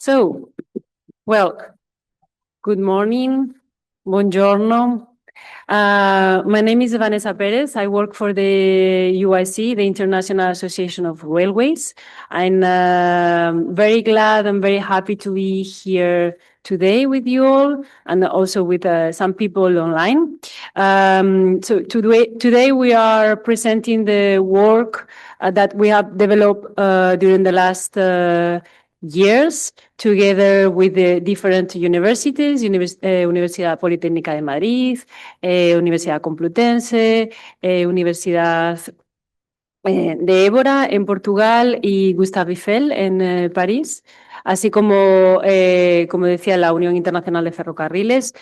So, well, good morning, buongiorno. My name is Vanessa Perez. I work for the UIC, the International Association of Railways. I'm very glad and very happy to be here today with you all and also with some people online. So today we are presenting the work that we have developed during the last years together with the different universities, Universidad Politécnica de Madrid, Universidad Complutense, Universidad de Évora en Portugal y Gustave Eiffel en París, así como, como decía, la Unión Internacional de Ferrocarriles,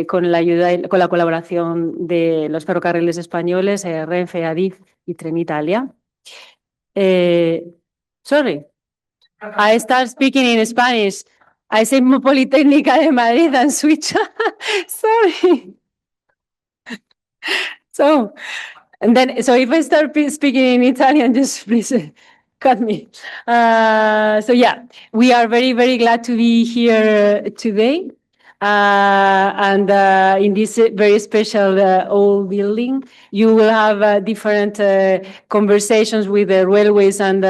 con la ayuda, con la colaboración de los ferrocarriles españoles, Renfe, Adif y Trenitalia. Sorry. I start speaking in Spanish. I say Politécnica de Madrid and switch. Sorry. So if I start speaking in Italian, just please cut me. So yeah, we are very, very glad to be here today. And in this very special old building, you will have different conversations with the railways and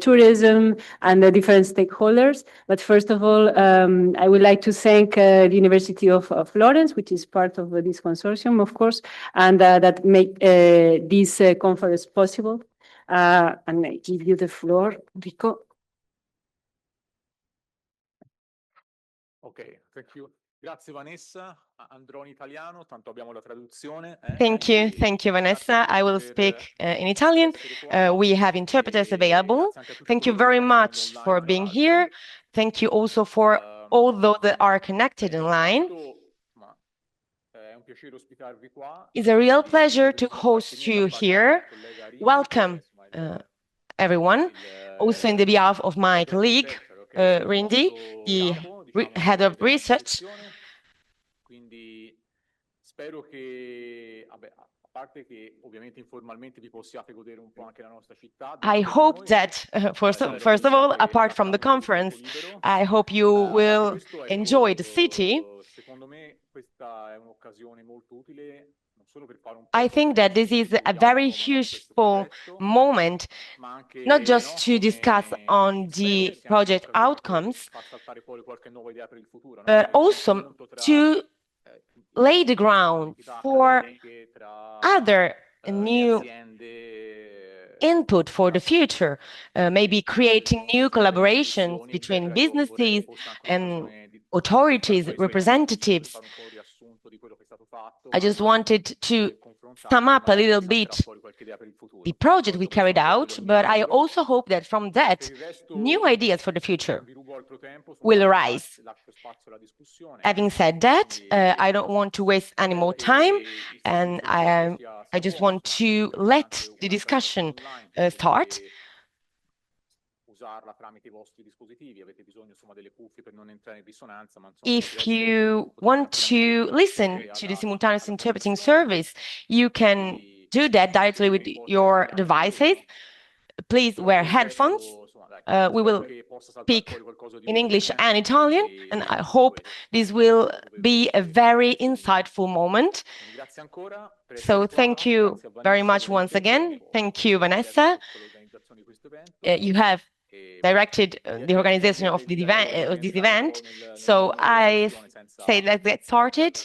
tourism and the different stakeholders. But first of all, I would like to thank the University of Florence, which is part of this consortium, of course, and that make this conference possible. And I give you the floor, Rico. Ok, thank you. Grazie Vanessa, andrò in italiano, tanto abbiamo la traduzione. Thank you, Vanessa. I will speak in Italian. We have interpreters available. Thank you very much for being here. Thank you also for all those that are connected online. It's a real pleasure to host you here. Welcome, everyone. Also in the behalf of my colleague, Rindy, the head of research. I hope that, first of all, apart from the conference, I hope you will enjoy the city. I think that this is a very useful moment, not just to discuss on the project outcomes, but also to lay the ground for other new input for the future, maybe creating new collaborations between businesses and authorities, representatives. I just wanted to sum up a little bit the project we carried out, but I also hope that from that, new ideas for the future will arise. Having said that, I don't want to waste any more time, and I just want to let the discussion start. If you want to listen to the simultaneous interpreting service, you can do that directly with your devices. Please wear headphones. We will speak in English and Italian, and I hope this will be a very insightful moment. So thank you very much once again. Thank you, Vanessa. You have directed the organization of this event. So I say let's get started.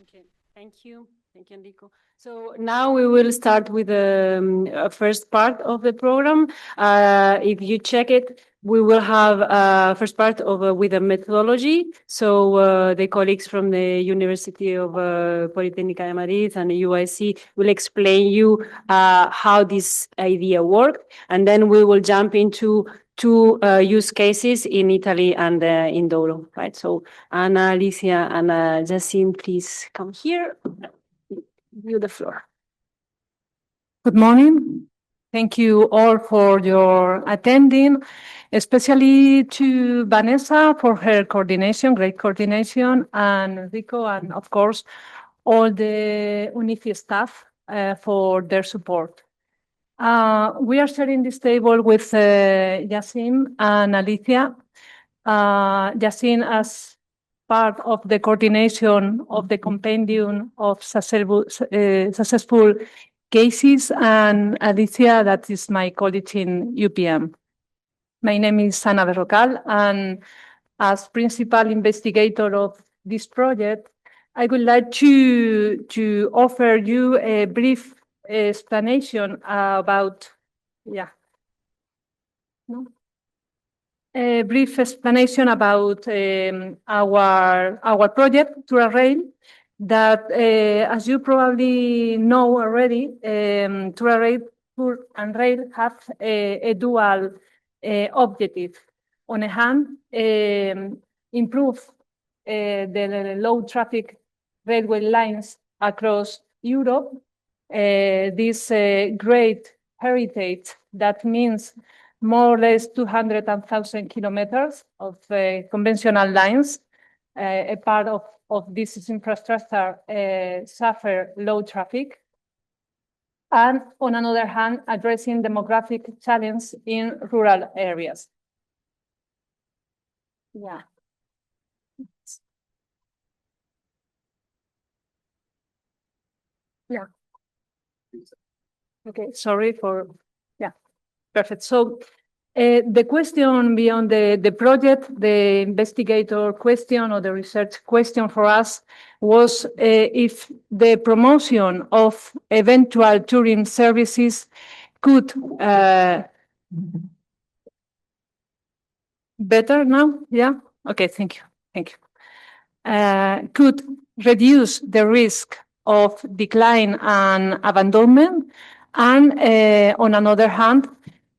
Okay. Thank you. Thank you, Enrico. So now we will start with the first part of the program. If you check it, we will have first part of with a methodology. So the colleagues from the University of Politécnica de Madrid and the UIC will explain you how this idea worked, and then we will jump into two use cases in Italy and in Douro, right? So Anna, Alicia, and Jassim, please come here. You the floor. Good morning. Thank you all for your attending, especially to Vanessa for her coordination, great coordination, and Rico, and of course, all the UNIFI staff for their support. We are sharing this table with Yasin and Alicia. Yasin as part of the coordination of the compendium of successful cases, and Alicia, that is my colleague in UPM. My name is Ana Berrocal, and as principal investigator of this project, I would like to offer you a brief explanation about, a brief explanation about our project, Tour&Rail, that, as you probably know already, Tour&Rail have a dual objective. On a hand, improve the low traffic railway lines across Europe. This great heritage, that means more or less 200,000 kilometers of conventional lines. A part of this infrastructure suffer low traffic. And on another hand, addressing demographic challenge in rural areas. Yeah. Yeah. Okay, sorry for, perfect. So the question beyond the project, the investigator question or the research question for us was if the promotion of eventual touring services could better now? Yeah. Okay. Thank you. Thank you. Could reduce the risk of decline and abandonment, and on another hand,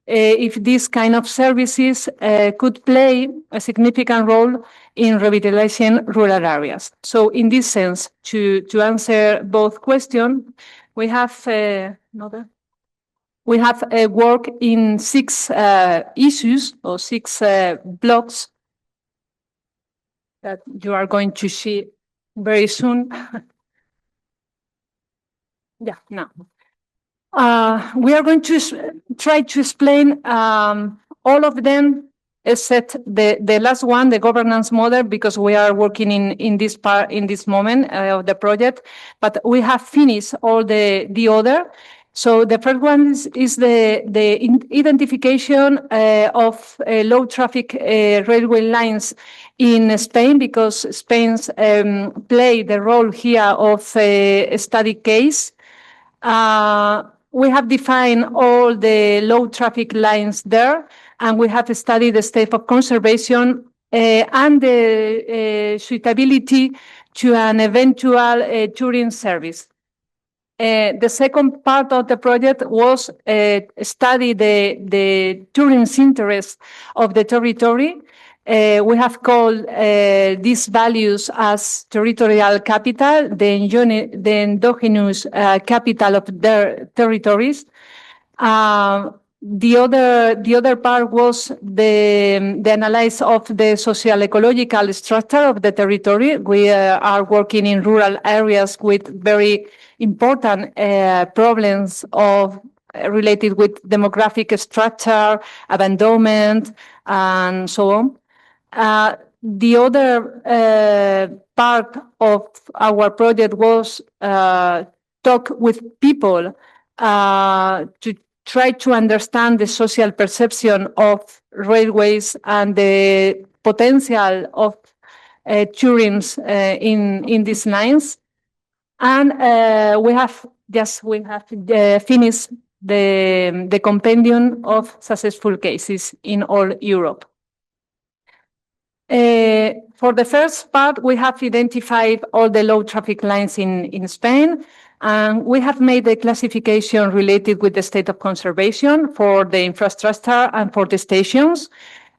if these kind of services could play a significant role in revitalizing rural areas. So in this sense, to answer both questions, we have work in 6 issues or 6 blocks that you are going to see very soon. Yeah, now. We are going to try to explain all of them, except the last one, the governance model, because we are working in this part in this moment of the project. But we have finished all the other. So the first one is the identification of low traffic railway lines in Spain, because Spain's play the role here of a study case. We have defined all the low traffic lines there, and we have studied the state of conservation and the suitability to an eventual touring service. The second part of the project was study the touring interest of the territory. We have called these values as territorial capital, the endogenous capital of their territories. The other part was the analysis of the social ecological structure of the territory. We are working in rural areas with very important problems related with demographic structure, abandonment, and so on. The other part of our project was talk with people to try to understand the social perception of railways and the potential of tourists in these lines. And we have finished the compendium of successful cases in all Europe. For the first part, we have identified all the low traffic lines in Spain, and we have made a classification related with the state of conservation for the infrastructure and for the stations.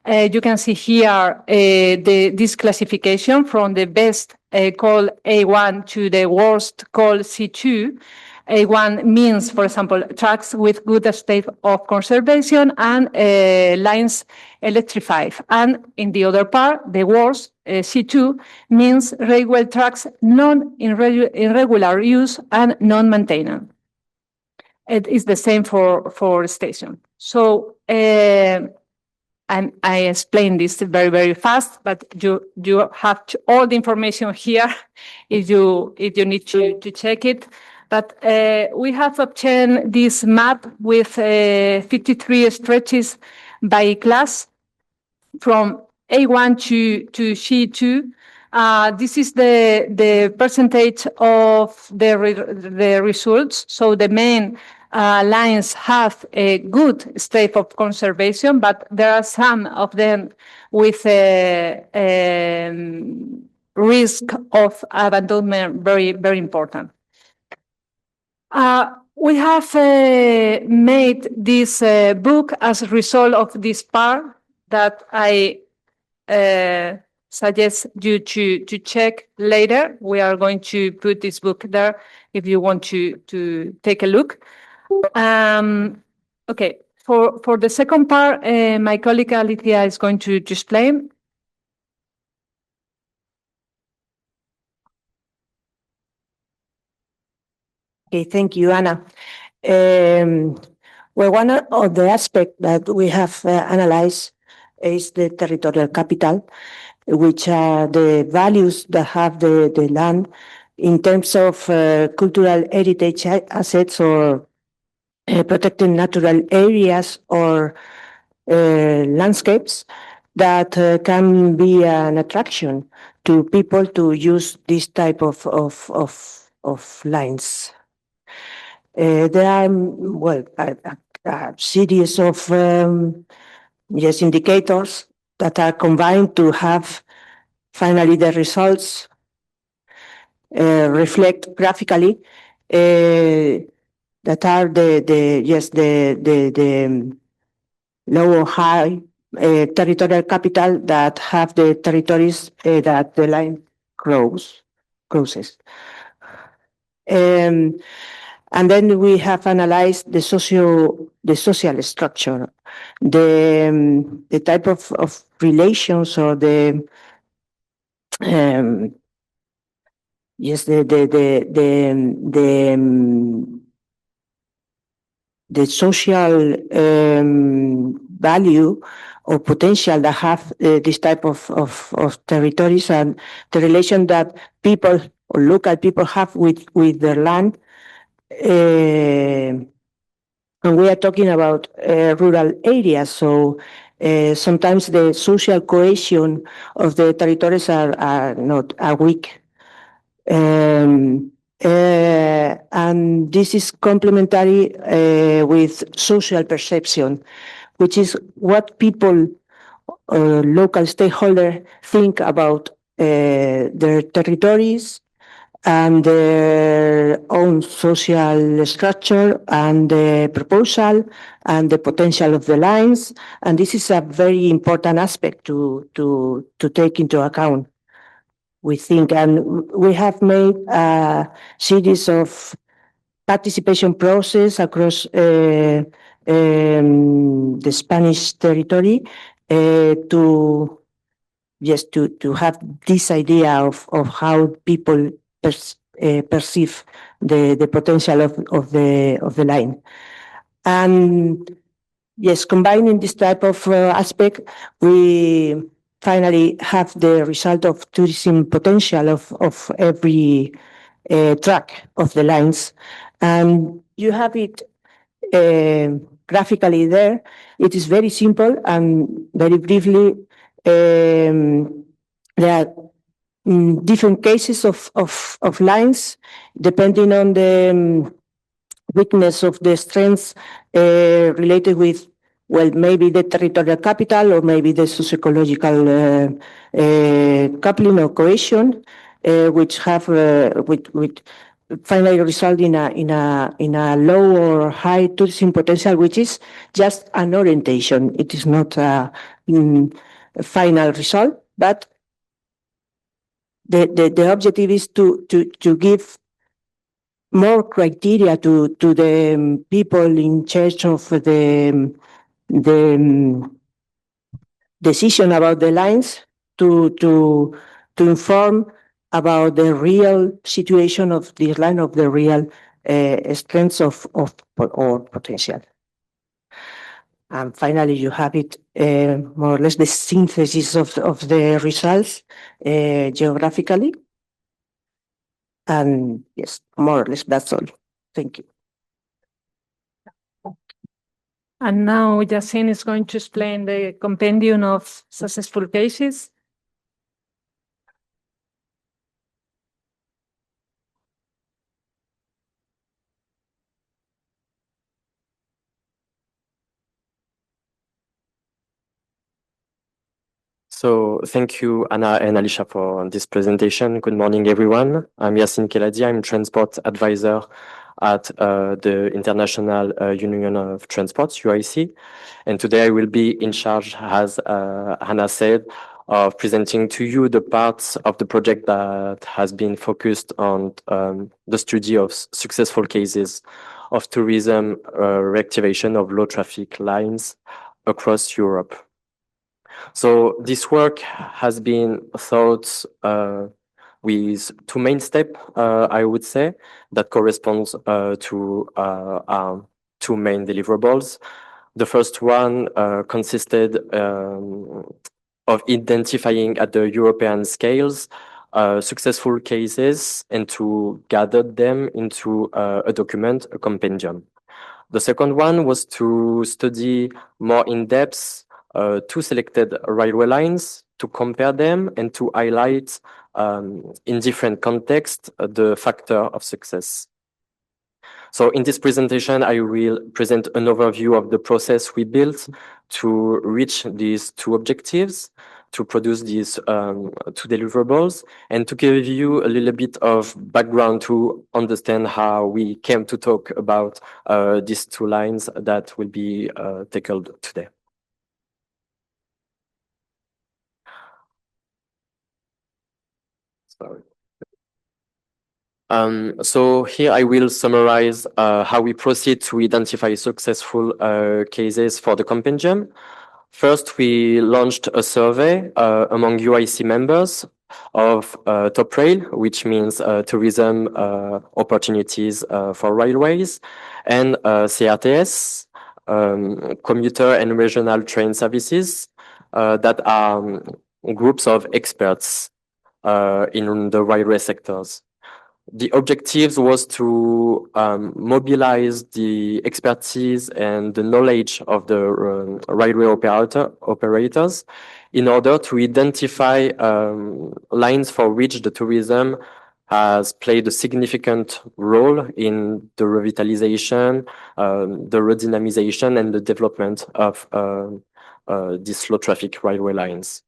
You can see here this classification from the best called A1 to the worst called C2. A1 means, for example, tracks with good state of conservation and lines electrified. And in the other part, the worst, C2, means railway tracks non in regular use and non-maintenance. it is the same for station. So, and I explained this very, very fast, but you have all the information here if you need to check it. But we have obtained this map with 53 stretches by class from A1 to C2. This is the percentage of the results. So the main lines have a good state of conservation, but there are some of them with a risk of abandonment very, very important. We have made this book as a result of this part that I suggest you to check later. We are going to put this book there if you want to take a look. Okay, for the second part, my colleague Alicia is going to explain. Okay, thank you, Anna. Well, one of the aspects that we have analyzed is the territorial capital, which are the values that have the land in terms of cultural heritage assets or protecting natural areas or landscapes that can be an attraction to people to use this type of lines. There are, well, a series of indicators that are combined to have finally the results reflect graphically that are the low or high territorial capital that have the territories that the line crosses. And then we have analyzed the social structure, the type of relations or the social value or potential that have this type of territories and the relation that people or local people have with their land. And we are talking about rural areas, so sometimes the social cohesion of the territories are weak. And this is complementary with social perception, which is what people, local stakeholders, think about their territories and their own social structure and the proposal and the potential of the lines. And this is a very important aspect to take into account, we think. And we have made a series of participation process across the Spanish territory to have this idea of how people perceive the potential of the line. And yes, combining this type of aspect, we finally have the result of tourism potential of every track of the lines. And you have it graphically there. It is very simple and very briefly. There are different cases of lines depending on the weakness of the strengths related with, well, maybe the territorial capital or maybe the socio-ecological coupling or cohesion, which have with finally result in a low or high tourism potential, which is just an orientation. It is not a final result, but the objective is to give more criteria to the people in charge of the decision about the lines to inform about the real situation of this line, of the real strengths of or potential. And finally, you have it more or less the synthesis of the results geographically. And yes, more or less that's all. Thank you. And now Yassine is going to explain the compendium of successful cases. So thank you, Anna and Alicia, for this presentation. Good morning, everyone. I'm Yassine Keladi. I'm transport advisor at the International Union of Transport, UIC. And today I will be in charge, as Hannah said, of presenting to you the parts of the project that has been focused on the study of successful cases of tourism reactivation of low traffic lines across Europe. So this work has been thought with two main steps, I would say, that corresponds to two main deliverables. The first one consisted of identifying at the European scales successful cases and to gather them into a document, a compendium. The second one was to study more in depth two selected railway lines, to compare them and to highlight in different contexts the factor of success. So in this presentation, I will present an overview of the process we built to reach these two objectives, to produce these two deliverables, and to give you a little bit of background to understand how we came to talk about these two lines that will be tackled today. Sorry. So here I will summarize how we proceed to identify successful cases for the compendium. First, we launched a survey among UIC members of top rail, which means tourism opportunities for railways, and CRTS, commuter and regional train services, that are groups of experts in the railway sectors. The objectives was to mobilize the expertise and the knowledge of the railway operators in order to identify lines for which the tourism has played a significant role in the revitalization, the redynamization, and the development of these low traffic railway lines.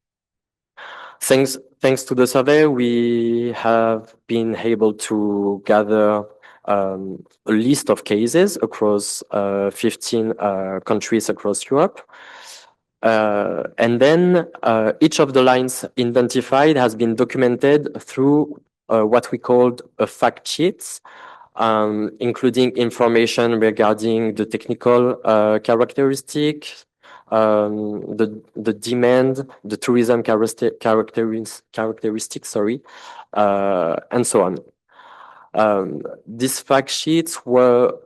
Thanks to the survey, we have been able to gather a list of cases across 15 countries across Europe. And then each of the lines identified has been documented through what we called a fact sheet, including information regarding the technical characteristics, the demand, the tourism characteristics, sorry, and so on. These fact sheets were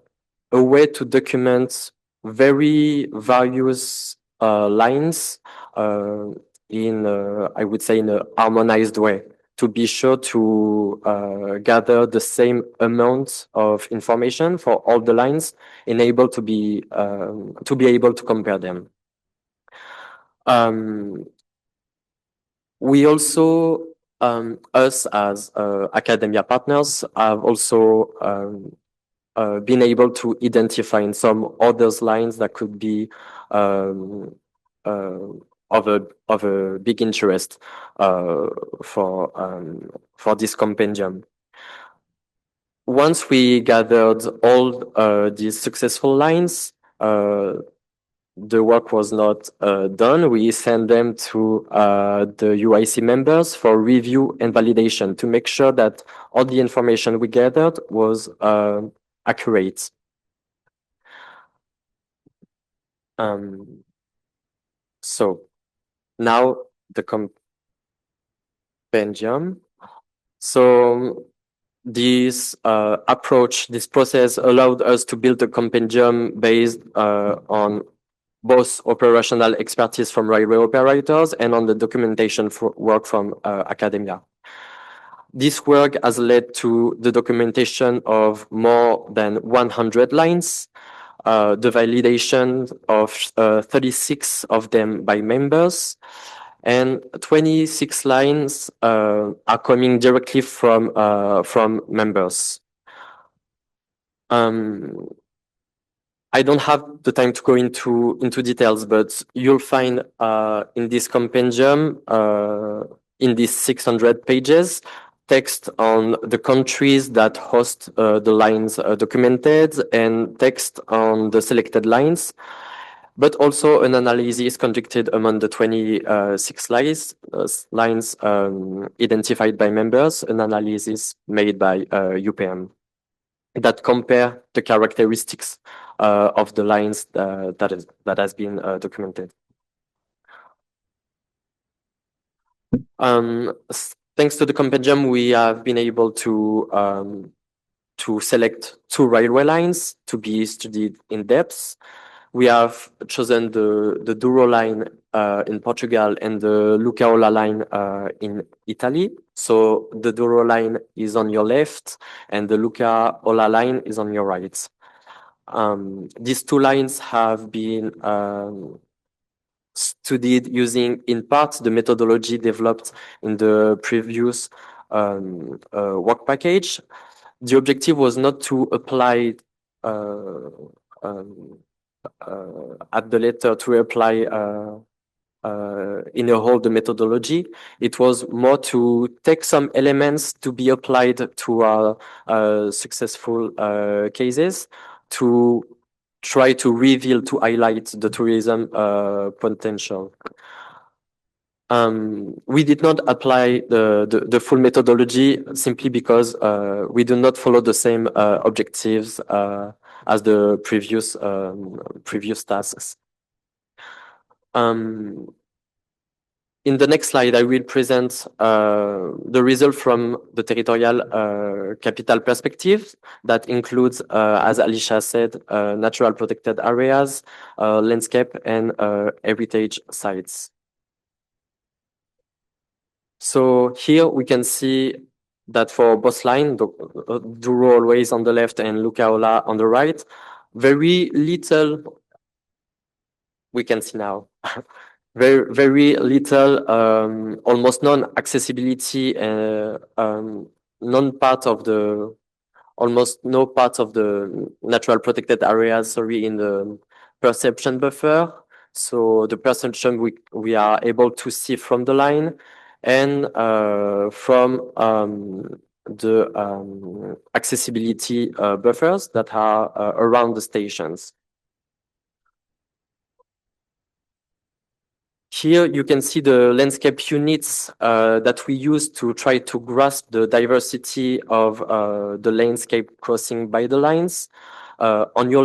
a way to document very various lines in, I would say, in a harmonized way, to be sure to gather the same amount of information for all the lines and able to be able to compare them. We also, us as academia partners, have also been able to identify in some others lines that could be of a big interest for this compendium. Once we gathered all these successful lines, the work was not done. We sent them to the UIC members for review and validation to make sure that all the information we gathered was accurate. So now the compendium. So this approach, this process allowed us to build a compendium based on both operational expertise from railway operators and on the documentation work from academia. This work has led to the documentation of more than 100 lines, the validation of 36 of them by members, and 26 lines are coming directly from members. I don't have the time to go into details, but you'll find in this compendium, in these 600 pages, text on the countries that host the lines documented and text on the selected lines, but also an analysis conducted among the 26 lines identified by members, an analysis made by UPM that compare the characteristics of the lines that has been documented. Thanks to the compendium, we have been able to select 2 railway lines to be studied in depth. We have chosen the Douro line in Portugal and the Lucca-Ola line in Italy. So the Douro line is on your left and the Lucca-Ola line is on your right. These 2 lines have been studied using, in part, the methodology developed in the previous work package. The objective was not to apply at the letter to apply in a whole the methodology. It was more to take some elements to be applied to our successful cases to try to reveal, to highlight the tourism potential. We did not apply the full methodology simply because we do not follow the same objectives as the previous tasks. In the next slide, I will present the result from the territorial capital perspective that includes, as Alicia said, natural protected areas, landscape, and heritage sites. So here we can see that for both lines, Douro always on the left and Lucca-Ola on the right, very little, we can see now, very little, almost non-accessibility, almost no part of the natural protected areas, in the perception buffer. So the perception we are able to see from the line and from the accessibility buffers that are around the stations. Here you can see the landscape units that we use to try to grasp the diversity of the landscape crossing by the lines. On your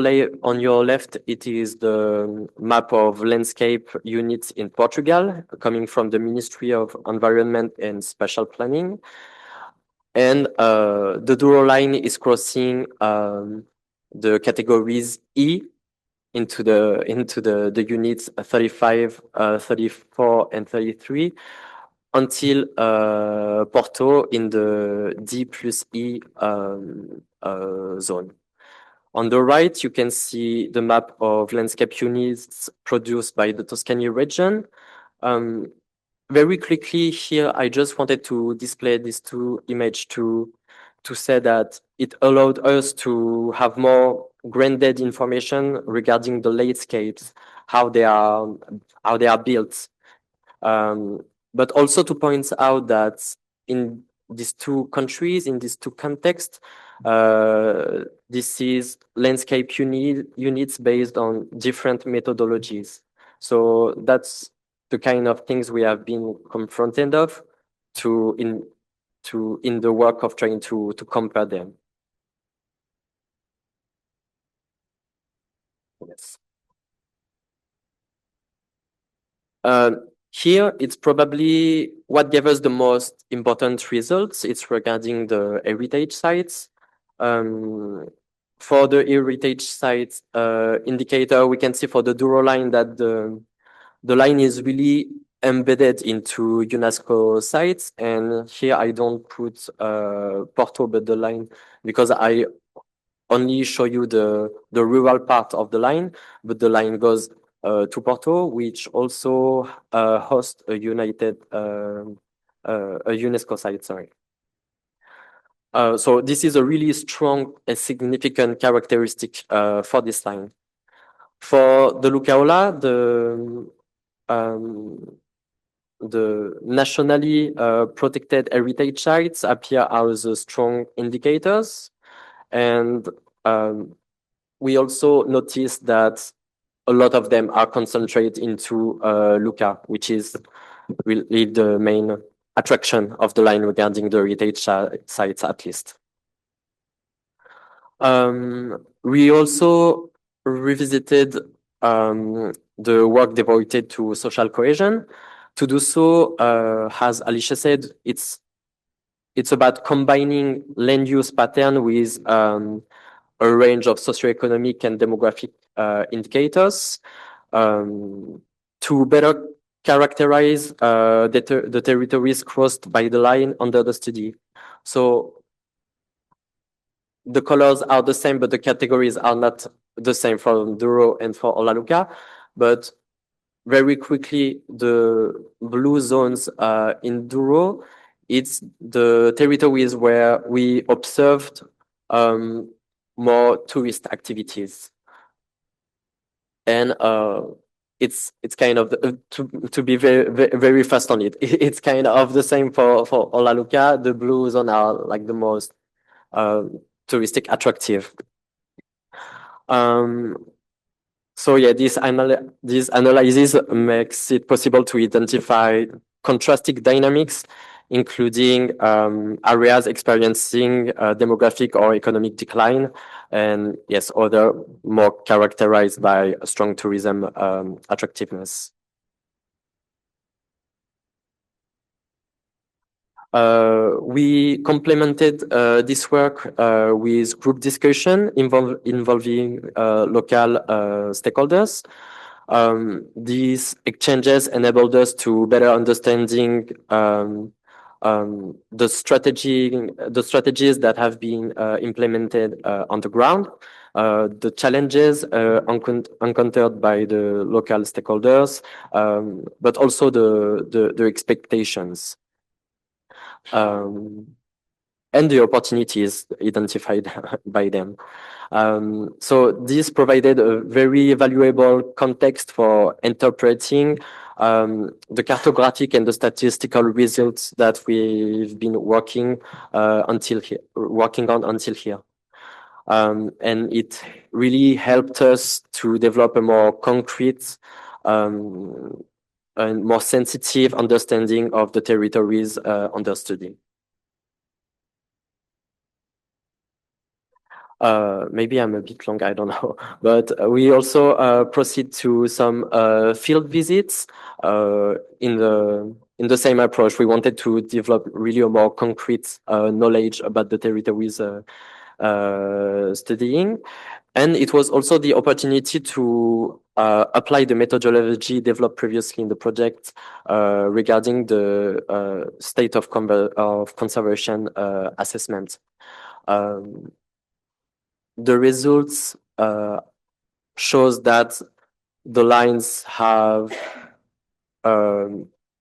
left, it is the map of landscape units in Portugal, coming from the Ministry of Environment and Spatial Planning. And the Douro line is crossing the categories E into the units 35, 34, and 33 until Porto in the D plus E zone. On the right, you can see the map of landscape units produced by the Tuscany region. Very quickly here, I just wanted to display these 2 images to say that it allowed us to have more grounded information regarding the landscapes, how they are built, but also to point out that in these 2 countries, in these 2 contexts, this is landscape units based on different methodologies. So that's the kind of things we have been confronted of in the work of trying to compare them. Yes. here, it's probably what gave us the most important results. It's regarding the heritage sites. For the heritage sites indicator, we can see for the Douro line that the line is really embedded into UNESCO sites. And here I don't put Porto, but the line, because I only show you the rural part of the line, but the line goes to Porto, which also hosts a UNESCO site, sorry. So this is a really strong and significant characteristic for this line. For the Lucaola, the nationally protected heritage sites appear as strong indicators. And we also noticed that a lot of them are concentrated into Lucca, which is really the main attraction of the line regarding the heritage sites, at least. We also revisited the work devoted to social cohesion. To do so, as Alicia said, it's about combining land use pattern with a range of socioeconomic and demographic indicators to better characterize the territories crossed by the line under the study. So the colors are the same, but the categories are not the same for Douro and for Olaluca. But very quickly, the blue zones in Douro, it's the territories where we observed more tourist activities. And it's kind of to be very fast on it. It's kind of the same for Olaluca. The blue zone are like the most touristic attractive. So yeah, this analysis makes it possible to identify contrasting dynamics, including areas experiencing demographic or economic decline, and yes, other more characterized by a strong tourism attractiveness. We complemented this work with group discussion involving local stakeholders. These exchanges enabled us to better understanding the strategies that have been implemented on the ground, the challenges encountered by the local stakeholders, but also the expectations. And the opportunities identified by them. So this provided a very valuable context for interpreting the cartographic and the statistical results that we've been working on until here. And it really helped us to develop a more concrete and more sensitive understanding of the territories under study. Maybe I'm a bit long, I don't know. But we also proceed to some field visits in the same approach. We wanted to develop really a more concrete knowledge about the territories studying. And it was also the opportunity to apply the methodology developed previously in the project regarding the state of conservation assessment. The results shows that the lines have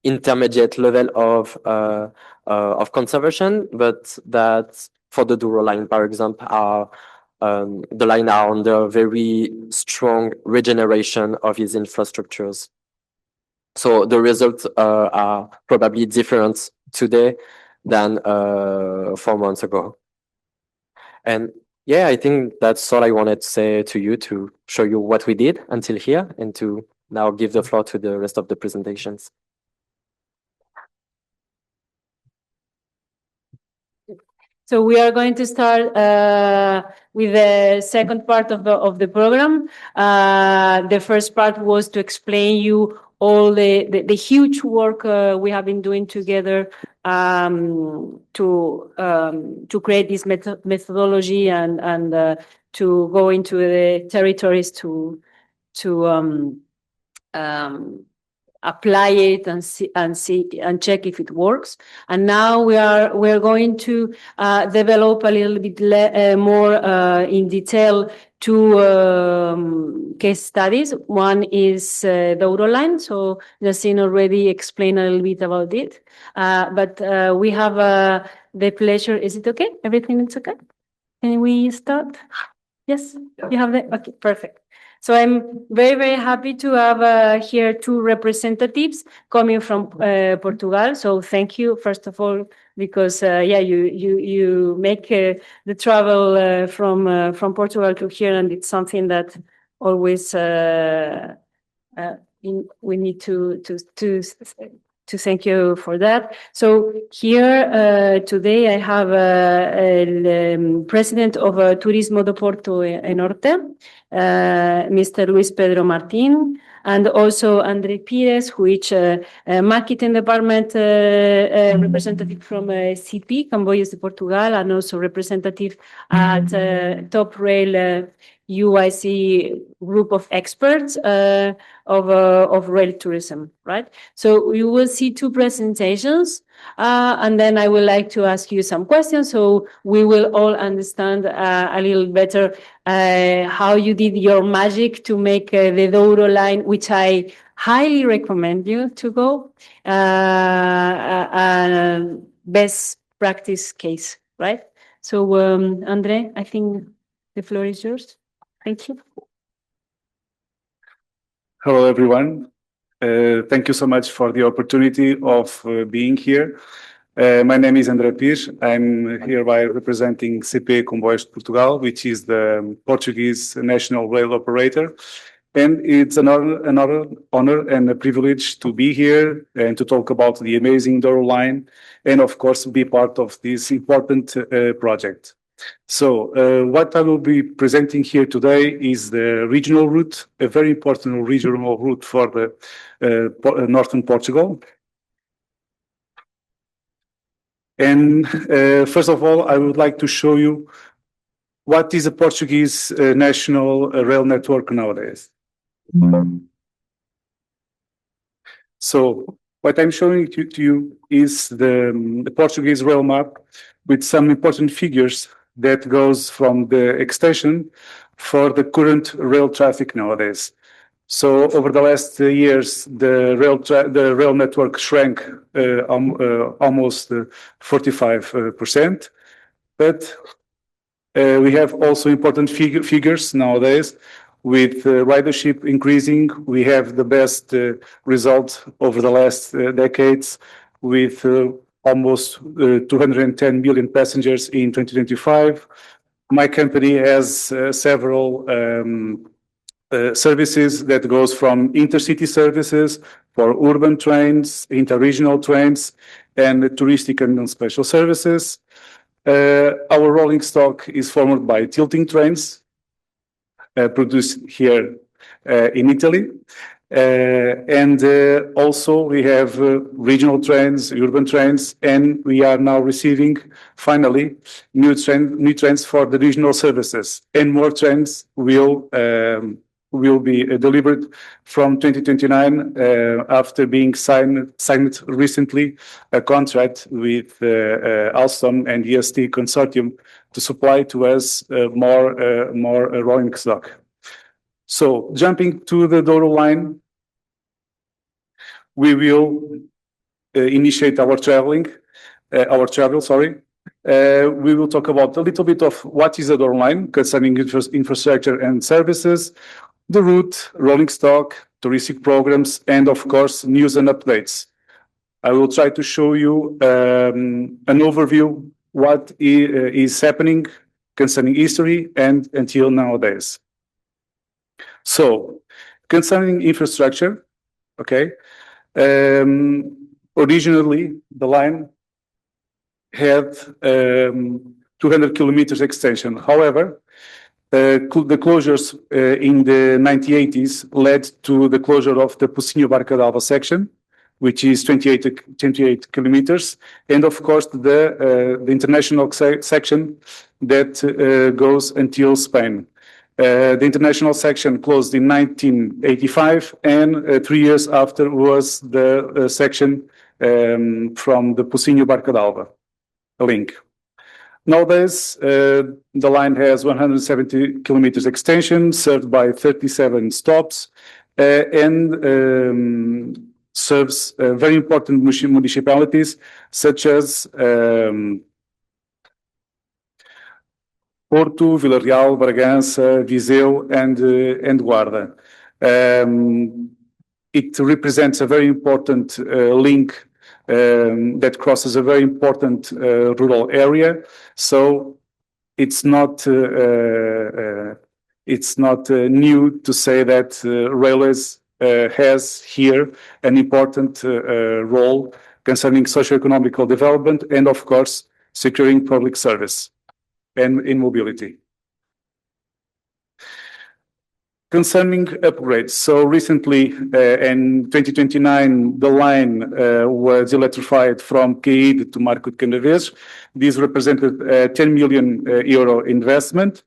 intermediate level of conservation, but that for the Douro line, for example, the line are under very strong regeneration of its infrastructures. So the results are probably different today than 4 months ago. And yeah, I think that's all I wanted to say to you, to show you what we did until here, and to now give the floor to the rest of the presentations. So we are going to start with the second part of the program. The first part was to explain you all the huge work we have been doing together to create this methodology and to go into the territories to apply it and see and check if it works. And now we're going to develop a little bit more in detail two case studies. One is the Euroline. So Yassine already explained a little bit about it. But we have the pleasure. Is it okay? Everything is okay? Can we start? Yes, you have the, okay, perfect. So I'm very, very happy to have here two representatives coming from Portugal. So thank you, first of all, because yeah, you make the travel from Portugal to here, and it's something that always we need to thank you for that. So here today I have the president of Turismo do Porto e Norte, Mr. Luis Pedro Martin, and also André Pires, who is marketing department representative from CP, Comboios de Portugal, and also representative at Top Rail UIC group of experts of rail tourism, right? So you will see two presentations, and then I would like to ask you some questions so we will all understand a little better how you did your magic to make the Douro line, which I highly recommend you to go, best practice case, right? So André, I think the floor is yours. Thank you. Hello, everyone. Thank you so much for the opportunity of being here. My name is André Pires. I'm hereby representing CP Comboios de Portugal, which is the Portuguese national rail operator. And it's an honor and a privilege to be here and to talk about the amazing Douro line and, of course, be part of this important project. So what I will be presenting here today is the regional route, a very important regional route for the northern Portugal. And first of all, I would like to show you what is a Portuguese national rail network nowadays. So what I'm showing to you is the Portuguese rail map with some important figures that goes from the extension for the current rail traffic nowadays. So over the last years, the rail network shrank almost 45%. But we have also important figures nowadays with ridership increasing. We have the best result over the last decades with almost 210 million passengers in 2025. My company has several services that goes from intercity services for urban trains, interregional trains, and touristic and non-special services. Our rolling stock is formed by tilting trains produced here in Italy. And also we have regional trains, urban trains, and we are now receiving finally new trains for the regional services, and more trains will be delivered from 2029 after being signed recently a contract with Alstom and EST Consortium to supply to us more rolling stock. So jumping to the Douro line, we will initiate our travel. We will talk about a little bit of what is the Douro line concerning infrastructure and services, the route, rolling stock, touristic programs, and of course, news and updates. I will try to show you an overview what is happening concerning history and until nowadays. So, concerning infrastructure, okay, originally the line had 200 kilometers extension. However, The closures in the 1980s led to the closure of the Pocinho-Barca d'Alva section, which is 28 kilometers, and of course the international section that goes until Spain. The international section closed in 1985, and 3 years after was the section from the Pocinho-Barca d'Alva, a link. Nowadays, the line has 170 kilometers extension, served by 37 stops, and serves very important municipalities such as Porto, Vila Real, Bragança, Viseu, and Guarda. It represents a very important link that crosses a very important rural area. So it's not new to say that railways has here an important role concerning socio-economical development and, of course, securing public service and in mobility. Concerning upgrades, so recently in 2029, the line was electrified from Caíde to Marco de Canaveses. This represented a 10 million euro investment.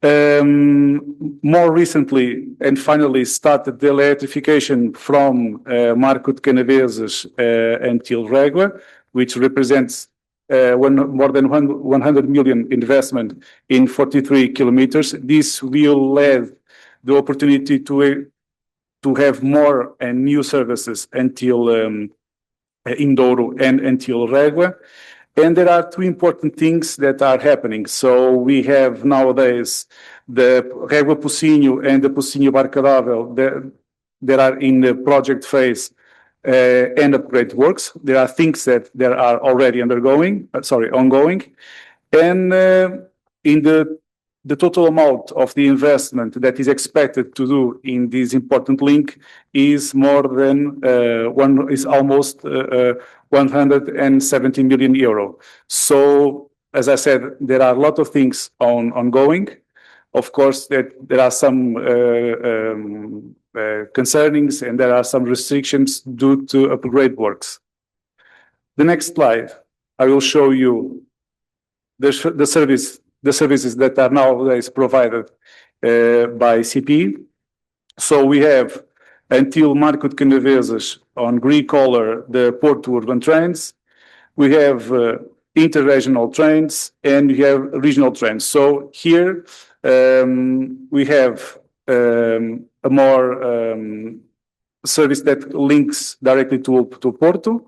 More recently, and finally, started the electrification from Marco de Canaveses until Régua, which represents more than 100 million investment in 43 kilometers. This will lead the opportunity to have more and new services until Indouro and until Régua. And there are two important things that are happening. So we have nowadays the Régua Pocinho and the Pocinho-Barca d'Alva that are in the project phase and upgrade works. There are things that there are already ongoing. And in the total amount of the investment that is expected to do in this important link is more than almost 170 million euro. So, as I said, there are a lot of things ongoing. Of course, there are some concernings and there are some restrictions due to upgrade works. The next slide, I will show you the services that are nowadays provided by CP. So we have until Marco de Canaveses on green color the Porto urban trains. We have interregional trains and we have regional trains. So here we have a more service that links directly to Porto,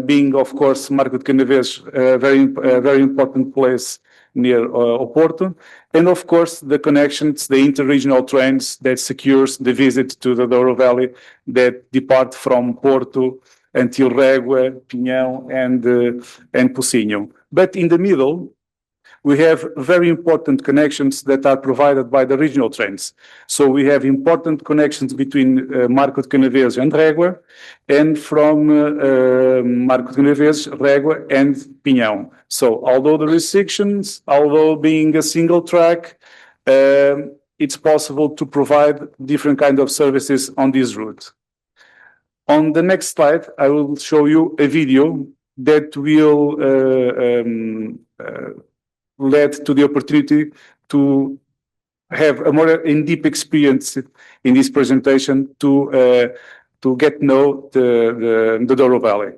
being of course Marco de Canaveses a very important place near Oporto, and of course the connections, the interregional trains that secures the visit to the Douro Valley that depart from Porto until Régua, Pinhão, and Pocinho. But in the middle, we have very important connections that are provided by the regional trains. So we have important connections between Marco de Canaveses and Régua, and from Marco de Canaveses, Régua, and Pinhão. So although the restrictions, although being a single track, it's possible to provide different kind of services on this route. On the next slide, I will show you a video that will led to the opportunity to have a more in-depth experience in this presentation to get to know the Douro Valley.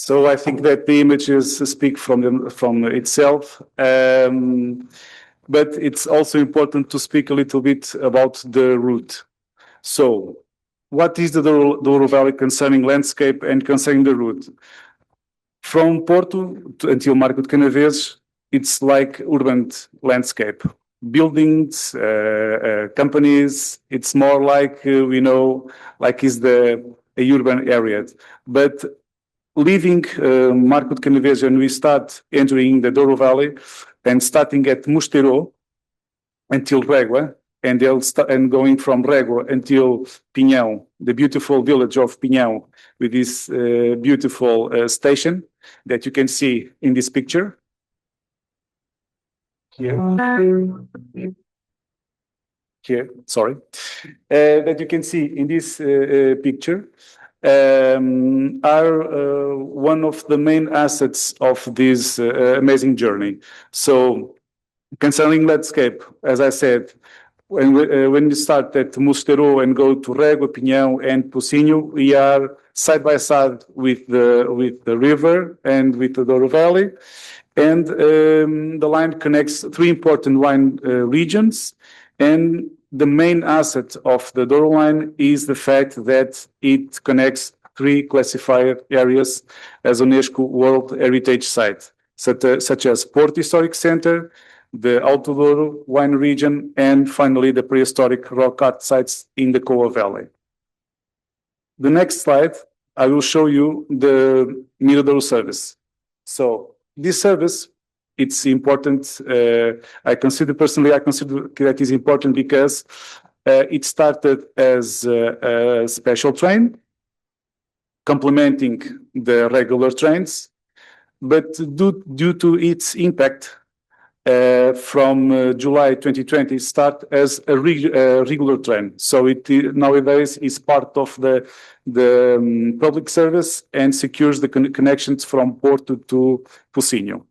So I think that the images speak from itself. But it's also important to speak a little bit about the route. So what is the Douro Valley concerning landscape and concerning the route? From Porto until Marco de Canaveses, it's like urban landscape. Buildings, companies, it's more like, we know, like is a urban area. But leaving Marco de Canaveses, and we start entering the Douro Valley and starting at Mosteiro until Régua, and going from Régua until Pinhão, the beautiful village of Pinhão, with this beautiful station that you can see in this picture. Here, sorry, that you can see in this picture. Are one of the main assets of this amazing journey. So concerning landscape, as I said, when you start at Mosteiro and go to Régua, Pinhão, and Pocinho, we are side by side with the river and with the Douro Valley. And the line connects three important wine regions. And the main asset of the Douro line is the fact that it connects three classified areas as UNESCO World Heritage Site, such as Porto Historic Center, the Alto Douro wine region, and finally the prehistoric rock art sites in the Coa Valley. The next slide, I will show you the Miradouro service. So this service, it's important. I consider that is important because it started as a special train, complementing the regular trains, but due to its impact, from July 2020, start as a regular train. So it nowadays is part of the public service and secures the connections from Porto to Pocinho.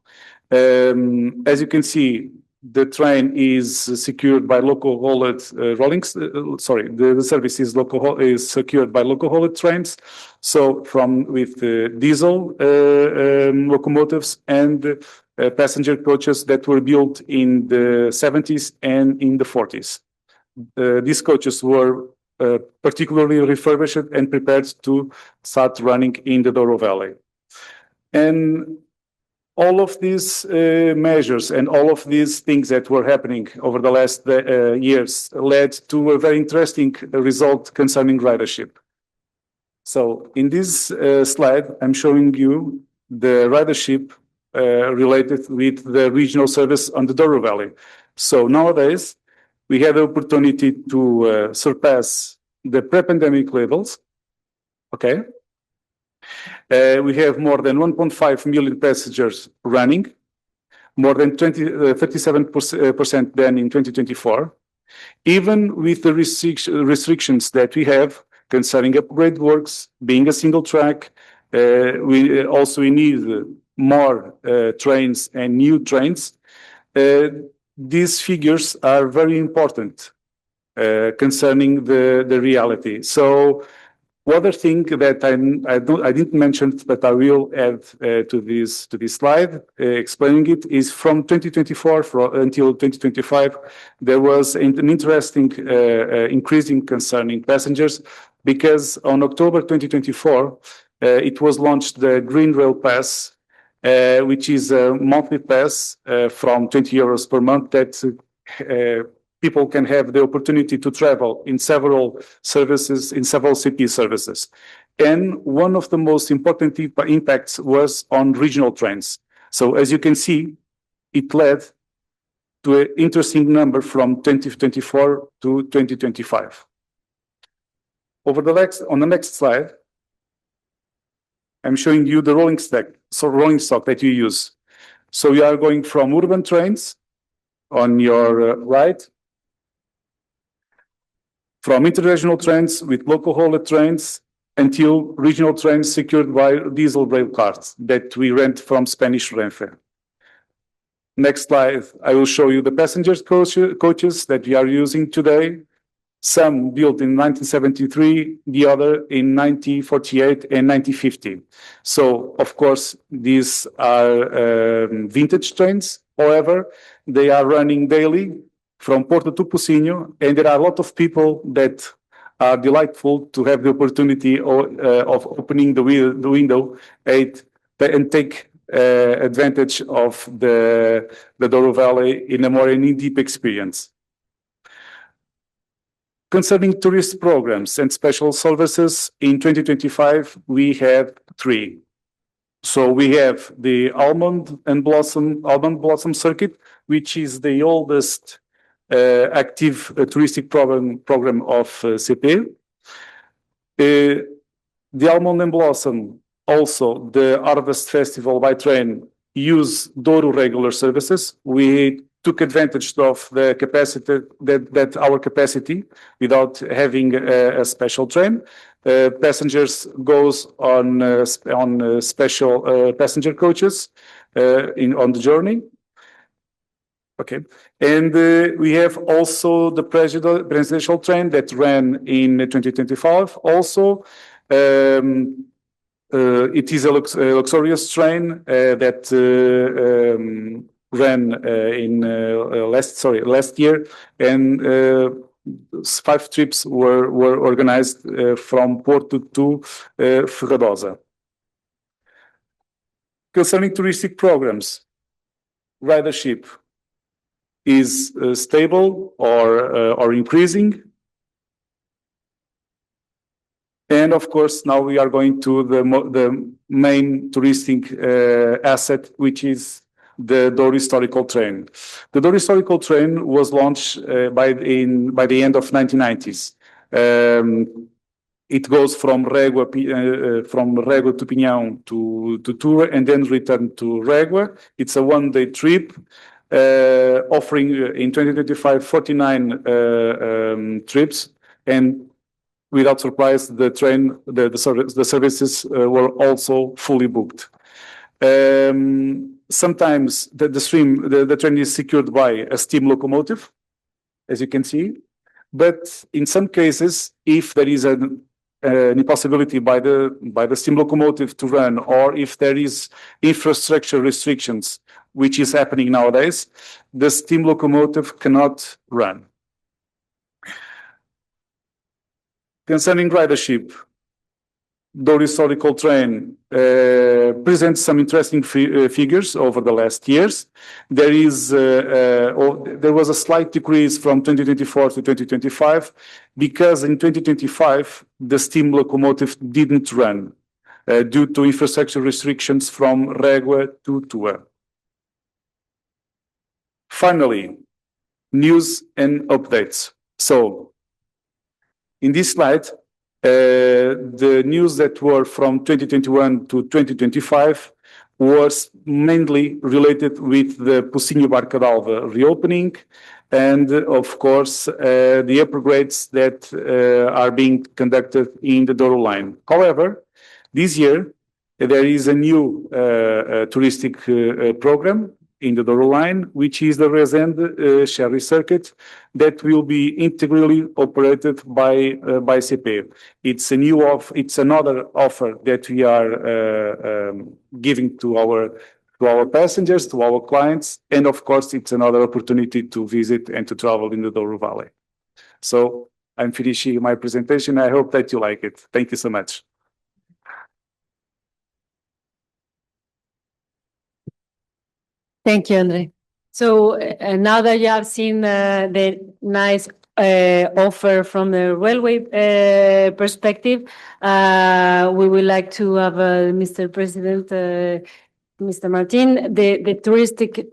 As you can see, the train is secured by local hauled the service is secured by local hauled trains. So with diesel locomotives and passenger coaches that were built in the 70s and in the 40s. These coaches were particularly refurbished and prepared to start running in the Douro Valley. And all of these measures and all of these things that were happening over the last years led to a very interesting result concerning ridership. So in this slide, I'm showing you the ridership related with the regional service on the Douro Valley. So nowadays, we have the opportunity to surpass the pre-pandemic levels. Okay. We have more than 1.5 million passengers running, more than 37% than in 2024. Even with the restrictions that we have concerning upgrade works, being a single track, we need more trains and new trains. These figures are very important concerning the reality. So other thing that I didn't mention, but I will add to this slide, explaining it, is from 2024 until 2025, there was an interesting increasing concerning passengers, because on October 2024, it was launched the Green Rail Pass, which is a monthly pass from 20 euros per month that people can have the opportunity to travel in several services, in several city services. And one of the most important impacts was on regional trains. So as you can see, it led to an interesting number from 2024 to 2025. On the next slide, I'm showing you the rolling stock that you use. So you are going from urban trains on your right, from interregional trains with local hauled trains until regional trains secured by diesel rail cars that we rent from Spanish Renfe. Next slide, I will show you the passengers coaches that we are using today. Some built in 1973, the other in 1948 and 1950. So, of course, these are vintage trains. However, they are running daily from Porto to Pocinho, and there are a lot of people that are delightful to have the opportunity of opening the window and take advantage of the Douro Valley in a more deep experience. Concerning tourist programs and special services, in 2025, we have 3. So we have the Almond Blossom Circuit, which is the oldest active touristic program of CP. The Almond and Blossom, also the Harvest Festival by train, use Douro regular services. We took advantage of the capacity that our capacity without having a special train. Passengers goes on special passenger coaches on the journey. Okay, and we have also the presidential train that ran in 2025. Also, it is a luxurious train that ran in last year, and 5 trips were organized from Porto to Ferradosa. Concerning touristic programs, ridership is stable or increasing. And of course, now we are going to the main touristic asset, which is the Douro Historical Train. The Douro Historical Train was launched by the end of 1990s. It goes from Régua to Pinhão to Tour and then return to Régua. It's a one-day trip, offering in 2025 49 trips, and without surprise, the services were also fully booked. Sometimes the train is secured by a steam locomotive, as you can see. But in some cases, if there is an impossibility by the steam locomotive to run, or if there is infrastructure restrictions, which is happening nowadays, the steam locomotive cannot run. Concerning ridership, Douro Historical Train presents some interesting figures over the last years. There was a slight decrease from 2024 to 2025 because in 2025 the steam locomotive didn't run due to infrastructure restrictions from Régua to Tour. Finally, news and updates. So, in this slide, the news that were from 2021 to 2025 was mainly related with the Pocinho Barca d'Alva reopening and, of course, the upgrades that are being conducted in the Douro line. However, this year, there is a new touristic program in the Douro line, which is the Resende Sherry Circuit that will be integrally operated by CP. It's another offer that we are giving to our passengers, to our clients, and of course, it's another opportunity to visit and to travel in the Douro Valley. So I'm finishing my presentation. I hope that you like it. Thank you so much. Thank you, Andre. So now that you have seen the nice offer from the railway perspective, we would like to have Mr. President, Mr. Martin, the touristic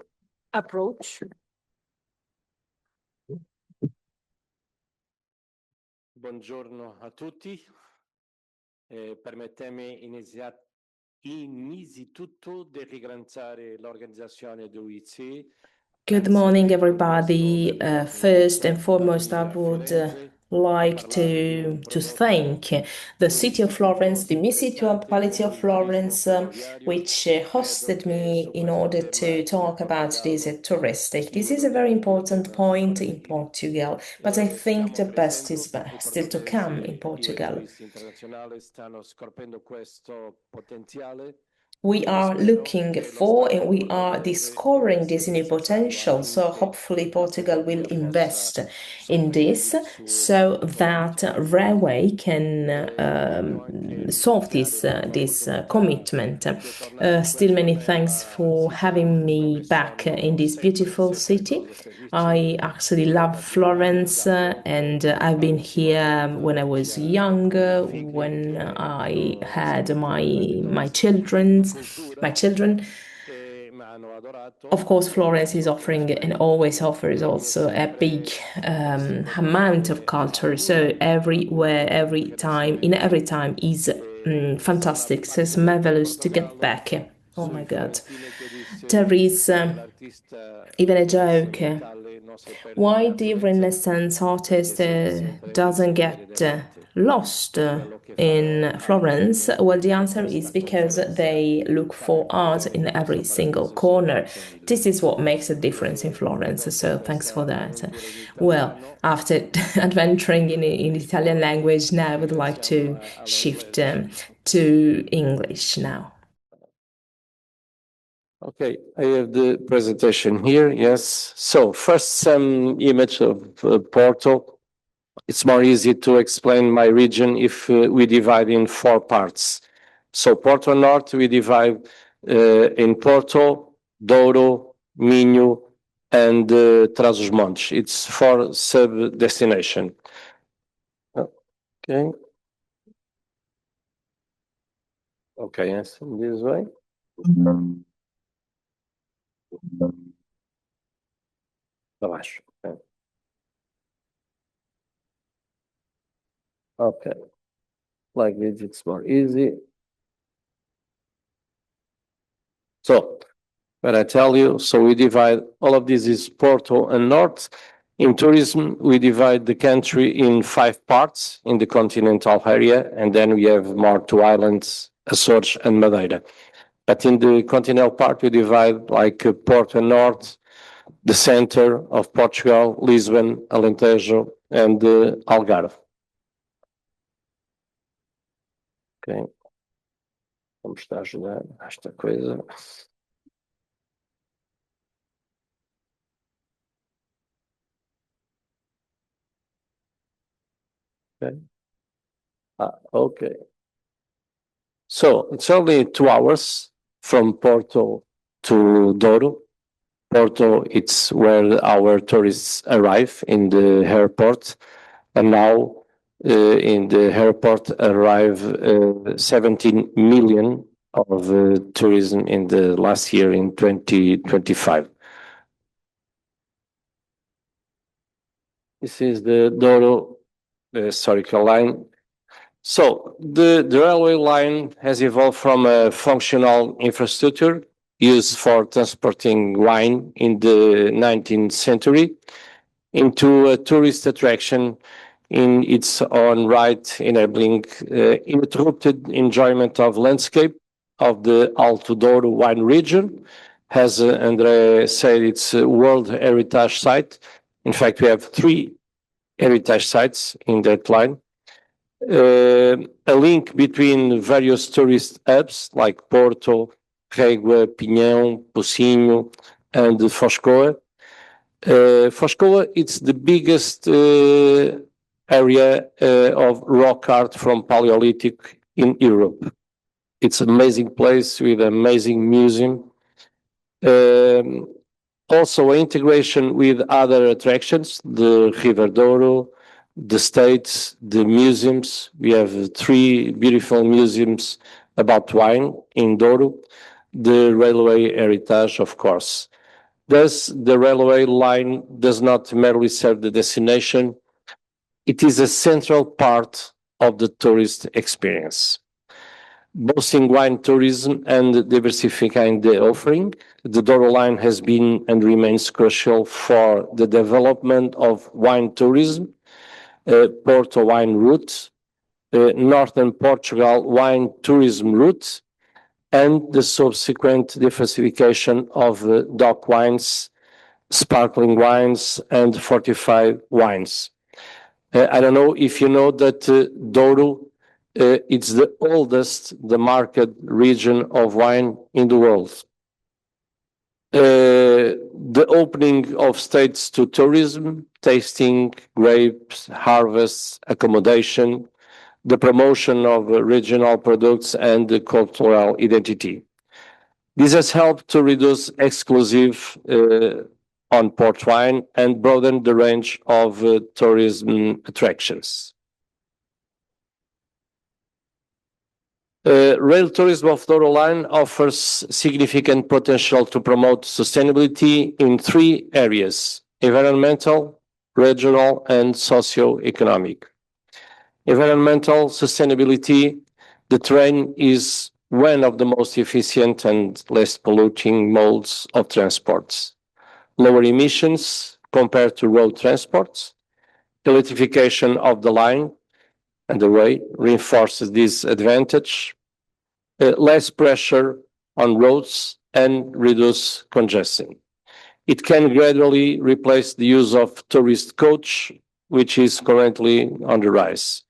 approach. Buongiorno a tutti. Permettemi innanzitutto di ringraziare l'organizzazione di UIC. Good morning, everybody. First and foremost, I would like to thank the city of Florence, the municipality of Florence, which hosted me in order to talk about this touristic. This is a very important point in Portugal, but I think the best is still to come in Portugal. We are looking for and we are discovering this new potential. So hopefully Portugal will invest in this so that railway can solve this commitment. Still many thanks for having me back in this beautiful city. I actually love Florence and I've been here when I was younger, when I had my children. Of course, Florence is offering and always offers also a big amount of culture. So everywhere, every time is fantastic. So it's marvelous to get back. Oh my God. There is even a joke. Why the Renaissance artist doesn't get lost in Florence? Well, the answer is because they look for art in every single corner. This is what makes a difference in Florence. So thanks for that. Well, after adventuring in Italian language, now I would like to shift to English now. Okay, I have the presentation here, yes. So first, some image of Porto. It's more easy to explain my region if we divide in 4 parts. So Porto North, we divide in Porto, Douro, Minho, and Trás-os-Montes. It's 4 sub-destination. Okay. Okay, yes, this way. Abaixo. Okay. Like this, it's more easy. So, when I tell you, so we divide, all of this is Porto and North. In tourism, we divide the country in 5 parts in the continental area, and then we have more 2 islands, Açores and Madeira. But in the continental part, we divide like Porto and North, the center of Portugal, Lisbon, Alentejo, and Algarve. Ok. Vamos estar a ajudar esta coisa. Okay. Okay. So it's only 2 hours from Porto to Douro. Porto, it's where our tourists arrive in the airport. And now in the airport arrive 17 million of tourism in the last year in 2025. This is the Douro historical line. So the railway line has evolved from a functional infrastructure used for transporting wine in the 19th century into a tourist attraction in its own right, enabling uninterrupted enjoyment of landscape of the Alto Douro wine region. As André said, it's a World Heritage Site. In fact, we have 3 heritage sites in that line. A link between various tourist hubs like Porto, Régua, Pinhão, Pocinho, and Foscoa. Foscoa, it's the biggest area of rock art from Paleolithic in Europe. It's an amazing place with an amazing museum. Also, integration with other attractions, the River Douro, the states, the museums. We have 3 beautiful museums about wine in Douro. The railway heritage, of course. Thus, the railway line does not merely serve the destination. It is a central part of the tourist experience. Boosting wine tourism and diversifying the offering, the Douro line has been and remains crucial for the development of wine tourism, Porto wine route, Northern Portugal wine tourism route, and the subsequent diversification of dock wines, sparkling wines, and fortified wines. I don't know if you know that Douro, it's the oldest, the market region of wine in the world. The opening of states to tourism, tasting, grapes, harvests, accommodation, the promotion of regional products and the cultural identity. This has helped to reduce exclusive on port wine and broaden the range of tourism attractions. Rail tourism of Douro Line offers significant potential to promote sustainability in three areas: environmental, regional, and socio-economic. Environmental sustainability, the train is one of the most efficient and less polluting modes of transports. Lower emissions compared to road transports, electrification of the line and the way reinforces this advantage, less pressure on roads and reduce congestion. It can gradually replace the use of tourist coach, which is currently on the rise.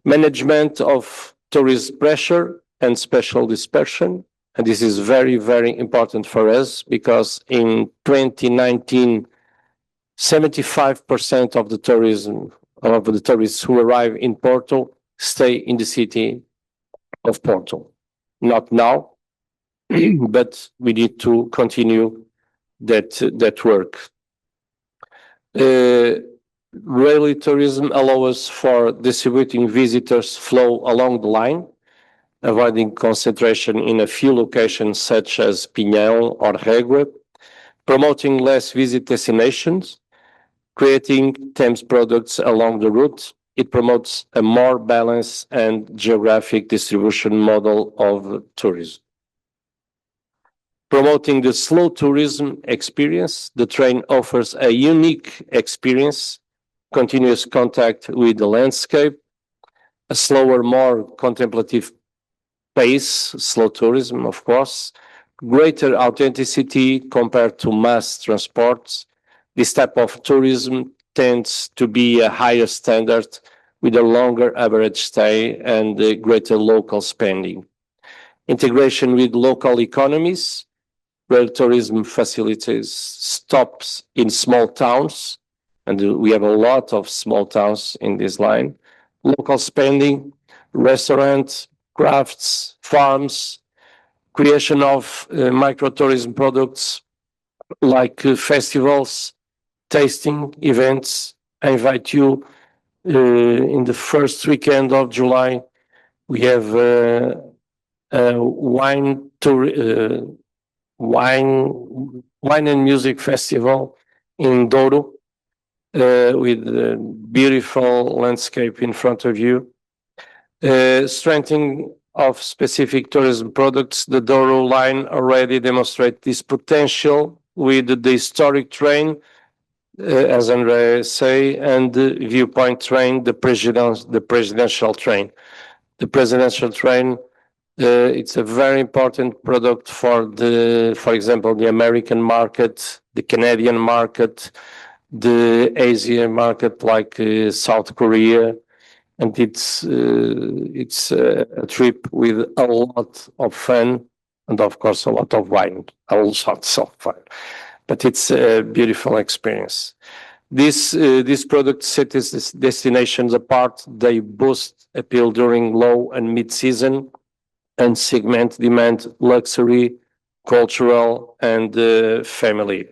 Management of tourist pressure and special dispersion, and this is very, very important for us because in 2019, 75% of the tourists who arrive in Porto stay in the city of Porto. Not now, but we need to continue that work. Railway tourism allows for distributing visitors flow along the line, avoiding concentration in a few locations such as Pinhão or Régua, promoting less visit destinations, creating Thames products along the route. It promotes a more balanced and geographic distribution model of tourism. Promoting the slow tourism experience, the train offers a unique experience, continuous contact with the landscape, a slower, more contemplative pace, slow tourism, of course, greater authenticity compared to mass transports. This type of tourism tends to be a higher standard with a longer average stay and greater local spending. Integration with local economies. Rail tourism facilitates stops in small towns, and we have a lot of small towns in this line. Local spending, restaurants, crafts, farms, creation of microtourism products like festivals, tasting events. I invite you in the first weekend of July. We have a wine and music festival in Douro with a beautiful landscape in front of you. Strengthening of specific tourism products. The Douro line already demonstrates this potential with the historic train, as André say, and the viewpoint train, the presidential train. The presidential train, it's a very important product for example, the American market, the Canadian market, the Asian market like South Korea, and it's a trip with a lot of fun and of course a lot of wine, all sorts of fun. But it's a beautiful experience. This product sets destinations apart. They boost appeal during low and mid season and segment demand luxury, cultural, and family.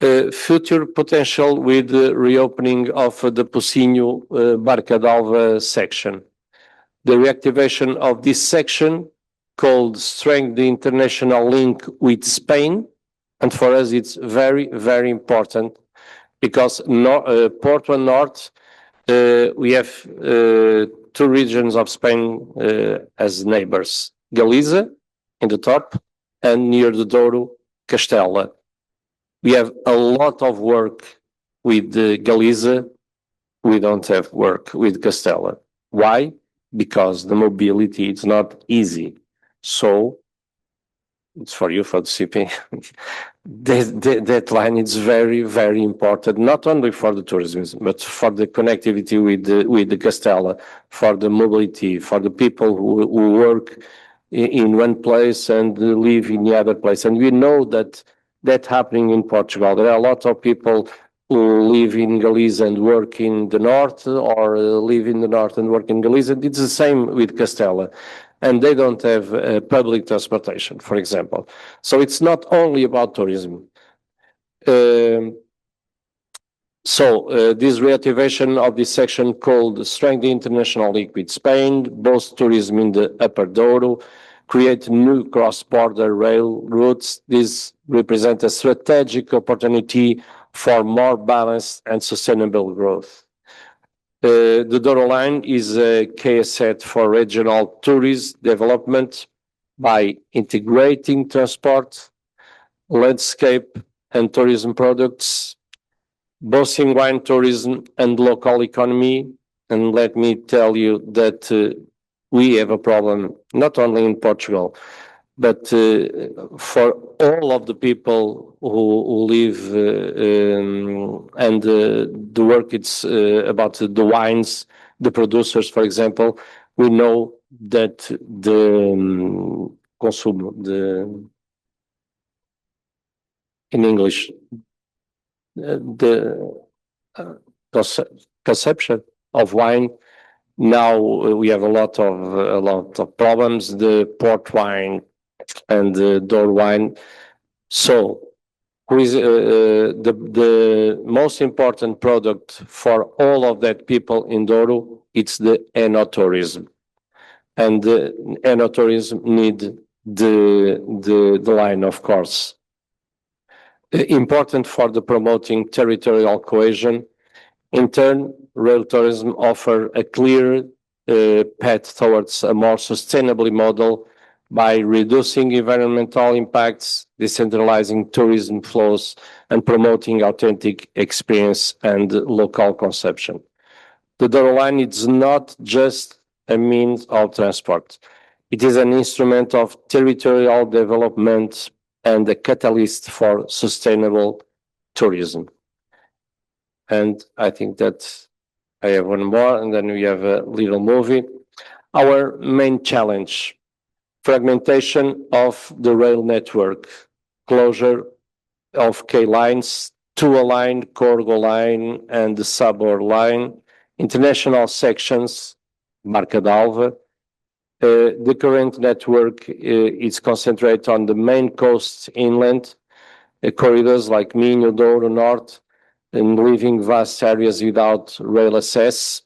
Future potential with the reopening of the Pocinho Barca d'Alva section. The reactivation of this section called Strengthen the International Link with Spain, and for us it's very, very important because Porto and North, we have two regions of Spain as neighbors, Galiza in the top and near the Douro, Castela. We have a lot of work with Galiza, we don't have work with Castella. Why? Because the mobility is not easy. So it's for you, for the CP. That line is very, very important, not only for the tourism, but for the connectivity with the Castella, for the mobility, for the people who work in one place and live in the other place. And we know that happening in Portugal. There are a lot of people who live in Galicia and work in the north, or live in the north and work in Galicia. It's the same with Castella. And they don't have public transportation, for example. So it's not only about tourism. This reactivation of this section called Strengthen International Link with Spain, both tourism in the Upper Douro, create new cross-border rail routes. This represents a strategic opportunity for more balanced and sustainable growth. The Douro Line is a key asset for regional tourism development by integrating transport, landscape, and tourism products, boosting wine tourism and local economy. And let me tell you that we have a problem, not only in Portugal, but for all of the people who live and the work, it's about the wines, the producers, for example. We know that the in English, the consumption of wine. Now we have a lot of problems. The port wine and the Douro wine. So, who is the most important product for all of that people in Douro? It's the enotourism, and the enotourism need the line, of course. Important for the promoting territorial cohesion. In turn, rail tourism offer a clear path towards a more sustainable model by reducing environmental impacts, decentralizing tourism flows, and promoting authentic experience and local consumption. The Douro Line is not just a means of transport. It is an instrument of territorial development and a catalyst for sustainable tourism. And I think that I have one more, and then we have a little movie. Our main challenge: fragmentation of the rail network, closure of K lines, Tua line, Corgo line, and the Sabor line, international sections, Marca d'Alva. The current network is concentrated on the main coast inland, corridors like Minho, Douro, North, and leaving vast areas without rail access.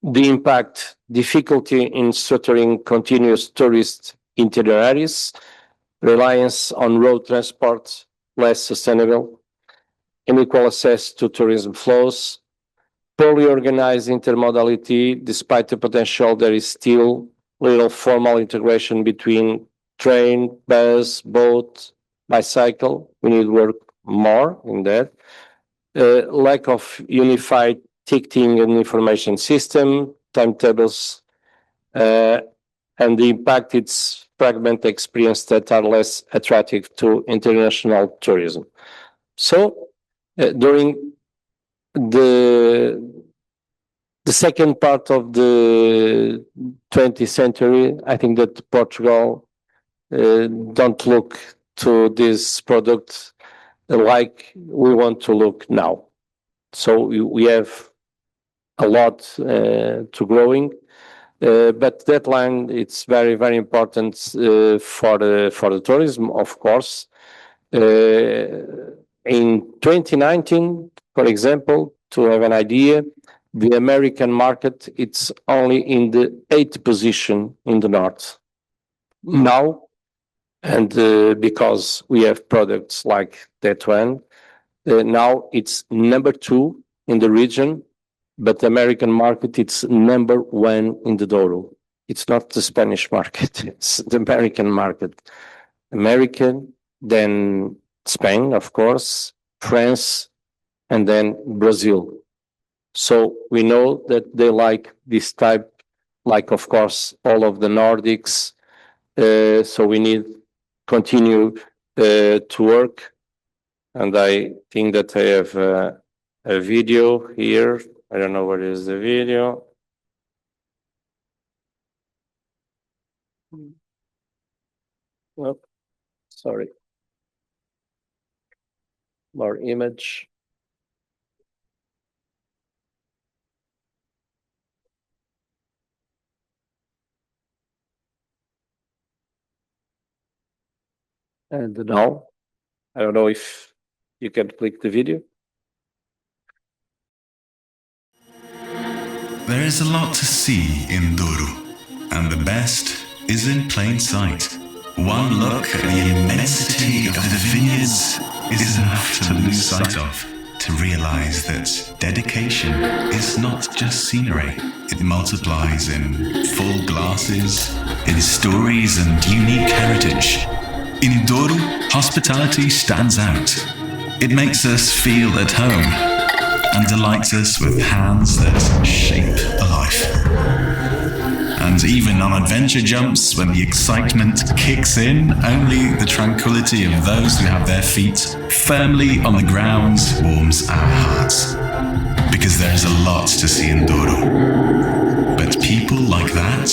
The impact: difficulty in structuring continuous tourist itineraries, reliance on road transport, less sustainable, unequal access to tourism flows, poorly organized intermodality. Despite the potential, there is still little formal integration between train, bus, boat, bicycle. We need to work more in that. Lack of unified ticketing and information system, timetables, and the impact, it's fragmented experience that are less attractive to international tourism. So during the second part of the 20th century, I think that Portugal don't look to this product like we want to look now. So we have a lot to growing, but that line, it's very, very important for the tourism, of course. In 2019, for example, to have an idea, the American market, it's only in the 8th position in the north now, and because we have products like that one, now it's number 2 in the region, but the American market, it's number 1 in the Douro. It's not the Spanish market, it's the American market. American, then Spain, of course, France, and then Brazil. So we know that they like this type, like of course all of the Nordics. So we need continue to work. And I think that I have a video here. I don't know what is the video. Oh, sorry. More image. And now, I don't know if you can click the video. There is a lot to see in Douro, and the best is in plain sight. One look at the immensity of the vineyards is enough to lose sight of, to realize that dedication is not just scenery. It multiplies in full glasses, in stories and unique heritage. In Douro, hospitality stands out. It makes us feel at home and delights us with hands that shape a life. And even on adventure jumps, when the excitement kicks in, only the tranquility of those who have their feet firmly on the ground warms our hearts. Because there is a lot to see in Douro. But people like that,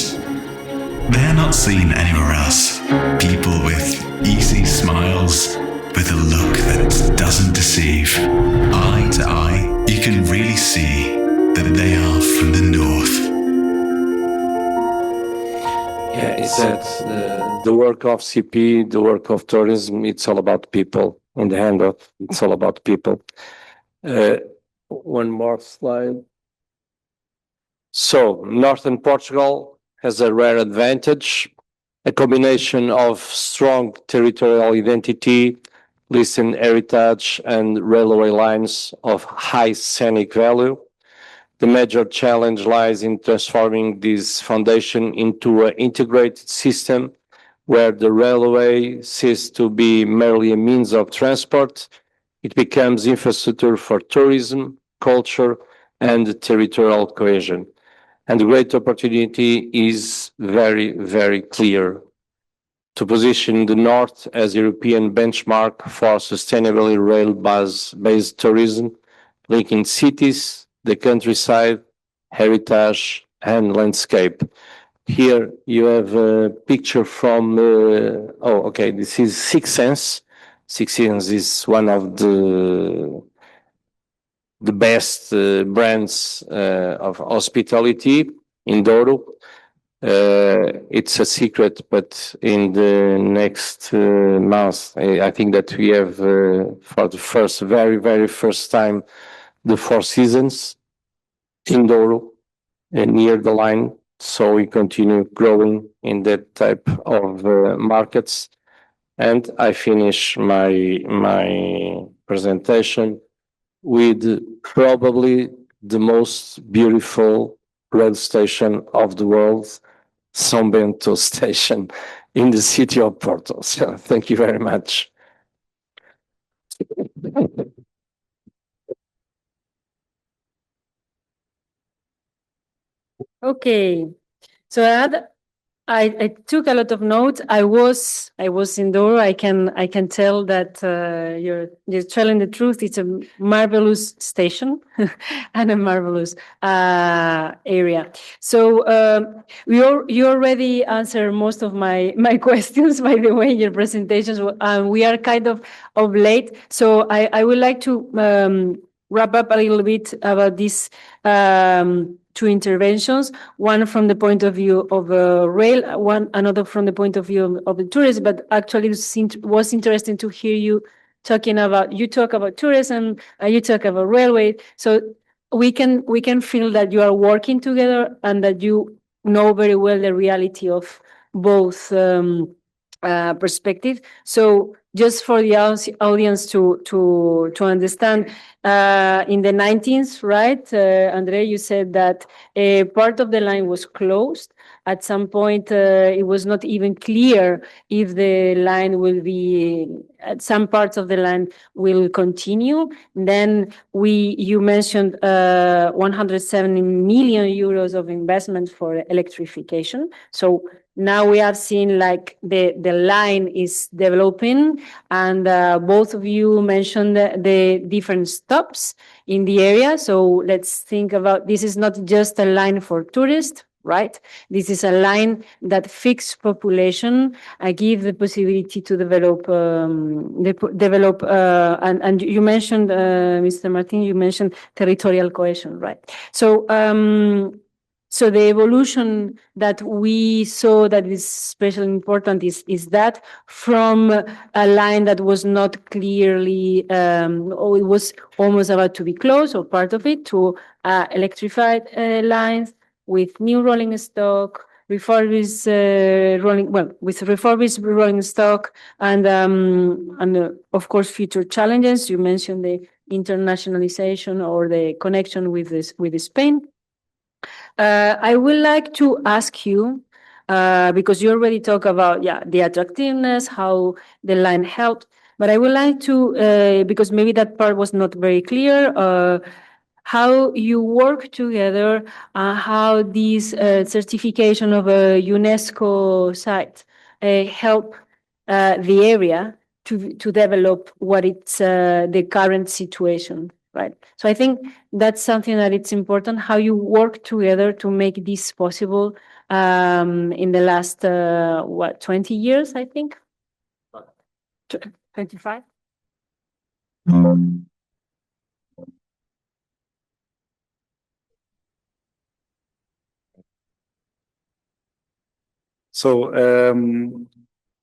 they're not seen anywhere else. People with easy smiles, with a look that doesn't deceive. Eye to eye, you can really see that they are from the north. Yeah, it's that the work of CP, the work of tourism, it's all about people. In the end of it's all about people. One more slide. So, Northern Portugal has a rare advantage, a combination of strong territorial identity, listed heritage, and railway lines of high scenic value. The major challenge lies in transforming this foundation into an integrated system where the railway ceases to be merely a means of transport. It becomes infrastructure for tourism, culture, and territorial cohesion. And the great opportunity is very, very clear to position the North as a European benchmark for sustainably rail-based tourism, linking cities, the countryside, heritage, and landscape. Here you have a picture from, this is Six Sense. Six Sense is one of the best brands of hospitality in Douro. It's a secret, but in the next month, I think that we have for the very first time, the Four Seasons in Douro near the line. So we continue growing in that type of markets. And I finish my presentation with probably the most beautiful rail station of the world, São Bento station in the city of Porto. So thank you very much. Okay, so I took a lot of notes. I was in Douro. I can tell that you're telling the truth. It's a marvelous station and a marvelous area. So you already answered most of my questions, by the way, in your presentations. We are kind of late, so I would like to wrap up a little bit about this. Two interventions, one from the point of view of rail, another from the point of view of the tourist. But actually, it was interesting to hear you talk about tourism, you talk about railway. So we can feel that you are working together and that you know very well the reality of both perspective. So just for the audience to understand, in the 19th, right, Andre, you said that a part of the line was closed. At some point, it was not even clear if the line will be, at some parts of the line will continue. Then you mentioned 170 million euros of investment for electrification. So now we have seen like the line is developing, and both of you mentioned the different stops in the area. So let's think about, this is not just a line for tourists, right? This is a line that fixed population give the possibility to develop, and you mentioned, Mr. Martin, you mentioned territorial cohesion, right? So, so the evolution that we saw that is especially important is that from a line that was not clearly, or it was almost about to be closed or part of it, to electrified lines with new rolling stock, refurbished with refurbished rolling stock, and of course future challenges. You mentioned the internationalization or the connection with Spain. I would like to ask you, because you already talked about the attractiveness, how the line helped, but I would like to, because maybe that part was not very clear, how you work together, how this certification of a UNESCO site help the area to develop what it's the current situation. Right. So I think that's something that it's important, how you work together to make this possible in the last, 20 years, I think? 25? So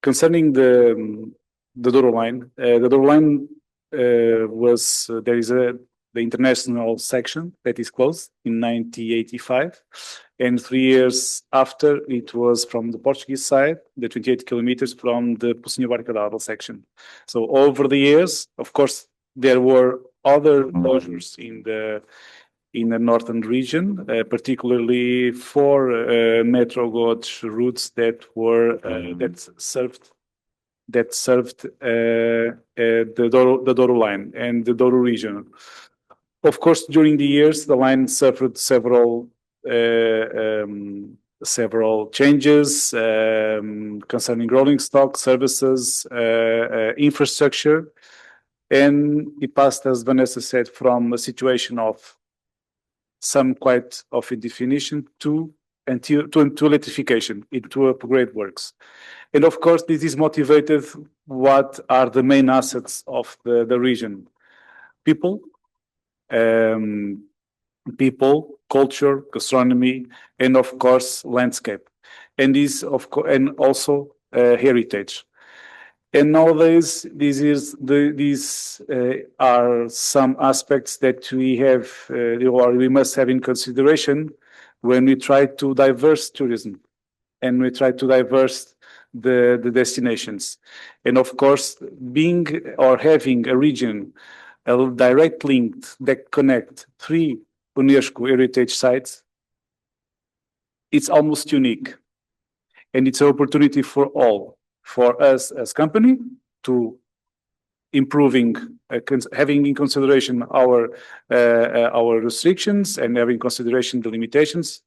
concerning the Douro line, was there is the international section that is closed in 1985, and 3 years after it was from the Portuguese side, the 28 kilometers from the Pocinho Barca section. So over the years, of course, there were other closures in the northern region, particularly for metro gauge routes that were that served the Douro line and the Douro region. Of course, during the years, the line suffered several changes concerning rolling stock, services, infrastructure, and it passed, as Vanessa said, from a situation of some quite of a definition to electrification, into upgrade works. And of course, this is motivated. What are the main assets of the region? People, culture, gastronomy, and of course, landscape. And this, and also heritage. And nowadays, these are some aspects that we have, or we must have in consideration when we try to diverse tourism and we try to diverse the destinations. And of course, being or having a region, a direct link that connect 3 UNESCO heritage sites, it's almost unique. And it's an opportunity for all. For us as company to improving, having in consideration our restrictions and having in consideration the limitations.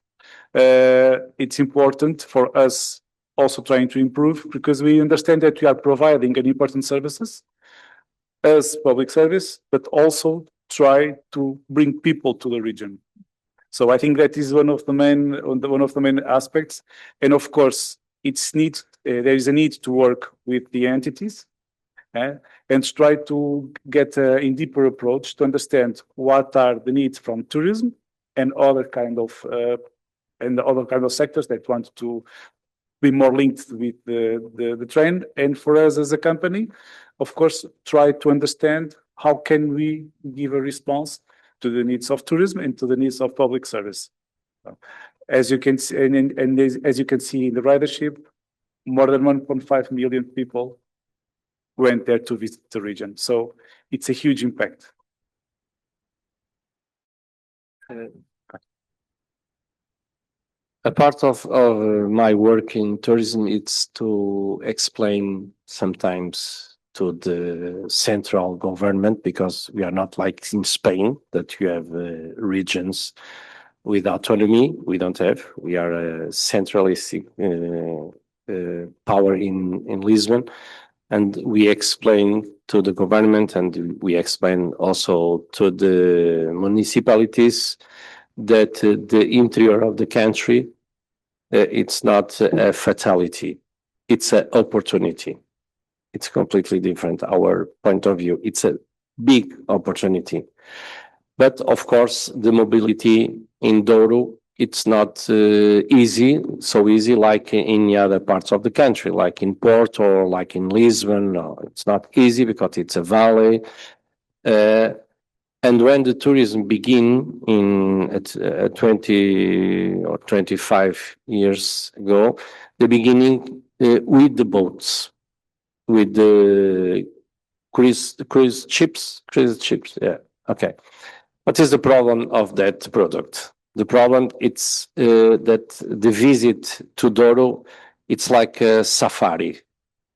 It's important for us also trying to improve, because we understand that we are providing an important services as public service, but also try to bring people to the region. So I think that is one of the main aspects, and of course there is a need to work with the entities and try to get a deeper approach to understand what are the needs from tourism and other kind of sectors that want to be more linked with the trend. And for us as a company, of course, try to understand how can we give a response to the needs of tourism and to the needs of public service. As you can see, as you can see in the ridership, more than 1.5 million people went there to visit the region. So it's a huge impact. A part of my work in tourism is to explain sometimes to the central government, because we are not like in Spain that you have regions with autonomy. We don't have. We are a centralistic power in Lisbon, and we explain to the government, and we explain also to the municipalities that the interior of the country, it's not a fatality, it's an opportunity. It's completely different, our point of view. It's a big opportunity. But of course, the mobility in Douro, it's not so easy like in the other parts of the country, like in Porto or like in Lisbon. No, it's not easy because it's a valley. And when the tourism begin at 20 or 25 years ago, the beginning with the boats, with the cruise ships, yeah, okay. What is the problem of that product? The problem it's that the visit to Douro, it's like a safari.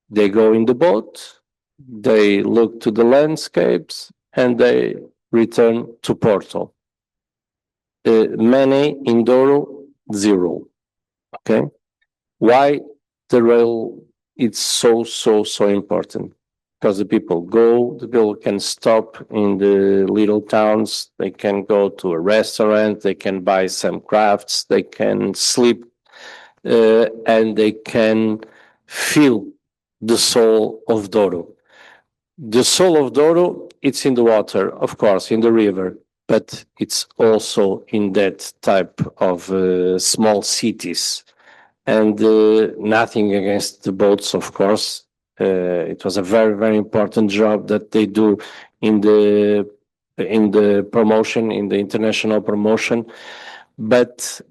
They go in the boat, they look to the landscapes, and they return to Porto. Many in Douro, zero. Okay, why the rail? It's so important, because the people can stop in the little towns. They can go to a restaurant. They can buy some crafts. They can sleep, and they can feel the soul of Douro. The soul of Douro, it's in the water, of course, in the river, but it's also in that type of small cities. And nothing against the boats, of course. It was a very important job that they do in the promotion, in the international promotion, but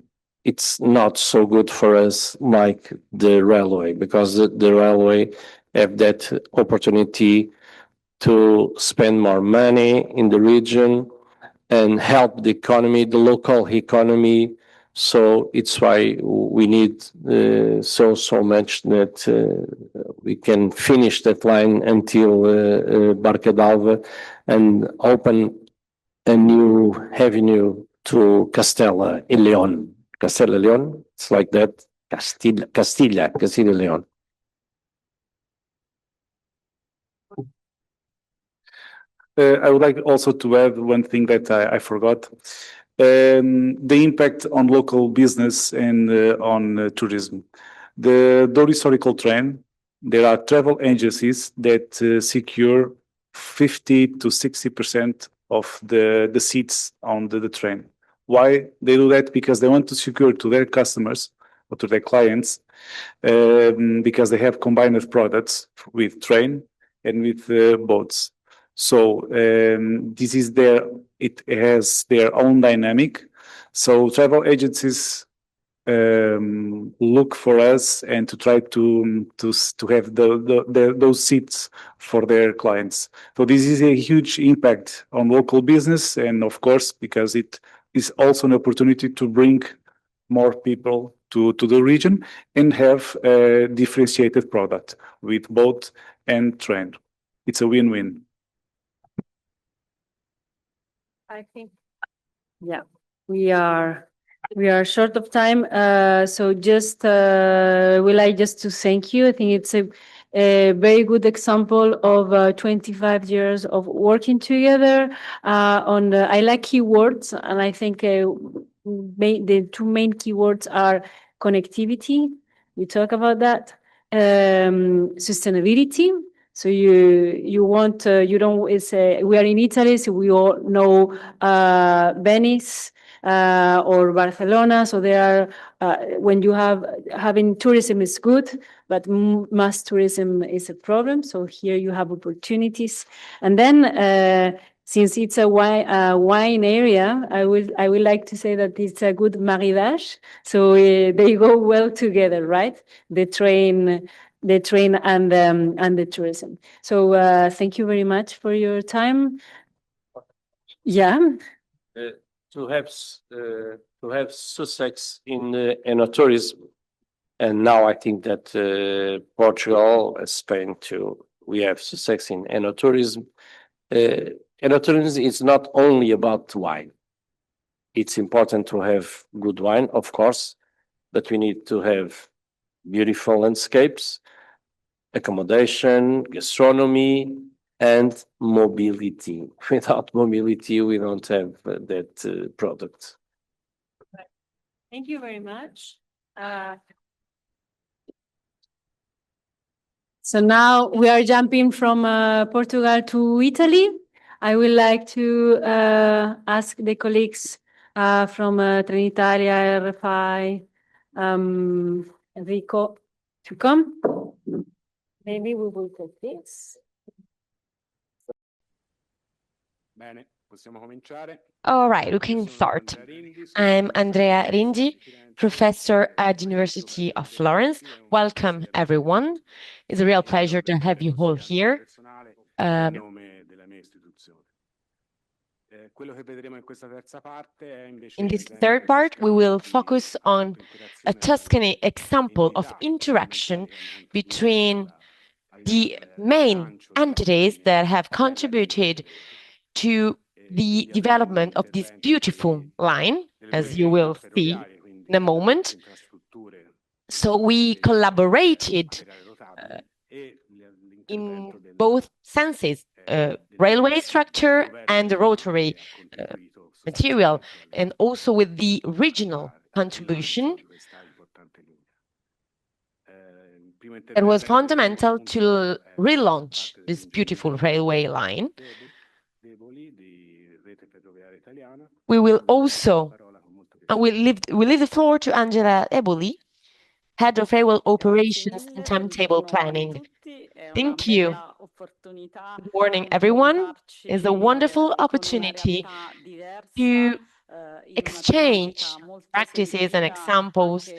it's not so good for us like the railway, because the railway have that opportunity to spend more money in the region and help the economy, the local economy. So it's why we need so much that we can finish that line until Barca d'Alva and open a new avenue to Castella y León. Castella y León, it's like that. Castilla y León. I would like also to add one thing that I forgot. The impact on local business and on tourism. The Douro Historical Train, there are travel agencies that secure 50 to 60% of the seats on the train. Why they do that? Because they want to secure to their customers or to their clients, because they have combined products with train and with boats. So it has their own dynamic. So travel agencies look for us and to try to have those seats for their clients. So this is a huge impact on local business, and of course, because it is also an opportunity to bring more people to the region and have a differentiated product with boat and train. It's a win-win. I think, yeah, we are short of time. So just will I just to thank you. I think it's a very good example of 25 years of working together on the, I like keywords, and I think the two main keywords are connectivity. We talk about that, sustainability. So you want you don't we are in Italy, so we all know Venice or Barcelona. So there are when you having tourism is good, but mass tourism is a problem. So here you have opportunities, and then since it's a wine area, I would like to say that it's a good mariage. So they go well together, right? The train and the tourism. So thank you very much for your time. Yeah. To have success in enoturism, and now I think that Portugal, Spain too, we have success in enoturism. Enoturism is not only about wine. It's important to have good wine, of course, but we need to have beautiful landscapes, accommodation, gastronomy, and mobility. Without mobility, we don't have that product. Thank you very much. So now we are jumping from Portugal to Italy. I would like to ask the colleagues from Trenitalia, RFI, Enrico to come. Maybe we will take this. Bene, possiamo cominciare. All right, we can start. I'm Andrea Rindi, professor at University of Florence. Welcome, everyone. It's a real pleasure to have you all here. In this third part, we will focus on a Tuscany example of interaction between the main entities that have contributed to the development of this beautiful line, as you will see in a moment. So we collaborated in both senses, railway structure and the rotary material, and also with the regional contribution. It was fundamental to relaunch this beautiful railway line. We will also leave the floor to Angela Eboli, Head of Railway Operations and Timetable Planning. Thank you. Good morning, everyone. It's a wonderful opportunity to exchange practices and examples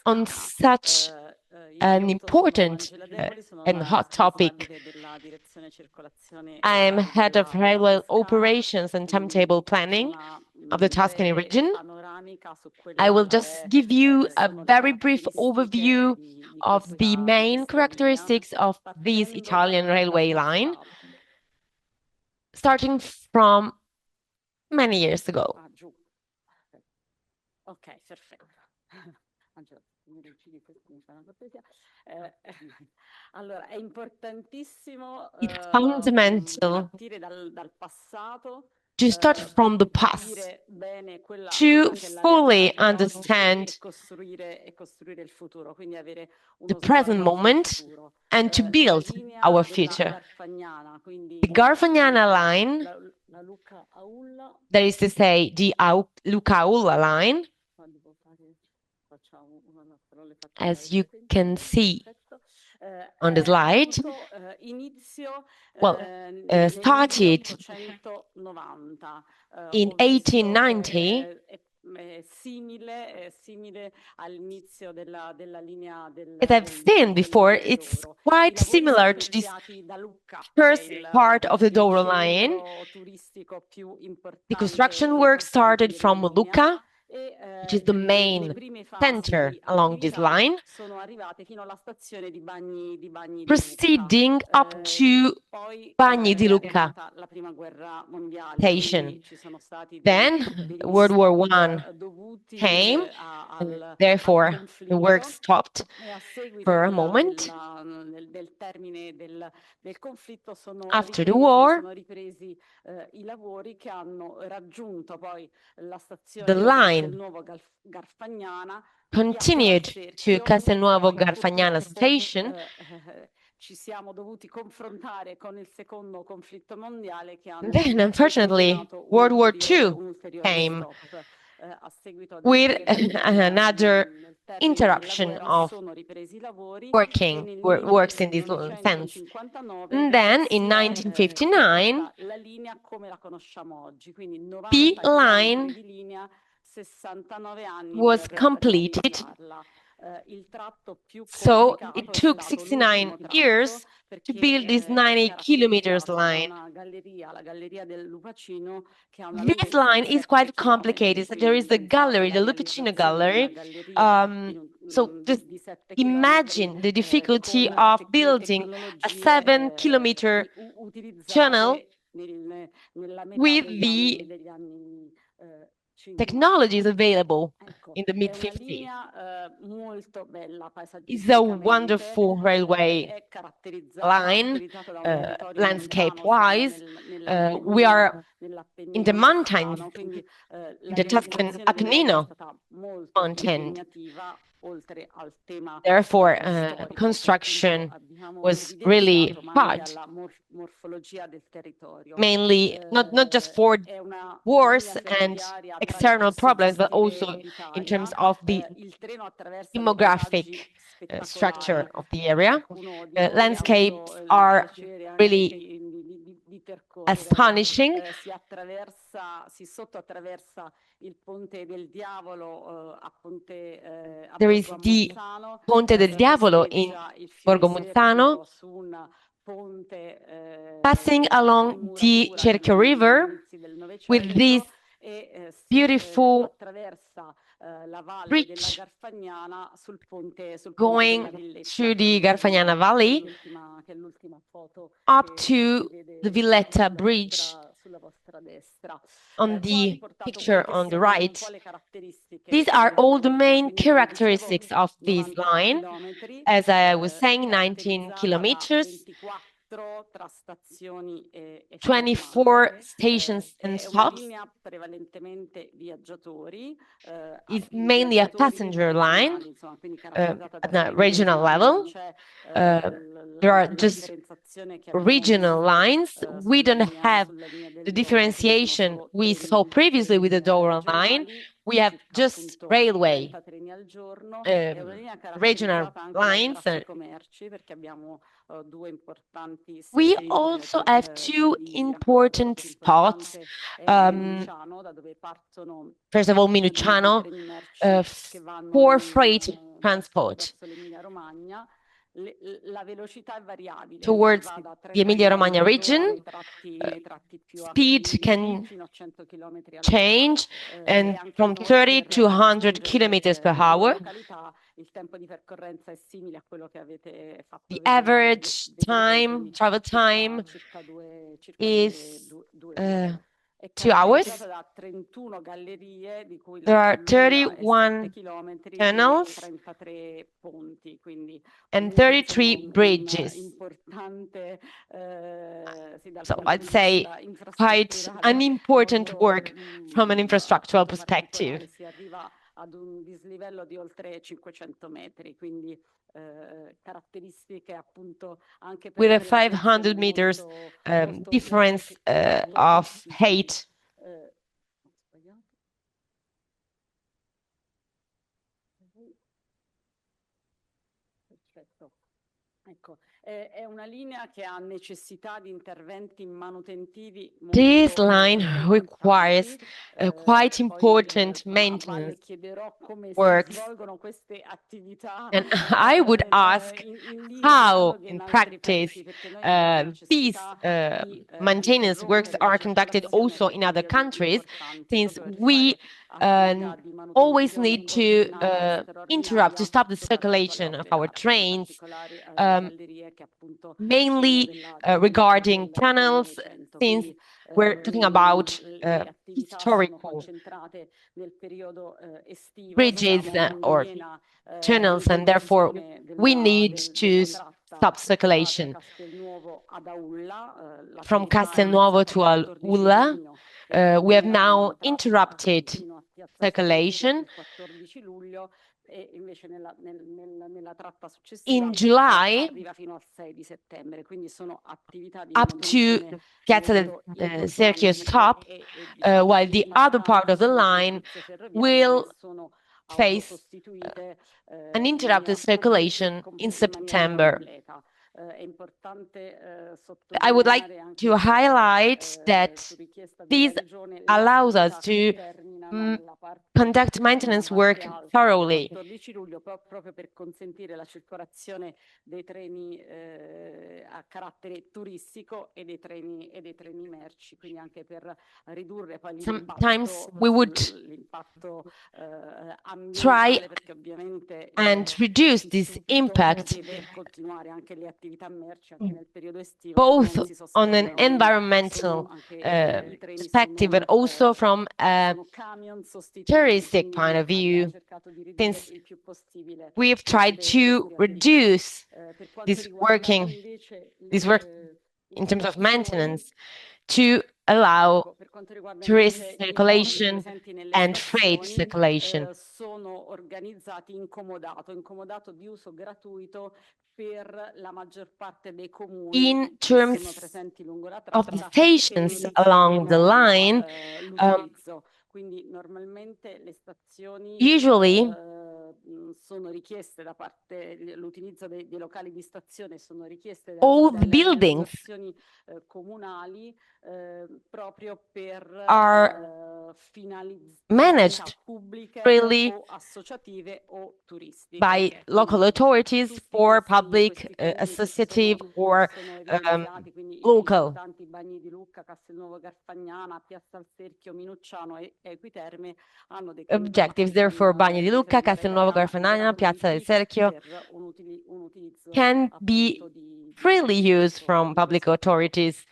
on such an important and hot topic. I am head of railway operations and timetable planning of the Tuscany region. I will just give you a very brief overview of the main characteristics of this Italian railway line, starting from many years ago. Okay, perfect. It's fundamental to start from the past to fully understand the present moment and to build our future. The Garfagnana line, that is to say, the Lucca-Aulla line, as you can see on the slide, started in 1890. As I've seen before, it's quite similar to this first part of the Douro line. The construction work started from Lucca, which is the main center along this line, proceeding up to Bagni di Lucca station. Then World War I came, and therefore the work stopped for a moment. After the war, the line continued to Castelnuovo Garfagnana station. Then, unfortunately, World War II came with another interruption of works in this sense. And then in 1959, the line was completed. So it took 69 years to build this 90 kilometers line. This line is quite complicated. So there is the gallery, the Lupicino Gallery. So just imagine the difficulty of building a 7-kilometer tunnel with the technologies available in the mid-50s. It's a wonderful railway line, landscape-wise. We are in the mountains, the Tuscan Apennino mountain. Therefore, construction was really hard, mainly not just for wars and external problems, but also in terms of the demographic structure of the area. Landscapes are really astonishing. There is the Ponte del Diavolo in Borgo Monzano, passing along the Cerchio River with this beautiful bridge going through the Garfagnana Valley up to the Villetta Bridge on the picture on the right. These are all the main characteristics of this line. As I was saying, 19 kilometers, 24 stations and stops. It's mainly a passenger line at a regional level. There are just regional lines. We don't have the differentiation we saw previously with the Doral line. We have just railway, regional lines. We also have two important spots. First of all, Minucciano for freight transport towards the Emilia-Romagna region. Speed can change and from 30 to 100 kilometers per hour. The average time, travel time is 2 hours. There are 31 tunnels and 33 bridges. So I'd say quite an important work from an infrastructural perspective. With a 500 meters difference of height. This line requires quite important maintenance works. And I would ask how, in practice, these maintenance works are conducted also in other countries, since we always need to interrupt, to stop the circulation of our trains, mainly regarding tunnels, since we're talking about historical bridges or tunnels, and therefore we need to stop circulation. From Castelnuovo to Aulla, we have now interrupted circulation. In July, up to Piazza del Cerchio stop, while the other part of the line will face uninterrupted circulation in September. I would like to highlight that this allows us to conduct maintenance work thoroughly. Proprio per consentire la circolazione dei treni a carattere turistico e dei treni merci, quindi anche per ridurre poi Sometimes we would try and reduce this impact both on an environmental perspective but also from a touristic point of view, since we have tried to reduce this work in terms of maintenance to allow tourist circulation and freight circulation. Sono organizzati in comodato di uso gratuito per la maggior parte dei comuni. In terms of the stations along the line, quindi normalmente le stazioni usually sono richieste da parte l'utilizzo dei locali di stazione sono richieste all the buildings comunali proprio per are managed really by local authorities for public, associative or local. Objectives, therefore, Bagni di Lucca, Castelnuovo Garfagnana, Piazza del Cerchio can be freely used from public authorities.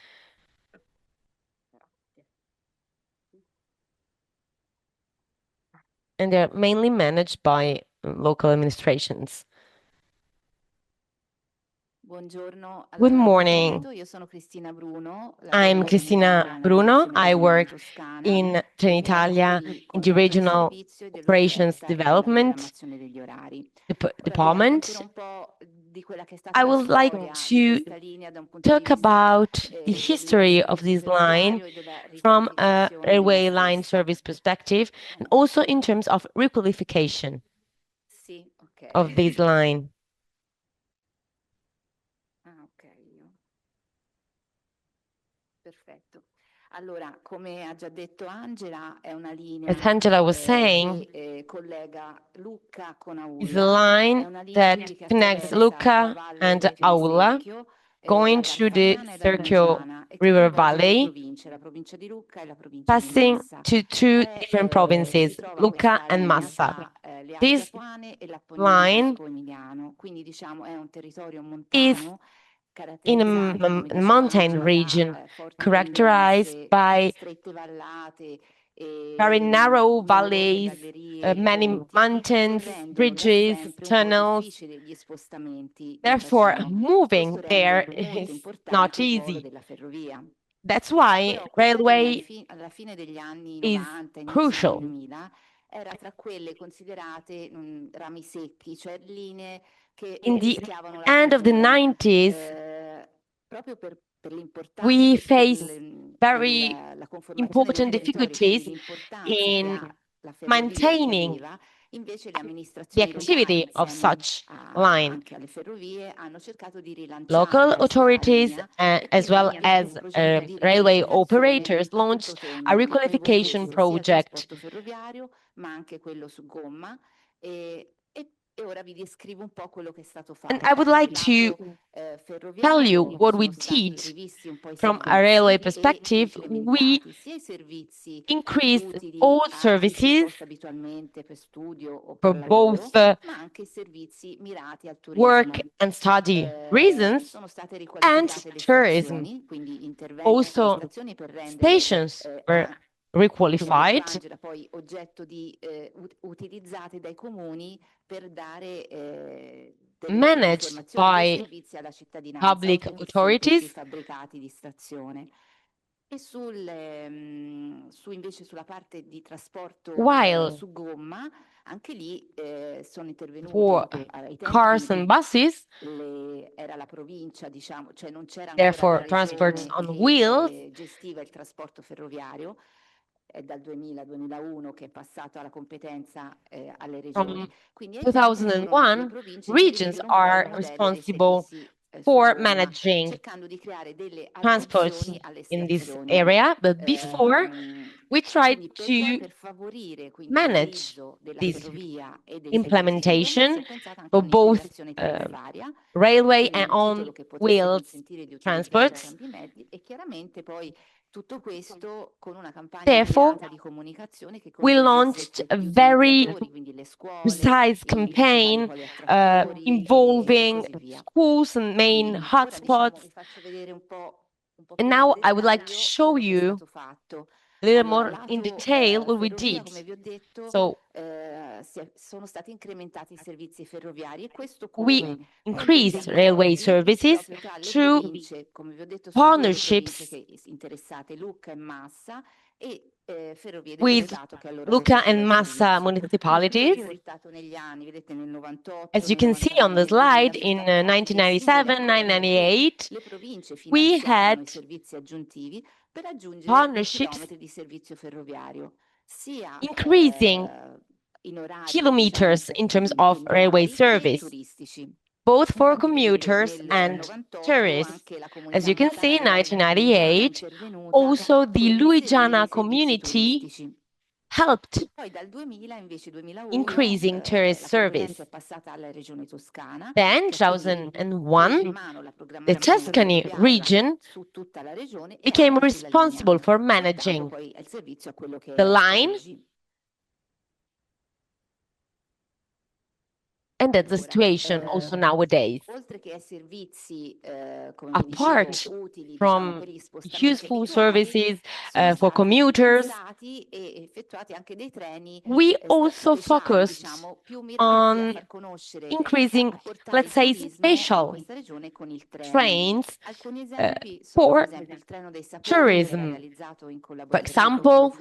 And they're mainly managed by local administrations. Good morning. I'm Cristina Bruno. I work in Trenitalia in the Regional Operations Development Department. I would like to talk about the history of this line from a railway line service perspective and also in terms of requalification of this line. As Angela was saying, it's a line that connects Lucca and Aula, going through the Cerchio River Valley, passing to two different provinces, Lucca and Massa. This line is in a mountain region characterized by very narrow valleys, many mountains, bridges, tunnels. Therefore, moving there is not easy. That's why railway is crucial. In the end of the 90s, we faced very important difficulties in maintaining the activity of such line. Local authorities, as well as railway operators, launched a requalification project. And I would like to tell you what we did from a railway perspective. We increased all services for both work and study reasons and tourism. Also, stations were requalified, managed by public authorities, while for cars and buses, therefore transports on wheels, From 2001, regions are responsible for managing transport in this area, but before we tried to manage this implementation for both railway and on wheels transports. Therefore, we launched a very precise campaign involving schools and main hotspots. And now I would like to show you a little more in detail what we did. So we increased railway services through partnerships with Lucca and Massa municipalities. As you can see on the slide, in 1997, 1998, we had partnerships increasing kilometers in terms of railway service, both for commuters and tourists. As you can see, in 1998, also the Lunigiana community helped increasing tourist service. Then, 2001, the Tuscany region became responsible for managing the line. And that's the situation also nowadays. Apart from useful services for commuters, we also focused on increasing, let's say, special trains for tourism. For example,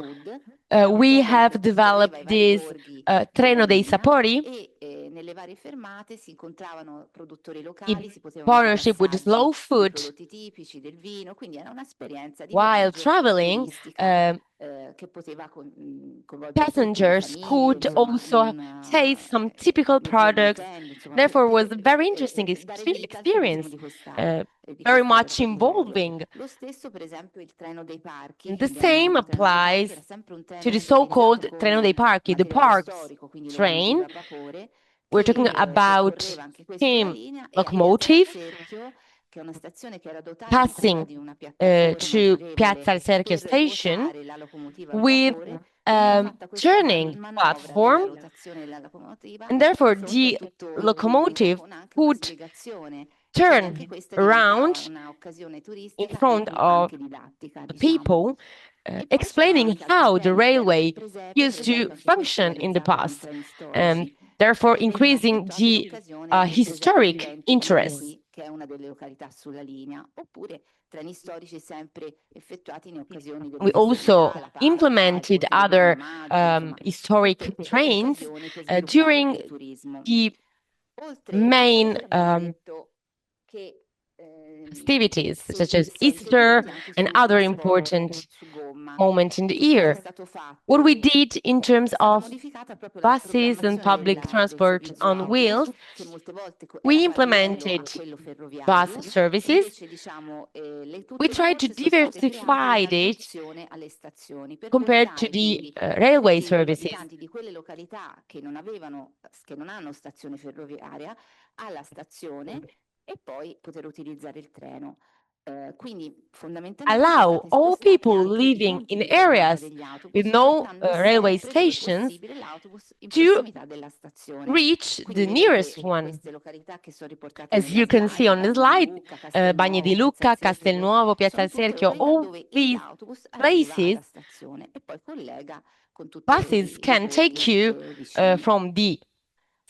we have developed this Treno dei Sapori in partnership with Slow Food. While traveling, passengers could also taste some typical products. Therefore, it was a very interesting experience, very much involving. The same applies to the so-called Treno dei Parchi, the parks train. We're talking about steam locomotive passing to Piazza al Cerchio station with turning platform, and therefore the locomotive would turn around in front of people, explaining how the railway used to function in the past, and therefore increasing the historic interest. We also implemented other historic trains during the main festivities, such as Easter and other important moments in the year. What we did in terms of buses and public transport on wheels, we implemented bus services. We tried to diversify it compared to the railway services. Allow all people living in areas with no railway stations to reach the nearest one. As you can see on the slide, Bagni di Lucca, Castelnuovo, Piazza al Cerchio, all these places, buses can take you from the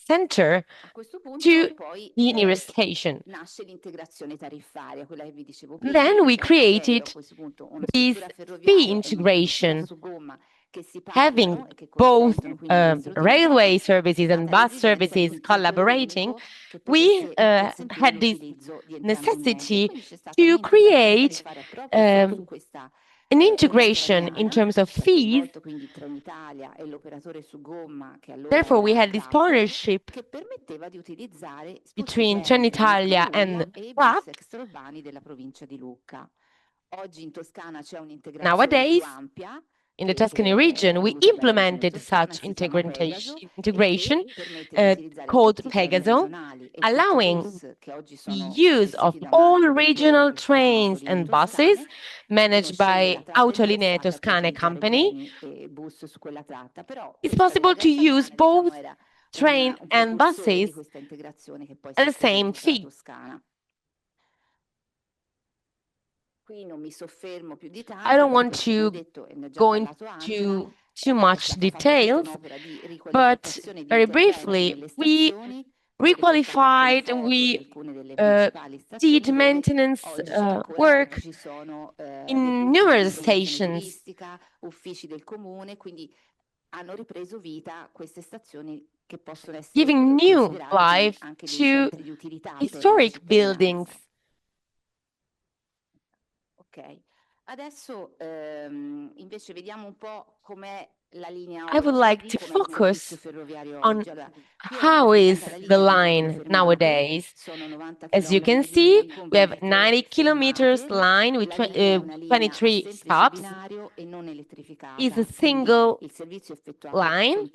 center to the nearest station. Then we created this fee integration, having both railway services and bus services collaborating. We had this necessity to create a an integration in terms of fees. Therefore, we had this partnership between Trenitalia and TAP. Nowadays, in the Tuscany region, we implemented such integration called Pegaso, allowing the use of all regional trains and buses managed by Autolinee Toscane company. It's possible to use both train and buses at the same fee. I don't want to go into too much details, but very briefly, we requalified and we did maintenance work in numerous stations, giving new life to historic buildings. I would like to focus on how is the line nowadays. As you can see, we have 90 kilometers line with 23 stops. It's a single line,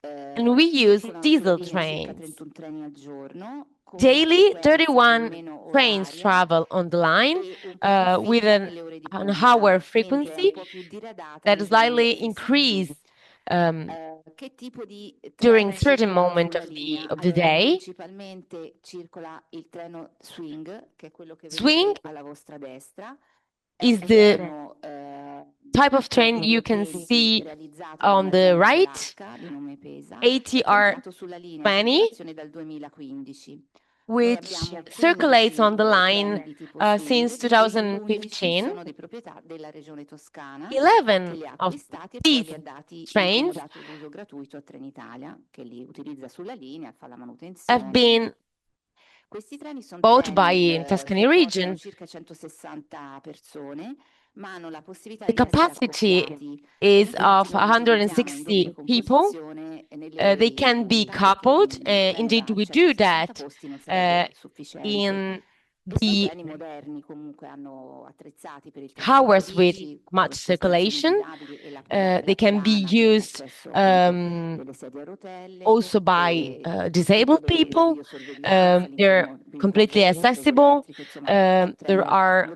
and we use diesel trains. Daily, 31 trains travel on the line with an hour frequency that slightly increase during certain moment of the day. Swing is the type of train you can see on the right, ATR 20, which circulates on the line since 2015. 11 of these trains have been bought by Tuscany region. The capacity is of 160 people. They can be coupled. Indeed, we do that in the hours with much circulation. They can be used also by disabled people. They're completely accessible. There are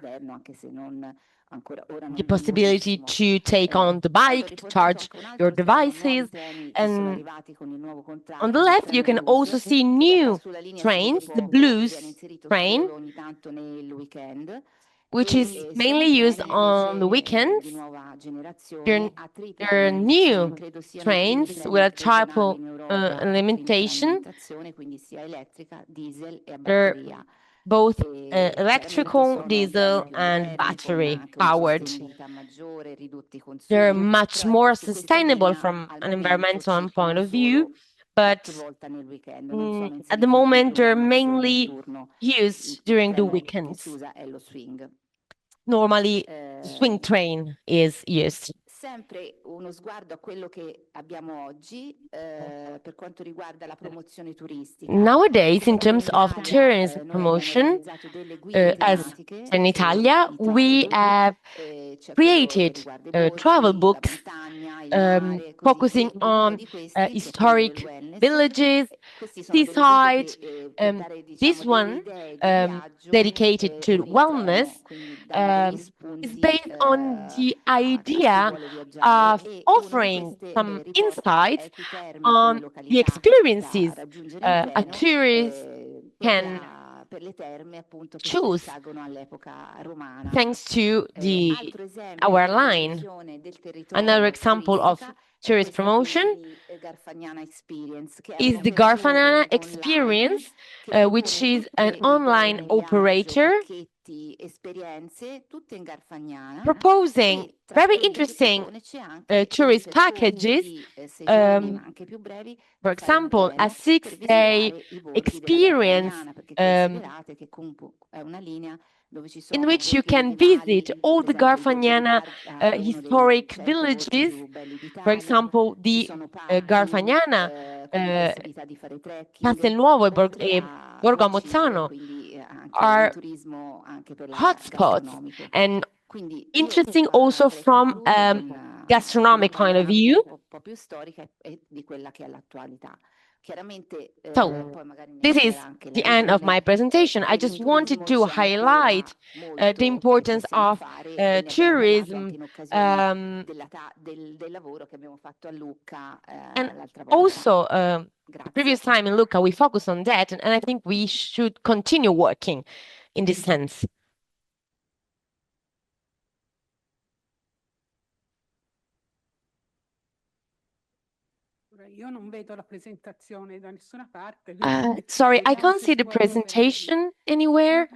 the possibility to take on the bike, to charge your devices. And on the left, you can also see new trains, the Blues train, which is mainly used on the weekends. They're new trains with a triple limitation. They're both electrical, diesel, and battery powered. They're much more sustainable from an environmental point of view, but at the moment they're mainly used during the weekends. Normally, the swing train is used. Sempre uno sguardo a quello che abbiamo oggi per quanto riguarda la promozione turistica. Nowadays, in terms of tourism promotion, as in Italia, we have created travel books focusing on historic villages, seaside. This one, dedicated to wellness, is based on the idea of offering some insights on the experiences a tourist can choose thanks to our line. Another example of tourist promotion is the Garfagnana experience, which is an online operator proposing very interesting tourist packages. For example, a 6-day experience in which you can visit all the Garfagnana historic villages. For example, the Garfagnana, Castelnuovo e Borgo a Mozzano are hotspots and interesting also from gastronomic point of view. So this is the end of my presentation. I just wanted to highlight the importance of tourism and also the previous time in Lucca we focused on that, and I think we should continue working in this sense. Sorry, I can't see the presentation anywhere.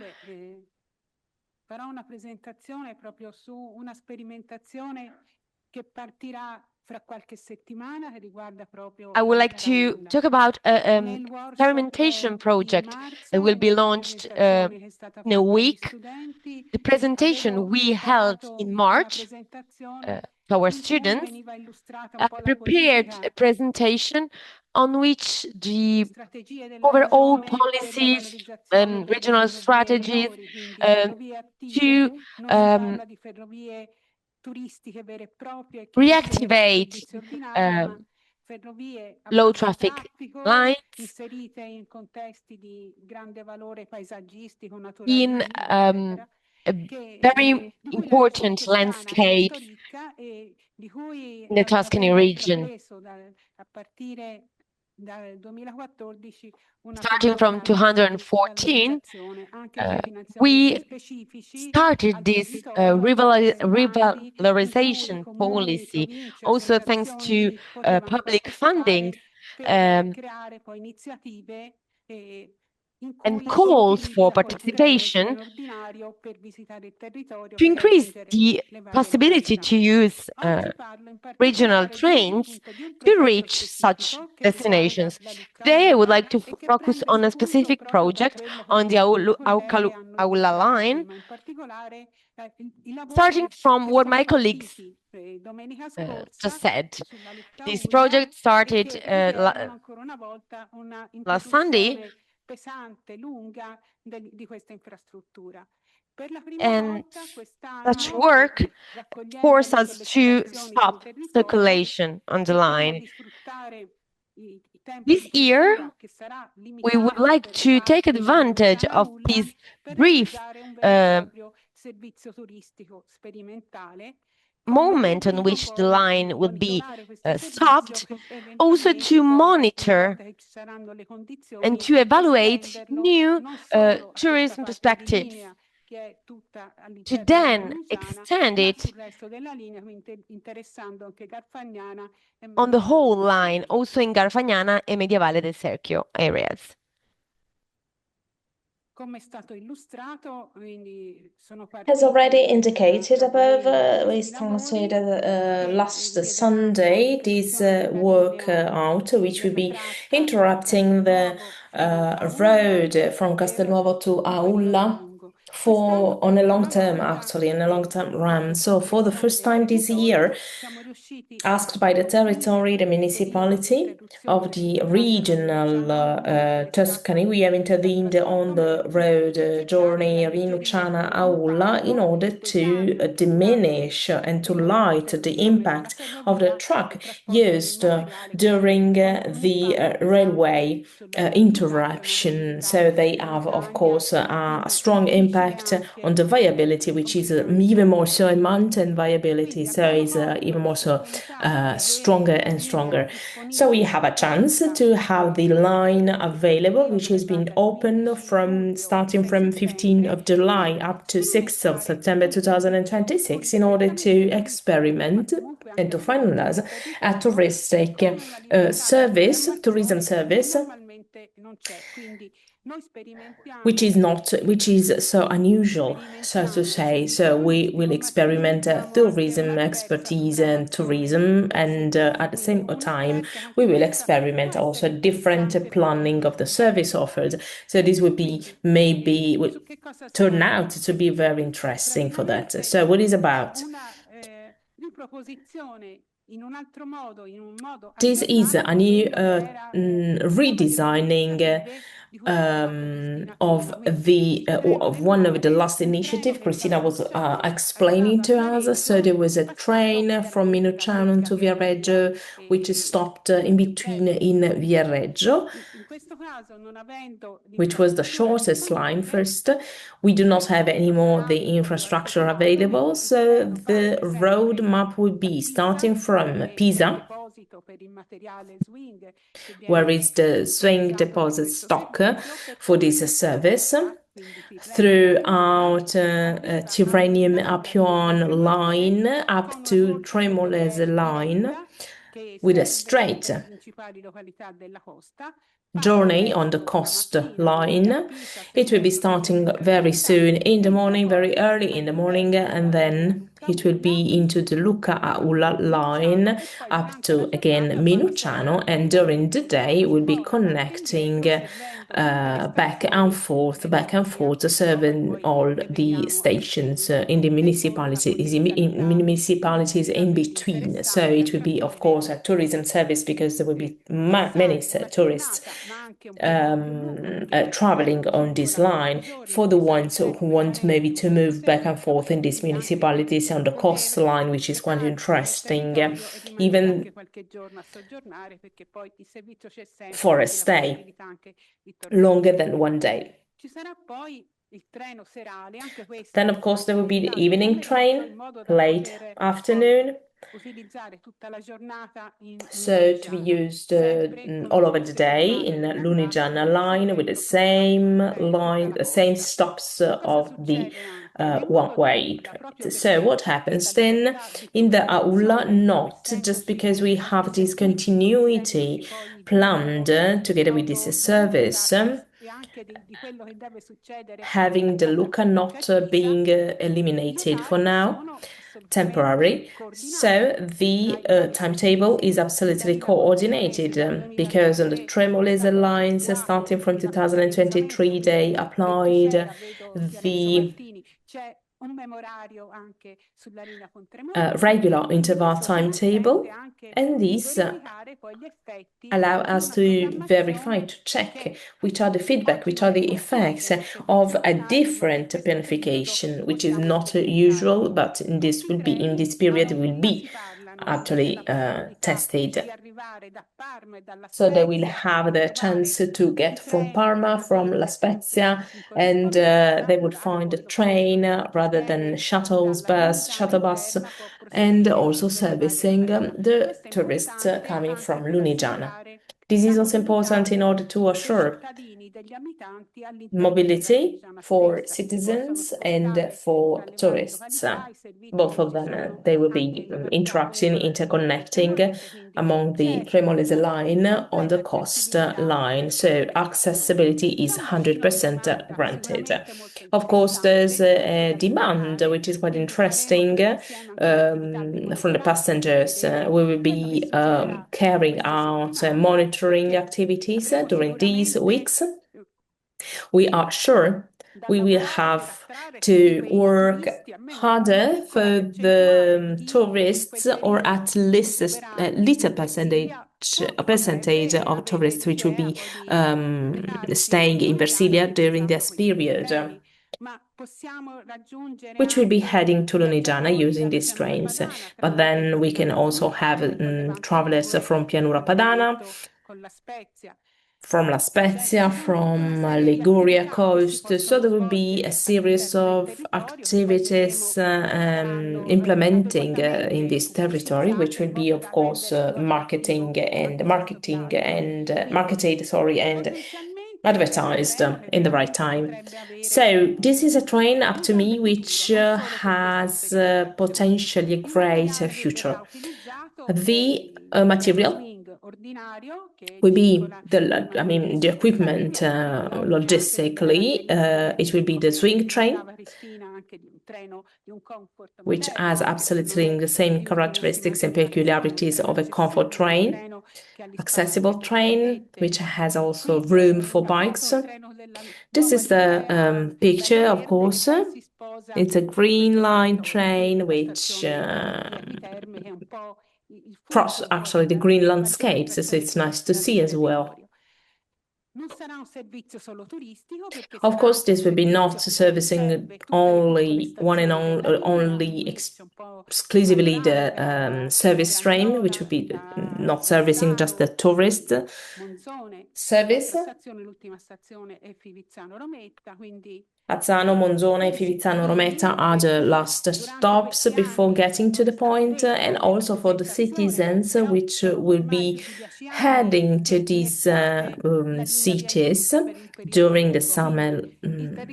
Farò una presentazione proprio su una sperimentazione che partirà fra qualche settimana che riguarda proprio. I would like to talk about a experimentation project that will be launched in a week. The presentation we held in March to our students prepared a presentation on which the overall policies and regional strategies to reactivate low traffic lines in a very important landscape in the Tuscany region. Starting from 2014, we started this revalorization policy, also thanks to public funding and calls for participation to increase the possibility to use regional trains to reach such destinations. Today, I would like to focus on a specific project on the Aula line, starting from what my colleagues just said. This project started last Sunday, and such work forced us to stop circulation on the line. This year, we would like to take advantage of this brief moment on which the line will be stopped, also to monitor and to evaluate new tourism perspectives, to then extend it on the whole line, also in Garfagnana and Medievale del Cerchio areas. As already indicated above, we started last Sunday this work out, which will be interrupting the road from Castelnuovo to Aulla on a long term, actually, in a long term run. So for the first time this year, asked by the territory, the municipality of the regional Tuscany, we have intervened on the road journey Rinucciana-Aulla in order to diminish and to light the impact of the truck used during the railway interruption. So they have, of course, a strong impact on the viability, which is even more so a mountain viability, so is even more so stronger and stronger. So we have a chance to have the line available, which has been open starting from 15th of July up to 6th of September 2026 in order to experiment and to finalize a tourism service which is so unusual, so to say. So we will experiment tourism expertise and tourism, and at the same time, we will experiment also different planning of the service offered. So this would be would turn out to be very interesting for that. So what is about? This is a new redesigning of one of the last initiative Cristina was explaining to us. So there was a train from Minociano to Viareggio, which stopped in between in Viareggio, which was the shortest line first. We do not have anymore the infrastructure available, so the road map would be starting from Pisa, where is the swing deposit stock for this service, throughout Tyrrhenium Appian line up to Tremolese line, with a straight journey on the coast line. It will be starting very soon in the morning, very early in the morning, and then it will be into the Lucca Aula line up to again Minociano, and during the day it will be connecting back and forth, serving all the stations in the municipalities in between. So it will be, of course, a tourism service, because there will be many tourists traveling on this line. For the ones who want maybe to move back and forth in these municipalities on the coastline, which is quite interesting, even for a stay longer than one day. Then, of course, there will be the evening train, late afternoon, so to be used all over the day in Lunigiana line, with the same stops of the one-way. So what happens then in the Aula? Not just because we have this continuity planned together with this service, having the Lucca not being eliminated for now, temporary. So the timetable is absolutely coordinated, because on the Tremolese lines, starting from 2023, they applied the regular interval timetable, and these allow us to verify, to check which are the feedback, which are the effects of a different planification, which is not usual, but in this period will be actually tested. So they will have the chance to get from Parma, from La Spezia, and they would find a train rather than shuttle bus, and also servicing the tourists coming from Lunigiana. This is also important in order to assure mobility for citizens and for tourists. Both of them, they will be interconnecting among the Tremolese line on the coast line. So accessibility is 100% granted. Of course, there's a demand, which is quite interesting, from the passengers. We will be carrying out monitoring activities during these weeks. We are sure we will have to work harder for the tourists, or at least a little percentage of tourists which will be staying in Versilia during this period, which will be heading to Lunigiana using these trains. But then we can also have travelers from Pianura Padana, from La Spezia, from Liguria coast. So there will be a series of activities implementing in this territory, which will be, of course, marketed and advertised in the right time. So this is a train, up to me, which has potentially a great future. The material will be the equipment logistically. It will be the swing train, which has absolutely the same characteristics and peculiarities of a comfort train, accessible train, which has also room for bikes. This is the picture, of course. It's a green line train which actually the green landscapes, so it's nice to see as well. Of course, this will be not servicing only exclusively the service train, which would be not servicing just the tourist service. Azzano, Monzone, Fivizzano, Rometta are the last stops before getting to the point, and also for the citizens which will be heading to these cities during the summer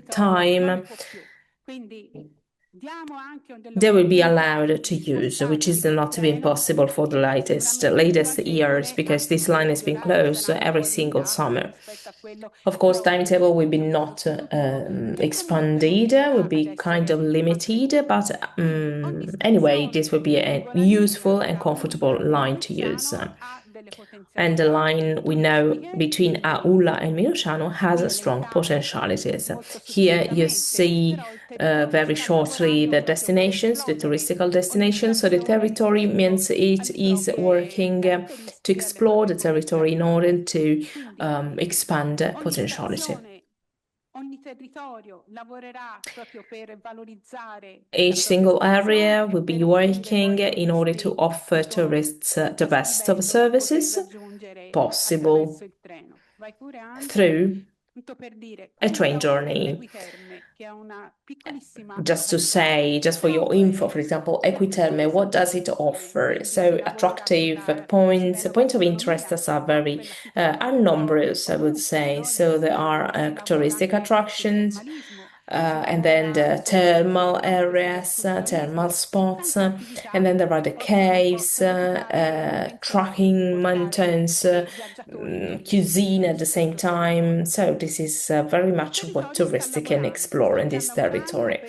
time. They will be allowed to use, which is not been possible for the latest years, because this line has been closed every single summer. Of course, timetable will be not expanded, will be kind of limited, but anyway, this will be a useful and comfortable line to use. And the line we know between Aulla and Minusciano has strong potentialities. Here you see very shortly the destinations, the touristical destinations. So the territory means it is working to explore the territory in order to expand potentiality. Each single area will be working in order to offer tourists the best of services possible through a train journey. Just to say, just for your info, for example, Equiterme, what does it offer? So attractive points of interest are very are numerous, I would say. So there are touristic attractions, and then the thermal areas, thermal spots, and then there are the caves, trekking mountains, cuisine at the same time. So this is very much what tourists can explore in this territory.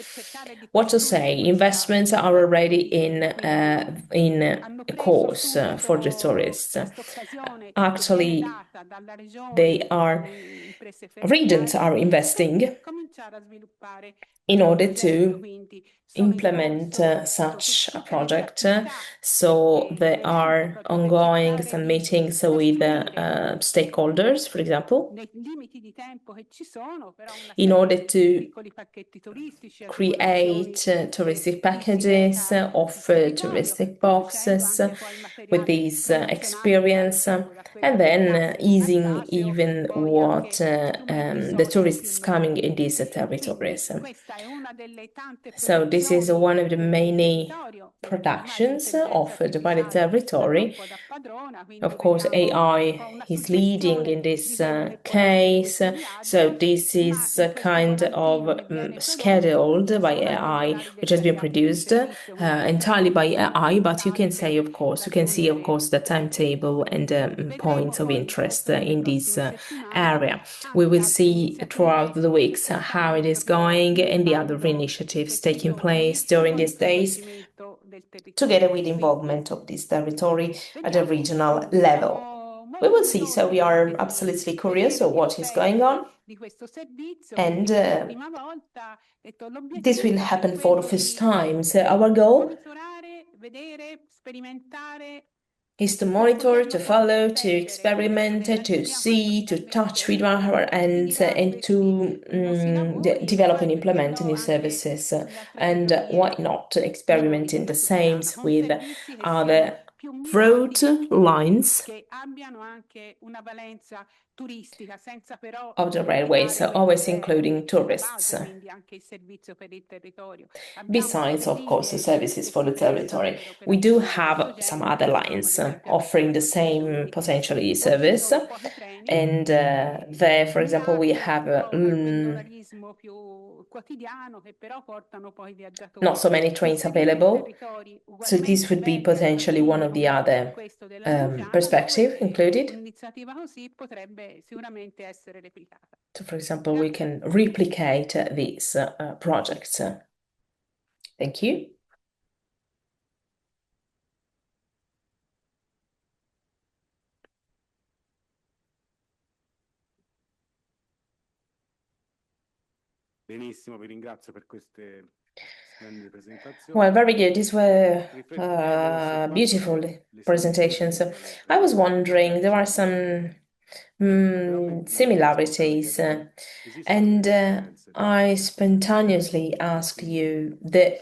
What to say? Investments are already in a course for the tourists. Actually, regions are investing in order to implement such a project. So there are ongoing some meetings with stakeholders, for example, in order to create touristic packages, offer touristic boxes with this experience, and then easing even what the tourists coming in these territories. So this is one of the many productions offered by the territory. Of course, AI is leading in this case. So this is kind of scheduled by AI, which has been produced entirely by AI. But you can see, of course, the timetable and points of interest in this area. We will see throughout the weeks how it is going and the other initiatives taking place during these days, together with the involvement of this territory at a regional level. We will see. So we are absolutely curious of what is going on. And this will happen for the first time. So our goal is to monitor, to follow, to experiment, to see, to touch with our hands, and to develop and implement new services. And why not experimenting the same with other road lines of the railways, always including tourists. Besides, of course, the services for the territory, we do have some other lines offering the same potentially service. And there, for example, we have not so many trains available. So this would be potentially one of the other perspective included. So, for example, we can replicate these projects. Thank you. Benissimo, vi ringrazio per queste splendide presentazioni. Well, very good. These were beautiful presentations. I was wondering, there are some similarities, and I spontaneously ask you,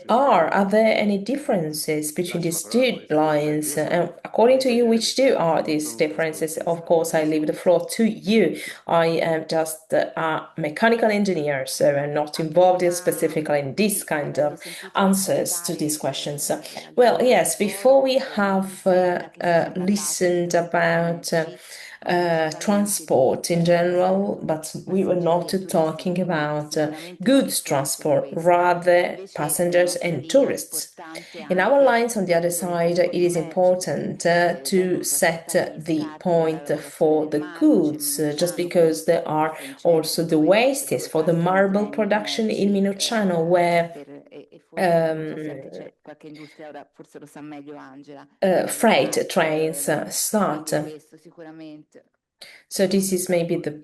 are there any differences between these two lines? And according to you, which two are these differences? Of course, I leave the floor to you. I am just a mechanical engineer, so I'm not involved specifically in this kind of answers to these questions. Well, yes, before we have listened about transport in general, but we were not talking about goods transport, rather passengers and tourists. In our lines, on the other side, it is important to set the point for the goods, just because there are also the wastes for the marble production in Minociano, where freight trains start. So this is maybe the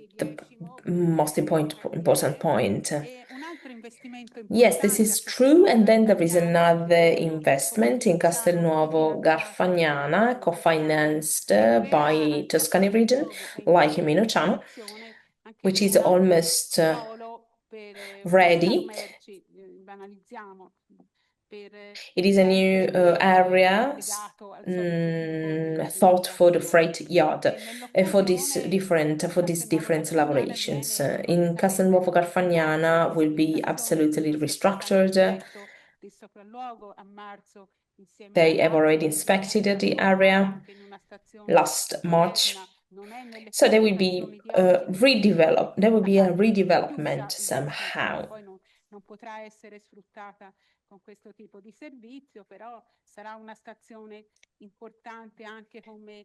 most important point. Yes, this is true. And then there is another investment in Castelnuovo Garfagnana, co-financed by Tuscany region, like in Minociano, which is almost ready. It is a new area thought for the freight yard for these different elaborations. In Castelnuovo Garfagnana will be absolutely restructured. They have already inspected the area last March. So there will be redeveloped. There will be a redevelopment somehow. Con questo tipo di servizio, però sarà una stazione importante anche come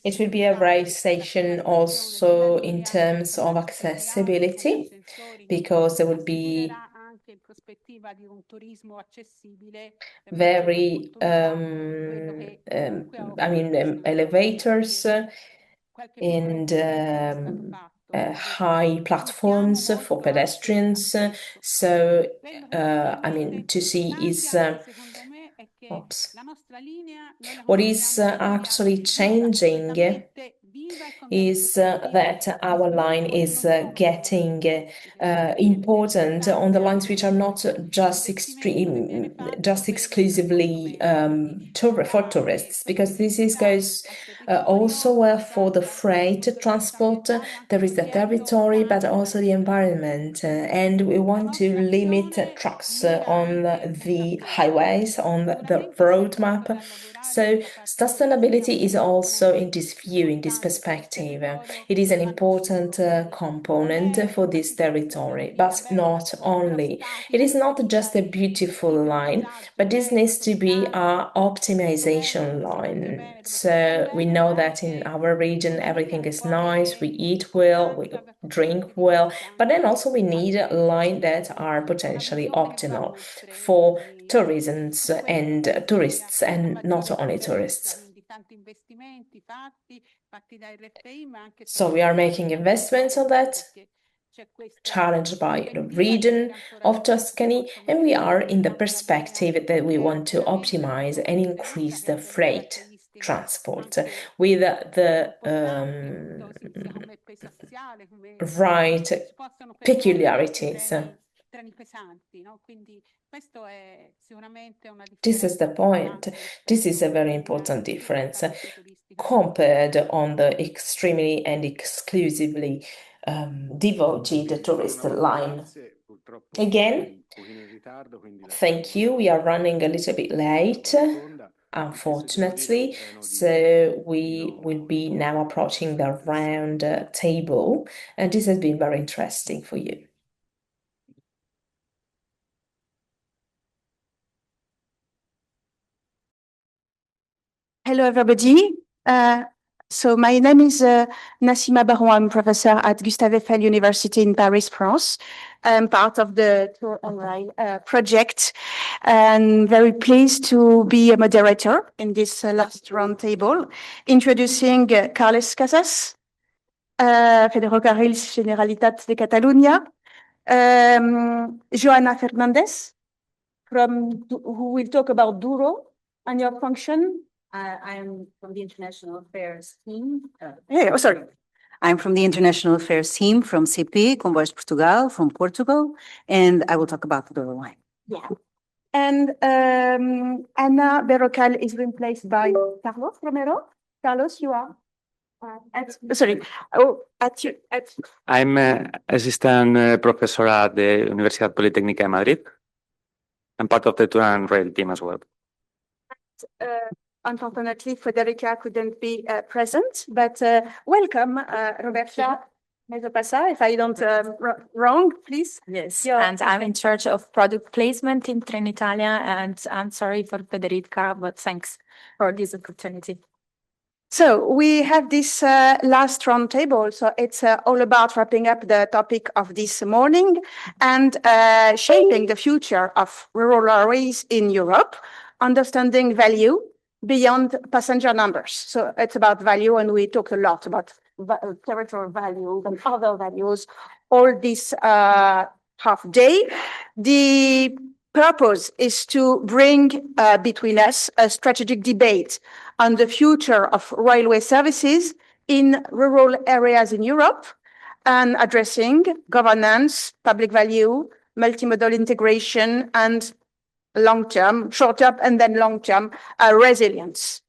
It will be a rail station also in terms of accessibility, because there will be very, elevators and high platforms for pedestrians. So, to see is what is actually changing is that our line is getting important on the lines which are not just exclusively for tourists, because this goes also for the freight transport. There is the territory, but also the environment, and we want to limit trucks on the highways, on the road map. So sustainability is also in this view, in this perspective. It is an important component for this territory, but not only. It is not just a beautiful line, but this needs to be our optimization line. So we know that in our region everything is nice, we eat well, we drink well, but then also we need a line that are potentially optimal for tourism and tourists, and not only tourists. So we are making investments on that, challenged by the region of Tuscany, and we are in the perspective that we want to optimize and increase the freight transport with the right peculiarities. treni pesanti, no? Quindi questo è sicuramente una This is the point. This is a very important difference compared on the extremely and exclusively devoted tourist line. Again, thank you. We are running a little bit late, unfortunately, so we will be now approaching the round table, and this has been very interesting for you. Hello, everybody. So my name is Nassima Baron. I'm professor at Gustave Eiffel University in Paris, France. I'm part of the Tour&Rail project, and very pleased to be a moderator in this last roundtable, introducing Carles Casas, Ferrocarrils Generalitat de Catalunya, Joana Fernandez, who will talk about Douro and your function. I'm from the International Affairs team. Sorry. I'm from the International Affairs team from CP, Comboios Portugal, from Portugal, and I will talk about the Douro line. Yeah. And Ana Berrocal is replaced by Carlos Romero. Carlos, you are I'm assistant professor at the Universidad Politécnica de Madrid. I'm part of the Tour&Rail team as well. Unfortunately, Federica couldn't be present, but welcome, Roberta Mesopasa, if I don't wrong, please. Yes, and I'm in charge of product placement in Trenitalia, and I'm sorry for Federica, but thanks for this opportunity. So we have this last roundtable, so it's all about wrapping up the topic of this morning and shaping the future of rural railways in Europe, understanding value beyond passenger numbers. So it's about value, and we talked a lot about territorial value and other values all this half day. The purpose is to bring between us a strategic debate on the future of railway services in rural areas in Europe and addressing governance, public value, multimodal integration, and long-term, short-term, and then long-term resilience.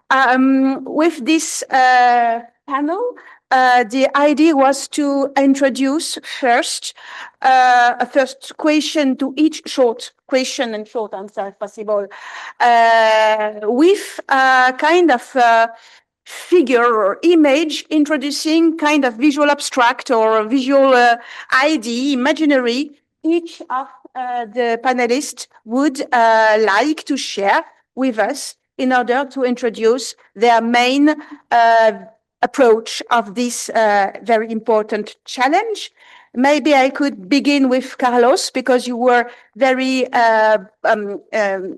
With this panel, the idea was to introduce first a first question to each short question and short answer, if possible, with a kind of figure or image introducing kind of visual abstract or visual idea, imaginary, each of the panelists would like to share with us in order to introduce their main approach of this very important challenge. Maybe I could begin with Carlos, because you were very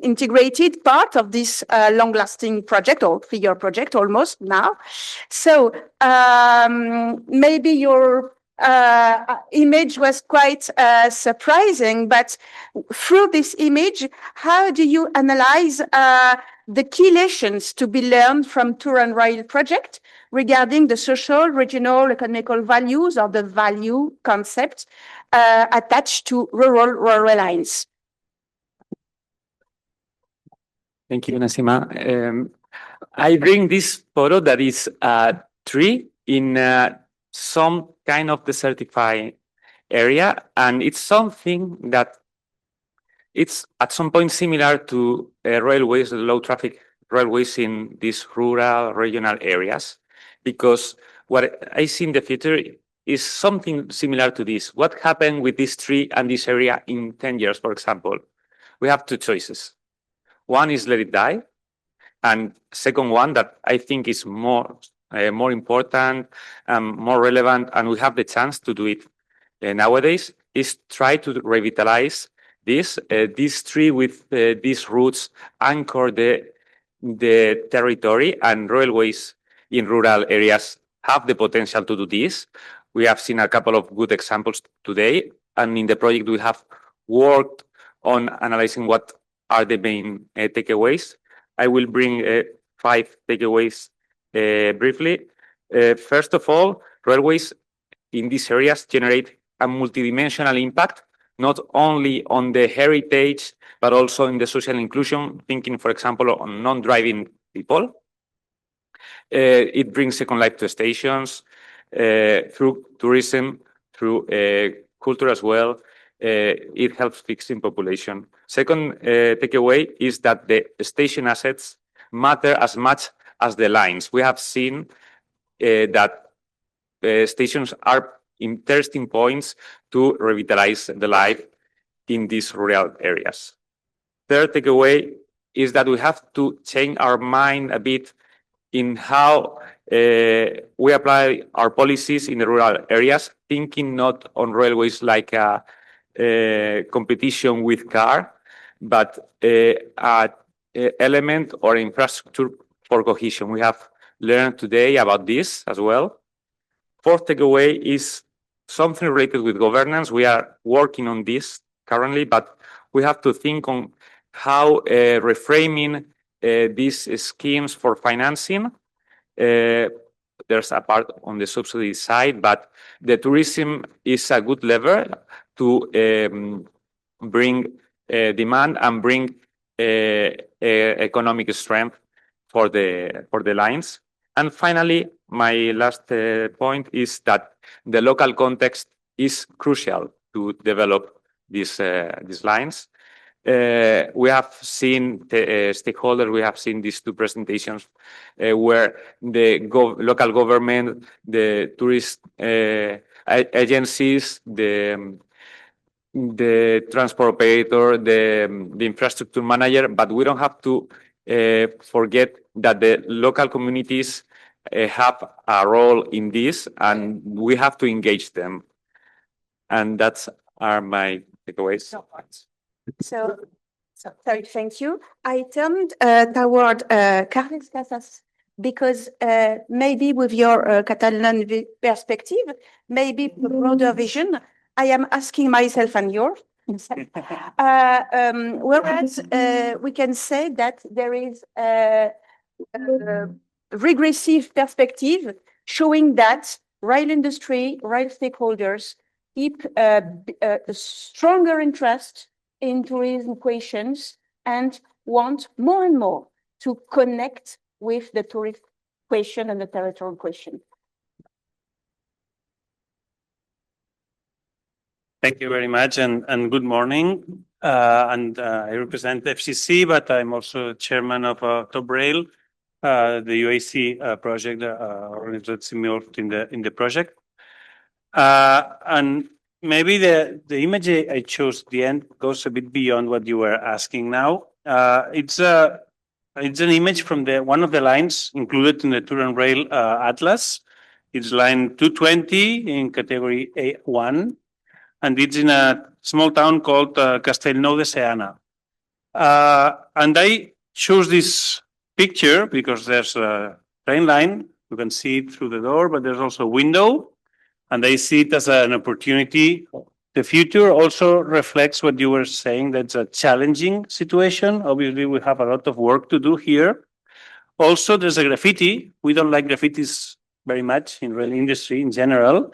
integrated part of this long-lasting project, or figure project almost now. So maybe your image was quite surprising, but through this image, how do you analyze the key lessons to be learned from Tour&Rail project regarding the social, regional, economical values, or the value concept attached to rural railway lines? Thank you, Nassima. I bring this photo that is a tree in some kind of desertified area, and it's something that it's at some point similar to railways, low traffic railways in these rural regional areas, because what I see in the future is something similar to this. What happened with this tree and this area in 10 years, for example? We have two choices. One is let it die, and second one that I think is more important, more relevant, and we have the chance to do it nowadays, is try to revitalize this tree with these roots, anchor the territory, and railways in rural areas have the potential to do this. We have seen a couple of good examples today, and in the project we have worked on analyzing what are the main takeaways. I will bring 5 takeaways briefly. First of all, railways in these areas generate a multidimensional impact not only on the heritage, but also in the social inclusion, thinking, for example, on non-driving people. It brings second life to stations through tourism, through culture as well. It helps fixing population. Second takeaway is that the station assets matter as much as the lines. We have seen that stations are interesting points to revitalize the life in these rural areas. Third takeaway is that we have to change our mind a bit in how we apply our policies in the rural areas, thinking not on railways like a competition with car, but an element or infrastructure for cohesion. We have learned today about this as well. Fourth takeaway is something related with governance. We are working on this currently, but we have to think on how reframing these schemes for financing. There's a part on the subsidy side, but the tourism is a good lever to bring demand and bring economic strength for the lines. And finally, my last point is that the local context is crucial to develop these lines. We have seen the stakeholders, we have seen these two presentations where the local government, the tourist agencies, the transport operator, the infrastructure manager, but we don't have to forget that the local communities have a role in this, and we have to engage them. And that's are my takeaways. So, sorry, thank you. I turned toward Carles Casas because maybe with your Catalan perspective, maybe broader vision, I am asking myself and yours. Whereas we can say that there is a regressive perspective showing that rail industry, rail stakeholders keep a stronger interest in tourism questions and want more and more to connect with the tourist question and the territorial question. Thank you very much and good morning. I represent FCC, but I'm also chairman of Top Rail, the UAC project, organized involved in the project. And maybe the image I chose at the end goes a bit beyond what you were asking now. It's an image from one of the lines included in the Tour and Rail Atlas. It's line 220 in category A1, and it's in a small town called Castellnou de Seana. And I chose this picture because there's a train line. You can see it through the door, but there's also a window. And I see it as an opportunity. The future also reflects what you were saying. That's a challenging situation. Obviously, we have a lot of work to do here. Also, there's a graffiti. We don't like graffitis very much in rail industry in general.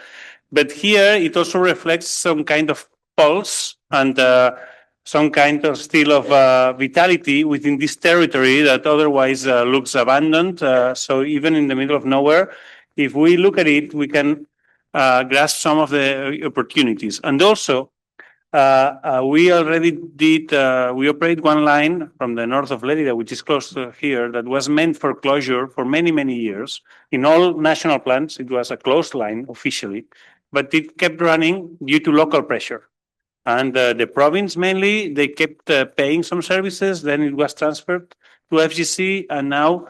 But here, it also reflects some kind of pulse and some kind of still of vitality within this territory that otherwise looks abandoned. So even in the middle of nowhere, if we look at it, we can grasp some of the opportunities. And also, we already did, we operate one line from the north of Lérida, which is close to here, that was meant for closure for many, many years. In all national plans, it was a closed line officially, but it kept running due to local pressure. And the province mainly, they kept paying some services, then it was transferred to FGC, and now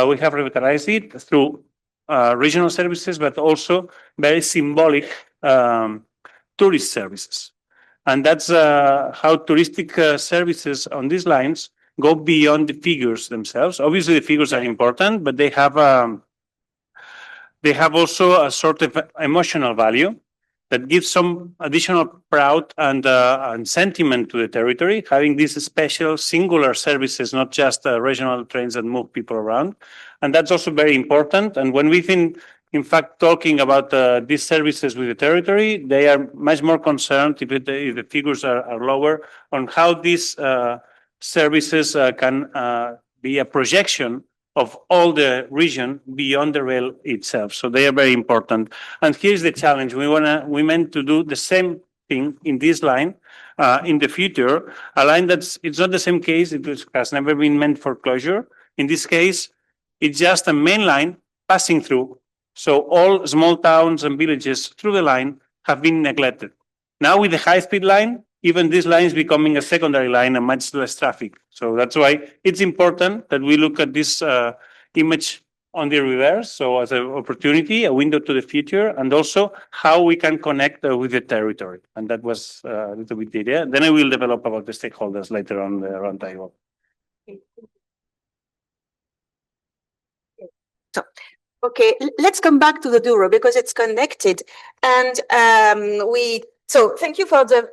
we have revitalized it through regional services, but also very symbolic tourist services. And that's how touristic services on these lines go beyond the figures themselves. Obviously, the figures are important, but they have also a sort of emotional value that gives some additional pride and sentiment to the territory, having these special singular services, not just regional trains that move people around. And that's also very important. And when we think in fact, talking about these services with the territory. They are much more concerned, if the figures are lower, on how these services can be a projection of all the region beyond the rail itself. So they are very important. And here's the challenge. We meant to do the same thing in this line in the future, a line it's not the same case. Has never been meant for closure. In this case, it's just a main line passing through. So all small towns and villages through the line have been neglected. Now with the high-speed line, even this line is becoming a secondary line and much less traffic. So that's why it's important that we look at this image on the reverse. So as an opportunity, a window to the future, and also how we can connect with the territory. And that was a little bit the idea. Then I will develop about the stakeholders later on the roundtable. So, okay, let's come back to the Douro because it's connected. And so thank you for the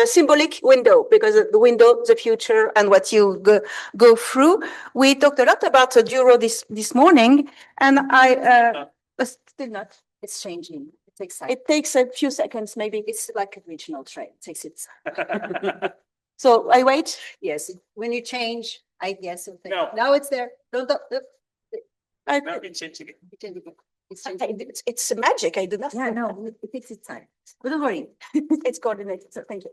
symbolic window, because the window, the future, and what you go through. We talked a lot about the Douro this morning, and still not. It's changing. It takes time. It takes a few seconds, maybe. It's like a regional train. It takes its. So I wait. Yes, when you change, I guess. No. Now it's there. No, it's changing. It's magic. I do not. Yeah, no, it takes its time. But don't worry, it's coordinated. So thank you.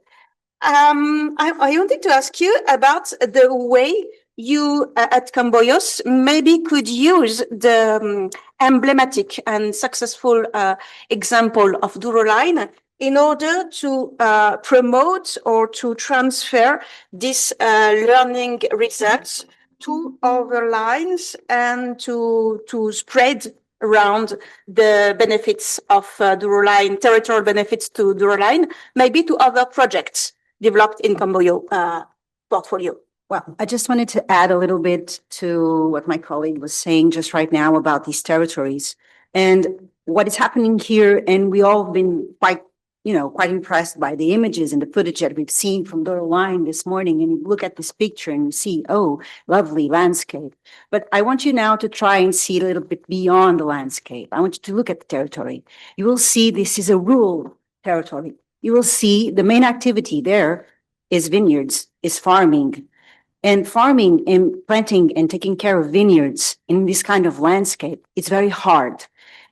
I wanted to ask you about the way you at Camboyos maybe could use the emblematic and successful example of Douro Line in order to promote or to transfer this learning results to other lines and to spread around the benefits of Douro Line, territorial benefits to Douro Line, maybe to other projects developed in Camboyo portfolio. Well, I just wanted to add a little bit to what my colleague was saying just right now about these territories and what is happening here. And we all have been quite impressed by the images and the footage that we've seen from Douro Line this morning. And you look at this picture and you see, oh, lovely landscape. But I want you now to try and see a little bit beyond the landscape. I want you to look at the territory. You will see this is a rural territory. You will see the main activity there is vineyards, is farming. And farming and planting and taking care of vineyards in this kind of landscape, it's very hard.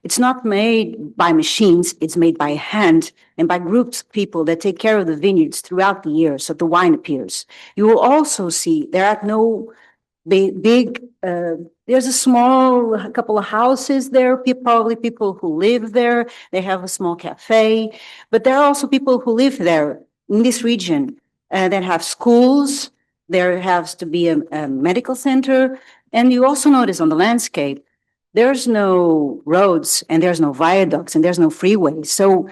It's not made by machines, it's made by hand and by groups of people that take care of the vineyards throughout the year so the wine appears. You will also see there are no big there's a couple of houses there, probably people who live there. They have a small cafe, but there are also people who live there in this region that have schools. There has to be a medical center. And you also notice on the landscape, there's no roads and there's no viaducts and there's no freeways. So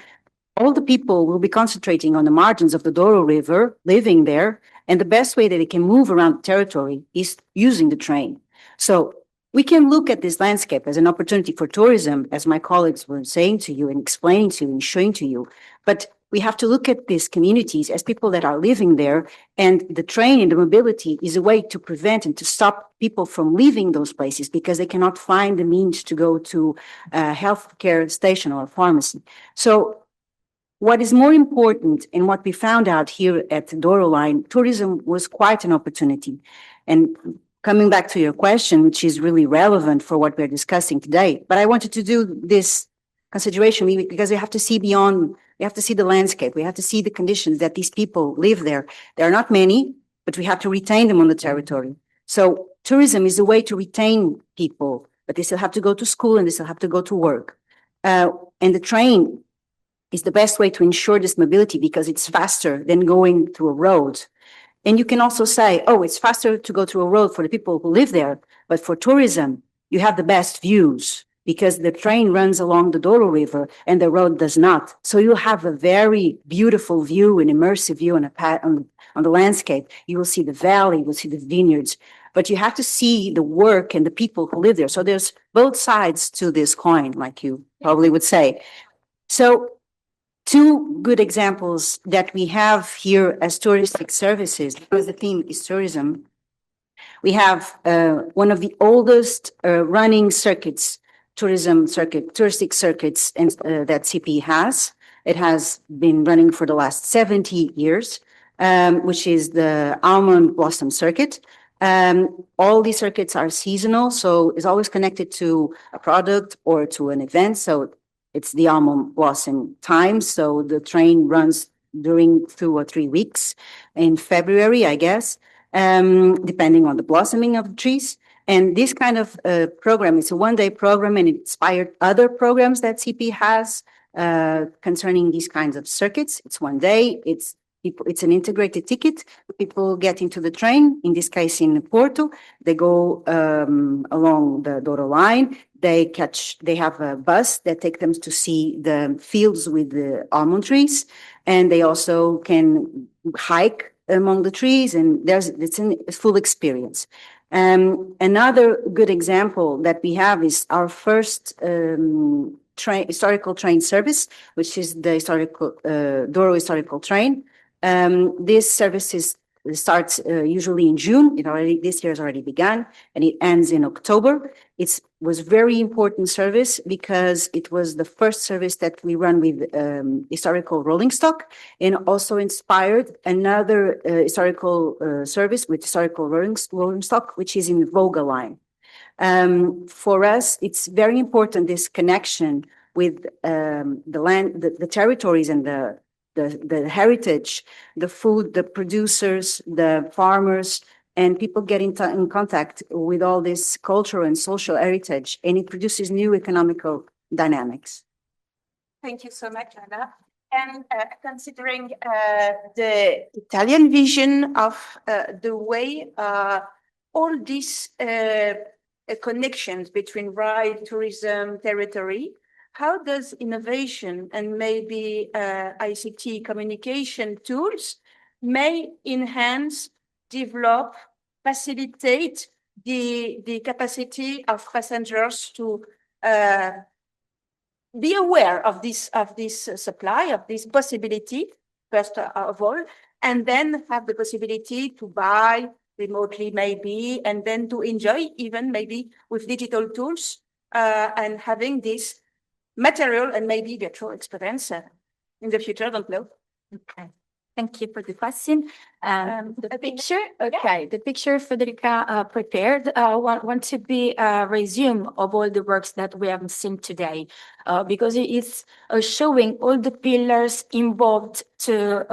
all the people will be concentrating on the margins of the Douro River, living there. And the best way that they can move around the territory is using the train. So we can look at this landscape as an opportunity for tourism, as my colleagues were saying to you and explaining to you and showing to you. But we have to look at these communities as people that are living there, and the train and the mobility is a way to prevent and to stop people from leaving those places because they cannot find the means to go to a healthcare station or a pharmacy. So what is more important and what we found out here at the Douro Line, tourism was quite an opportunity. And coming back to your question, which is really relevant for what we're discussing today, but I wanted to do this consideration because we have to see beyond. We have to see the landscape. We have to see the conditions that these people live there. There are not many, but we have to retain them on the territory. So tourism is a way to retain people, but they still have to go to school and they still have to go to work. And the train is the best way to ensure this mobility because it's faster than going through a road. And you can also say, oh, it's faster to go through a road for the people who live there. But for tourism, you have the best views, because the train runs along the Douro River and the road does not. So you have a very beautiful view, an immersive view on the landscape. You will see the valley, you will see the vineyards, but you have to see the work and the people who live there. So there's both sides to this coin, like you probably would say. So two good examples that we have here as touristic services, because the theme is tourism. We have one of the oldest running circuits touristic circuits that CP has. It has been running for the last 70 years, which is the almond blossom circuit. All these circuits are seasonal, so it's always connected to a product or to an event. So it's the almond blossom time. So the train runs during 2 or 3 weeks in February, I guess, depending on the blossoming of the trees. And this kind of program, it's a one-day program, and it inspired other programs that CP has concerning these kinds of circuits. It's one day, it's an integrated ticket. People get into the train, in this case in Porto, they go along the Douro line, they have a bus that takes them to see the fields with the almond trees, and they also can hike among the trees, and it's a full experience. Another good example that we have is our first historical train service, which is the Douro historical train. This service starts usually in June. This year has already begun, and it ends in October. It was very important service because it was the first service that we run with historical rolling stock, and also inspired another historical service with historical rolling stock, which is in Volga line. For us, it's very important, this connection with the land, the territories, and the heritage, the food, the producers, the farmers, and people get in contact with all this cultural and social heritage, and it produces new economical dynamics. Thank you so much, Anna. And considering the Italian vision of the way all these connections between ride, tourism, territory, how does innovation and maybe ICT communication tools may enhance, develop, facilitate the capacity of passengers to be aware of this supply, of this possibility, first of all, and then have the possibility to buy remotely maybe, and then to enjoy even maybe with digital tools and having this material and maybe virtual experience in the future, don't know. Okay. Thank you for the question. The picture, okay, the picture Federica prepared want to be a resume of all the works that we have seen today, because it's showing all the pillars involved to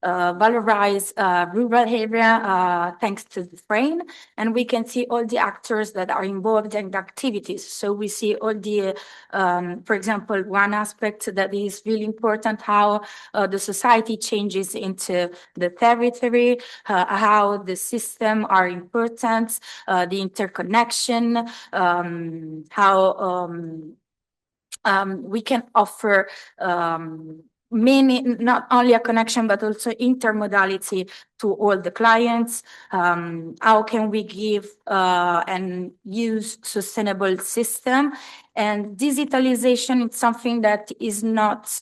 valorize rural area thanks to the train, and we can see all the actors that are involved in the activities. So we see all the, for example, one aspect that is really important, how the society changes into the territory, how the system are important, the interconnection, how we can offer many, not only a connection, but also intermodality to all the clients. How can we give and use sustainable system? And digitalization is something that is not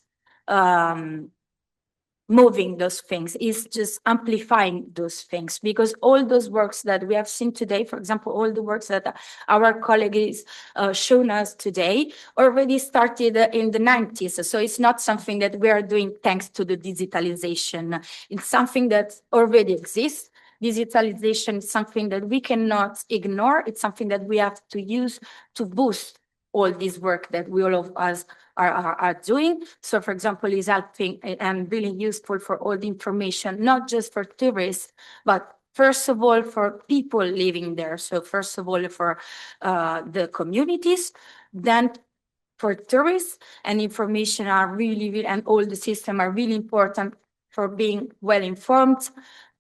moving those things, is just amplifying those things, because all those works that we have seen today, for example, all the works that our colleagues shown us today already started in the 90s. So it's not something that we are doing thanks to the digitalization. It's something that already exists. Digitalization is something that we cannot ignore. It's something that we have to use to boost all this work that we all of us are doing. So, for example, is helping and really useful for all the information, not just for tourists, but first of all for people living there. So, first of all for the communities, then for tourists, and information are really, and all the system are really important for being well informed,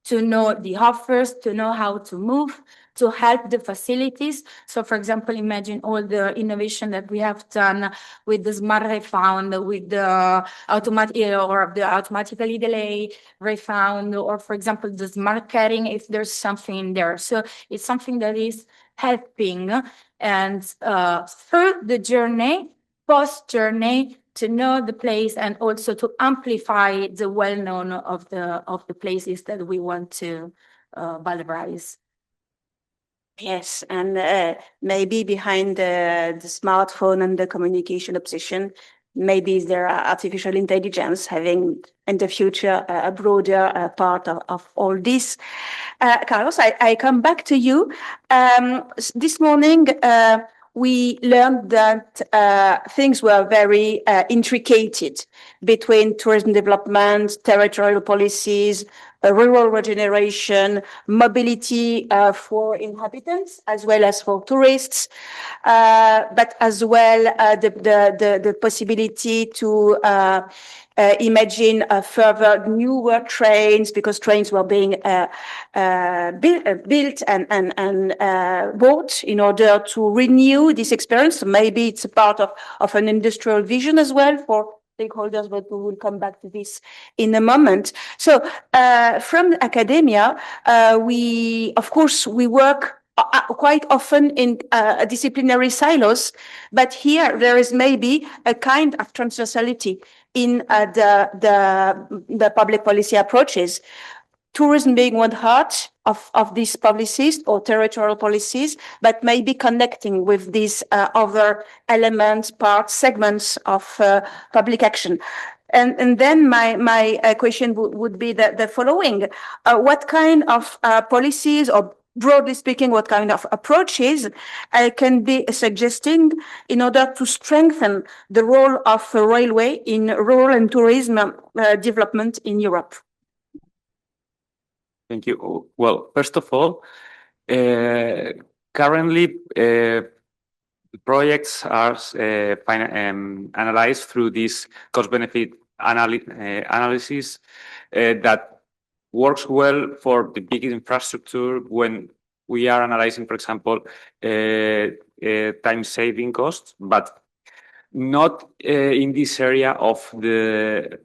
to know the offers, to know how to move, to help the facilities. So, for example, imagine all the innovation that we have done with the smart refund, with the automatically delay refund, or, for example, the smart carrying if there's something in there. So it's something that is helping, and through the journey, post-journey, to know the place and also to amplify the well-known of the places that we want to valorize. Yes, and maybe behind the smartphone and the communication obsession, maybe there are artificial intelligence having in the future a broader part of all this. Carlos, I come back to you. This morning, we learned that things were very intricate between tourism development, territorial policies, rural regeneration, mobility for inhabitants as well as for tourists, but as well the possibility to imagine further newer trains, because trains were being built and bought in order to renew this experience. So maybe it's a part of an industrial vision as well for stakeholders, but we will come back to this in a moment. So from academia, of course, we work quite often in disciplinary silos, but here there is maybe a kind of transversality in the public policy approaches. Tourism being one heart of these policies or territorial policies, but maybe connecting with these other elements, parts, segments of public action. And then my question would be the following. What kind of policies, or broadly speaking, what kind of approaches can be suggesting in order to strengthen the role of railway in rural and tourism development in Europe? Thank you. Well, first of all, currently projects are analyzed through this cost-benefit analysis that works well for the big infrastructure when we are analyzing, for example, time-saving costs, but not in this area of the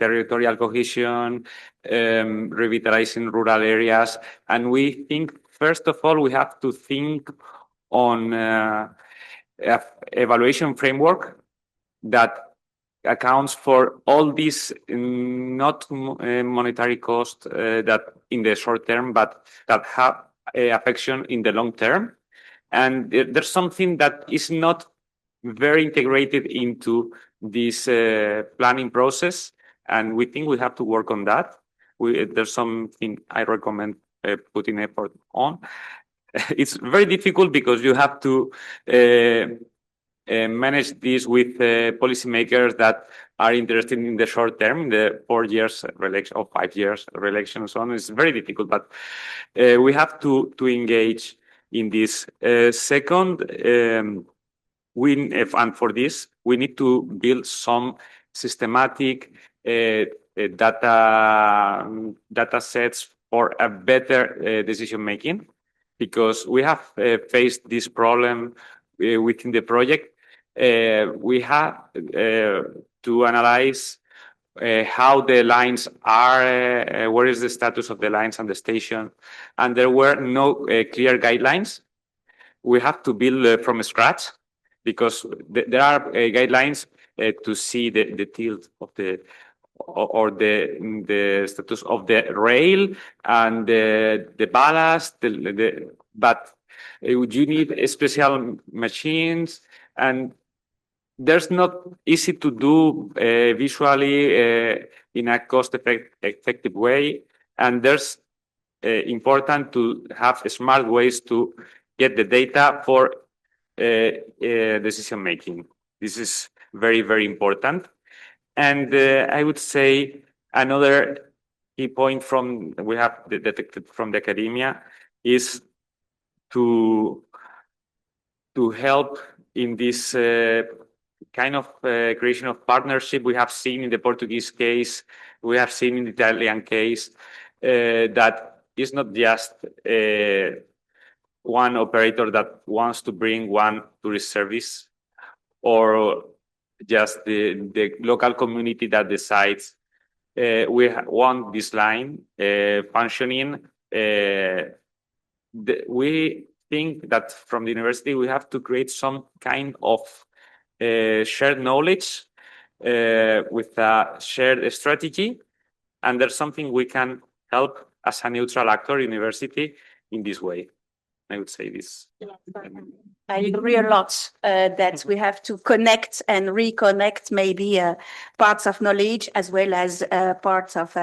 territorial cohesion, revitalizing rural areas. And we think, first of all, we have to think on evaluation framework that accounts for all these not monetary costs that in the short term, but that have affection in the long term. And there's something that is not very integrated into this planning process, and we think we have to work on that. There's something I recommend putting effort on. It's very difficult because you have to manage this with policymakers that are interested in the short term, in the 4 years election or 5 years election and so on. It's very difficult, but we have to engage in this. Second, and for this, we need to build some systematic data sets for a better decision making, because we have faced this problem within the project. We have to analyze how the lines are, what is the status of the lines and the station, and there were no clear guidelines. We have to build from scratch, because there are guidelines to see the tilt of the status of the rail and the ballast, but you need special machines, and there's not easy to do visually in a cost-effective way, and there's important to have smart ways to get the data for decision making. This is very, very important. And I would say another key point we have detected from the academia is to help in this kind of creation of partnership. We have seen in the Portuguese case, we have seen in the Italian case, that it's not just one operator that wants to bring one tourist service, or just the local community that decides we want this line functioning. We think that from the university we have to create some kind of shared knowledge with a shared strategy, and there's something we can help as a neutral actor, university, in this way. I would say this. I agree a lot that we have to connect and reconnect maybe parts of knowledge as well as parts of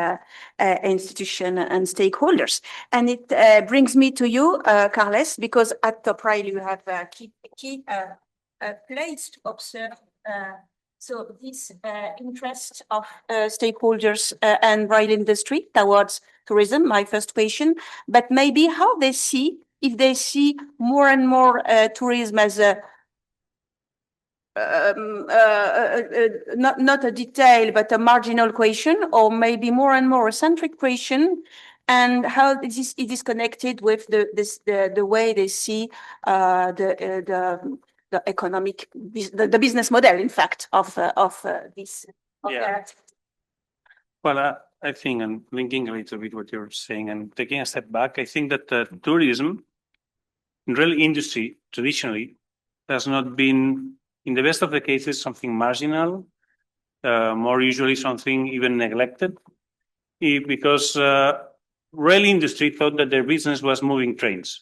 institution and stakeholders. And it brings me to you, Carles, because at Territorial you have a key place to observe. So this interest of stakeholders and rail industry towards tourism, my first question, but maybe how they see, if they see more and more tourism as a not a detail, but a marginal question, or maybe more and more a centric question, and how it is connected with the way they see the economic, the business model, in fact, of this. Well, I think, and linking a little bit what you're saying and taking a step back, I think that tourism, in rail industry, traditionally, has not been, in the best of the cases, something marginal, more usually something even neglected, because rail industry thought that their business was moving trains.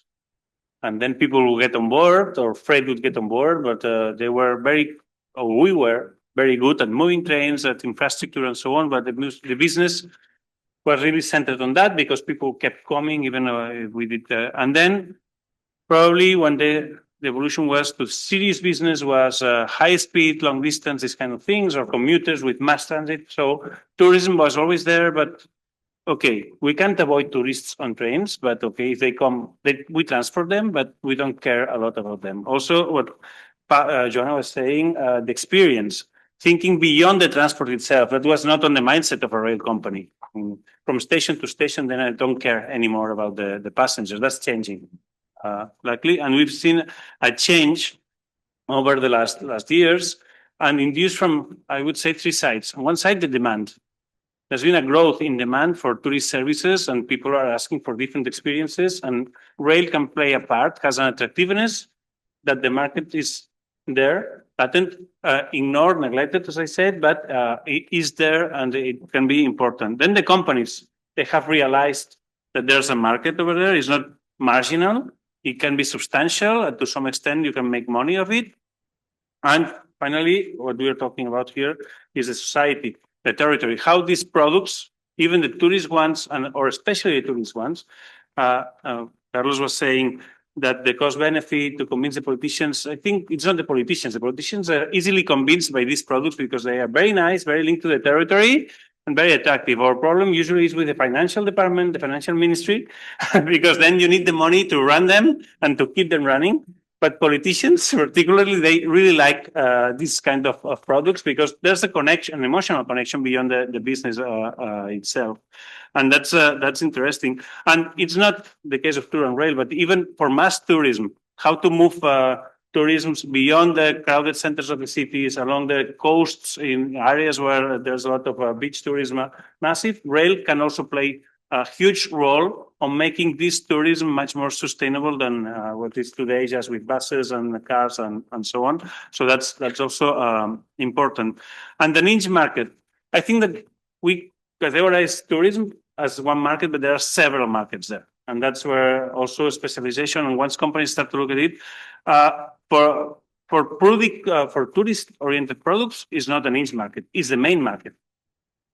And then people would get on board, or freight would get on board, but we were very good at moving trains, at infrastructure and so on, but the business was really centered on that because people kept coming, even we did. And then probably when the evolution was to serious business was high speed, long distance, these kind of things, or commuters with mass transit. So tourism was always there, but okay, we can't avoid tourists on trains, but okay, if they come, we transport them, but we don't care a lot about them. Also, what Joanna was saying, the experience, thinking beyond the transport itself, that was not on the mindset of a rail company. From station to station, then I don't care anymore about the passengers. That's changing, likely. And we've seen a change over the last years, and induced from, I would say, three sides. On one side, the demand. There's been a growth in demand for tourist services, and people are asking for different experiences, and rail can play a part, has an attractiveness that the market is there, patent, ignored, neglected, as I said, but it is there and it can be important. Then the companies, they have realized that there's a market over there. It's not marginal. It can be substantial. To some extent, you can make money of it. And finally, what we are talking about here is the society, the territory, how these products, even the tourist ones, or especially the tourist ones, Carlos was saying that the cost benefit to convince the politicians, I think it's not the politicians. The politicians are easily convinced by these products because they are very nice, very linked to the territory, and very attractive. Our problem usually is with the financial department, the financial ministry, because then you need the money to run them and to keep them running. But politicians, particularly, they really like this kind of products because there's a connection, an emotional connection beyond the business itself. And that's interesting. And it's not the case of tour and rail, but even for mass tourism, how to move tourism beyond the crowded centers of the cities, along the coasts in areas where there's a lot of beach tourism, massive. Rail can also play a huge role on making this tourism much more sustainable than what is today, just with buses and cars and so on. So that's also important. And the niche market, I think that we categorize tourism as one market, but there are several markets there. And that's where also specialization, and once companies start to look at it, for tourist-oriented products, is not a niche market, it's the main market.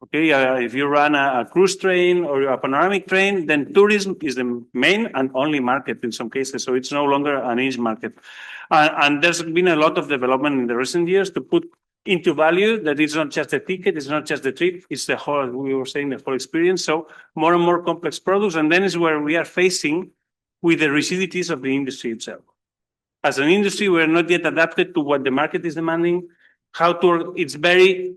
Okay, if you run a cruise train or a panoramic train, then tourism is the main and only market in some cases. So it's no longer a niche market. And there's been a lot of development in the recent years to put into value that it's not just the ticket, it's not just the trip, it's the whole, we were saying, the whole experience. So more and more complex products. And then is where we are facing with the rigidities of the industry itself. As an industry, we're not yet adapted to what the market is demanding, it's very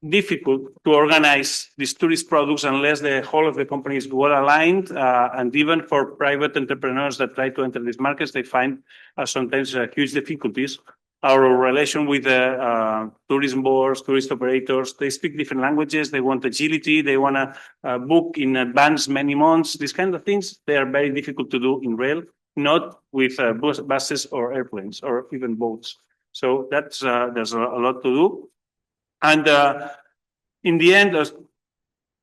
difficult to organize these tourist products unless the whole of the company is well aligned. And even for private entrepreneurs that try to enter these markets, they find sometimes huge difficulties. Our relation with the tourism boards, tourist operators, they speak different languages. They want agility. They want to book in advance many months. These kind of things, they are very difficult to do in rail, not with buses or airplanes or even boats. So that's there's a lot to do. And in the end,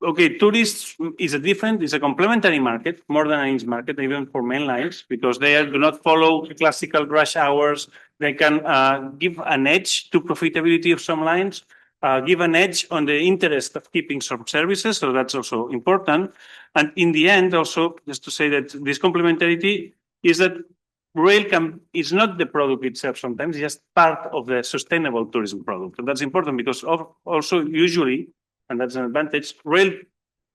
okay, tourists is a complementary market more than a niche market, even for main lines, because do not follow classical rush hours. They can give an edge to profitability of some lines, give an edge on the interest of keeping some services. So that's also important. And in the end, also, just to say that this complementarity is that rail is not the product itself sometimes, it's just part of the sustainable tourism product. And that's important because also usually, and that's an advantage, rail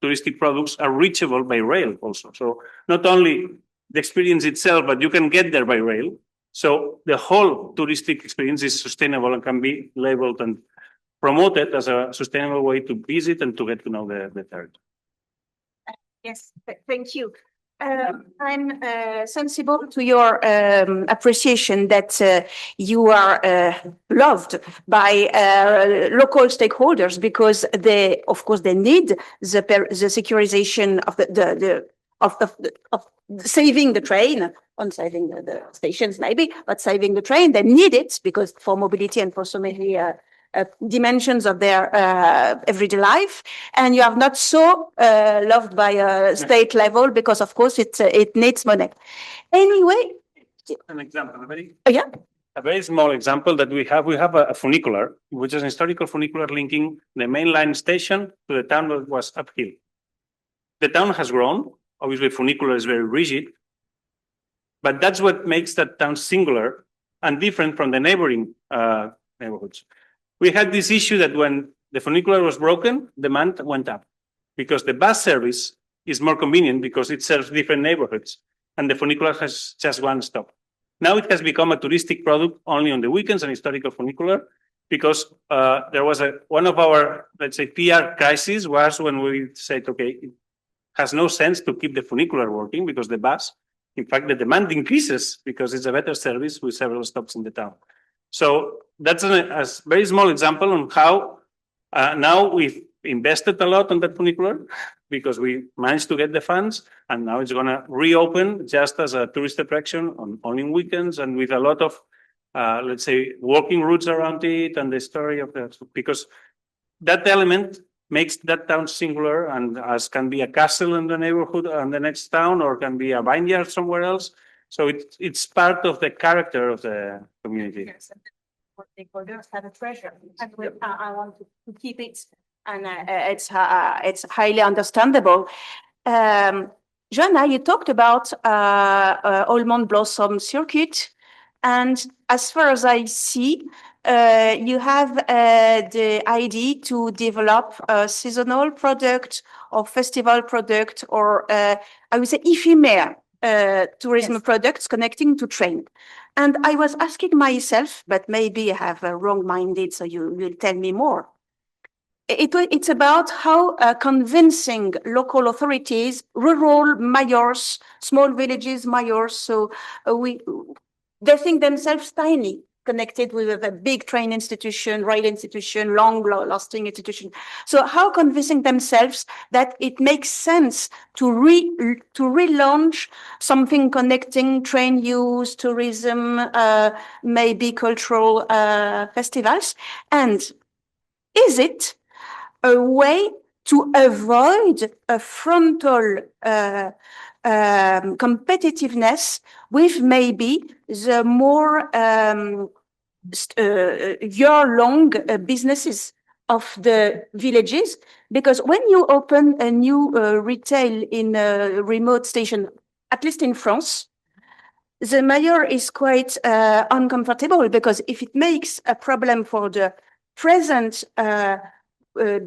touristic products are reachable by rail also. So not only the experience itself, but you can get there by rail. So the whole touristic experience is sustainable and can be labeled and promoted as a sustainable way to visit and to get to know the territory. Yes, thank you. I'm sensible to your appreciation that you are loved by local stakeholders because they, of course, they need the securitization of saving the train, on saving the stations maybe, but saving the train. They need it because for mobility and for so many dimensions of their everyday life, and you are not so loved by a state level because, of course, it needs money. Anyway, an example, a very small example that we have a funicular, which is an historical funicular linking the mainline station to the town that was uphill. The town has grown. Obviously, funicular is very rigid, but that's what makes that town singular and different from the neighboring neighborhoods. We had this issue that when the funicular was broken, demand went up because the bus service is more convenient because it serves different neighborhoods and the funicular has just one stop. Now it has become a touristic product only on the weekends, an historical funicular, because there was one of our, let's say, PR crises was when we said, okay, it has no sense to keep the funicular working because the bus, in fact, the demand increases because it's a better service with several stops in the town. So that's a very small example on how now we've invested a lot on that funicular because we managed to get the funds, and now it's going to reopen just as a tourist attraction only on weekends and with a lot of, let's say, walking routes around it and the story of that. Because that element makes that town singular, and as can be a castle in the neighborhood and the next town, or can be a vineyard somewhere else. So it's part of the character of the community. Yes, stakeholders have a treasure. I want to keep it, and it's highly understandable. Joanna, you talked about Almond Blossom Circuit, and as far as I see, you have the idea to develop a seasonal product or festival product, or I would say ephemeral tourism products connecting to train. And I was asking myself, but maybe I have wrong-minded, so you will tell me more. It's about how convincing local authorities, rural mayors, small villages mayors, so they think themselves tiny, connected with a big train institution, rail institution, long-lasting institution. So how convincing themselves that it makes sense to relaunch something connecting train use, tourism, maybe cultural festivals? And is it a way to avoid a frontal competitiveness with maybe the more year-long businesses of the villages? Because when you open a new retail in a remote station, at least in France, the mayor is quite uncomfortable, because if it makes a problem for the present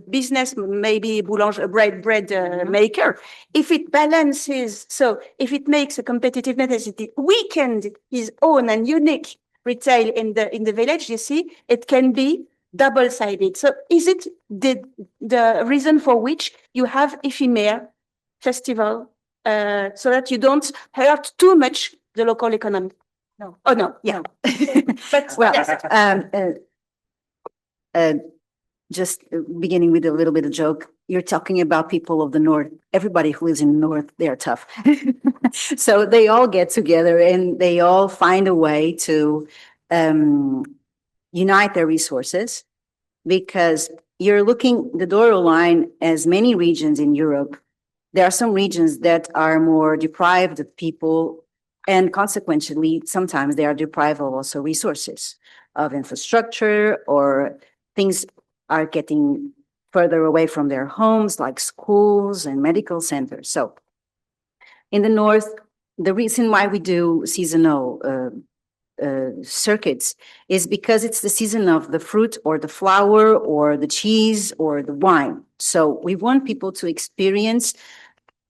business, maybe bread maker, if it balances, so if it makes a competitive necessity, weakened his own and unique retail in the village, you see, it can be double-sided. So is it the reason for which you have ephemeral festival, so that you don't hurt too much the local economy? No. Oh, no, yeah. But well, just beginning with a little bit of joke, you're talking about people of the North. Everybody who lives in the North, they are tough. So they all get together and they all find a way to unite their resources, because you're looking the Douro line as many regions in Europe, there are some regions that are more deprived of people, and consequently, sometimes they are deprived of also resources of infrastructure, or things are getting further away from their homes, like schools and medical centers. So in the north, the reason why we do seasonal circuits is because it's the season of the fruit or the flower or the cheese or the wine. So we want people to experience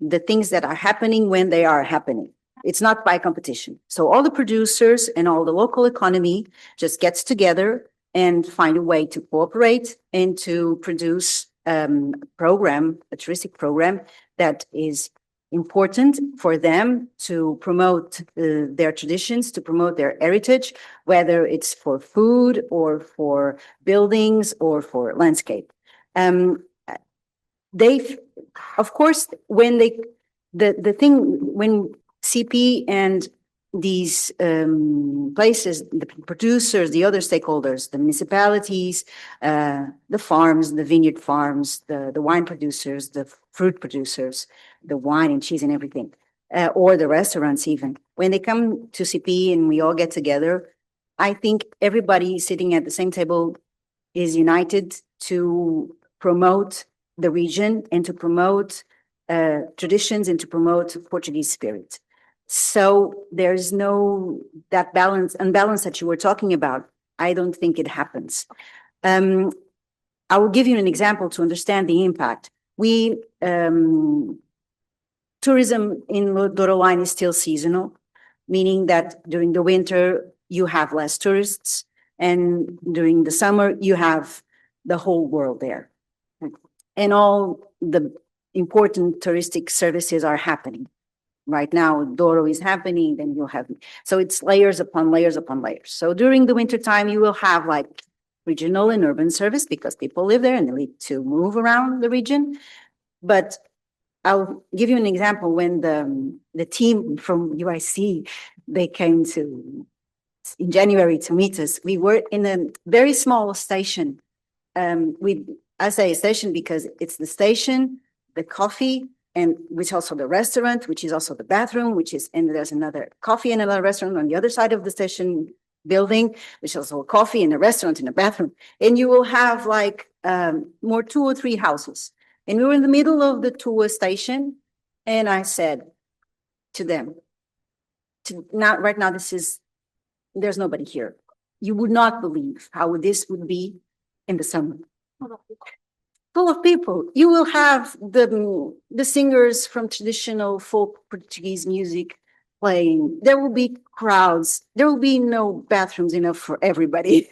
the things that are happening when they are happening. It's not by competition. So all the producers and all the local economy just gets together and find a way to cooperate and to produce a touristic program that is important for them to promote their traditions, to promote their heritage, whether it's for food or for buildings or for landscape. Of course, when when CP and these places, the producers, the other stakeholders, the municipalities, the farms, the vineyard farms, the wine producers, the fruit producers, the wine and cheese and everything, or the restaurants even, when they come to CP and we all get together, I think everybody sitting at the same table is united to promote the region and to promote traditions and to promote Portuguese spirit. So there's no that unbalance that you were talking about. I don't think it happens. I will give you an example to understand the impact. Tourism in Douro line is still seasonal, meaning that during the winter you have less tourists, and during the summer you have the whole world there. And all the important touristic services are happening. Right now, Douro is happening, then you'll have, so it's layers upon layers upon layers. So during the winter time, you will have like regional and urban service because people live there and they need to move around the region. But I'll give you an example. When the team from UIC, they came in January to meet us, we were in a very small station. I say station because it's the station, the coffee, and which also the restaurant, which is also the bathroom, and there's another coffee and another restaurant on the other side of the station building, which is also a coffee and a restaurant and a bathroom. And you will have like more 2 or 3 houses. And we were in the middle of the tour station, and I said to them, right now, there's nobody here. You would not believe how this would be in the summer. Full of people. You will have the singers from traditional folk Portuguese music playing. There will be crowds. There will be no bathrooms enough for everybody,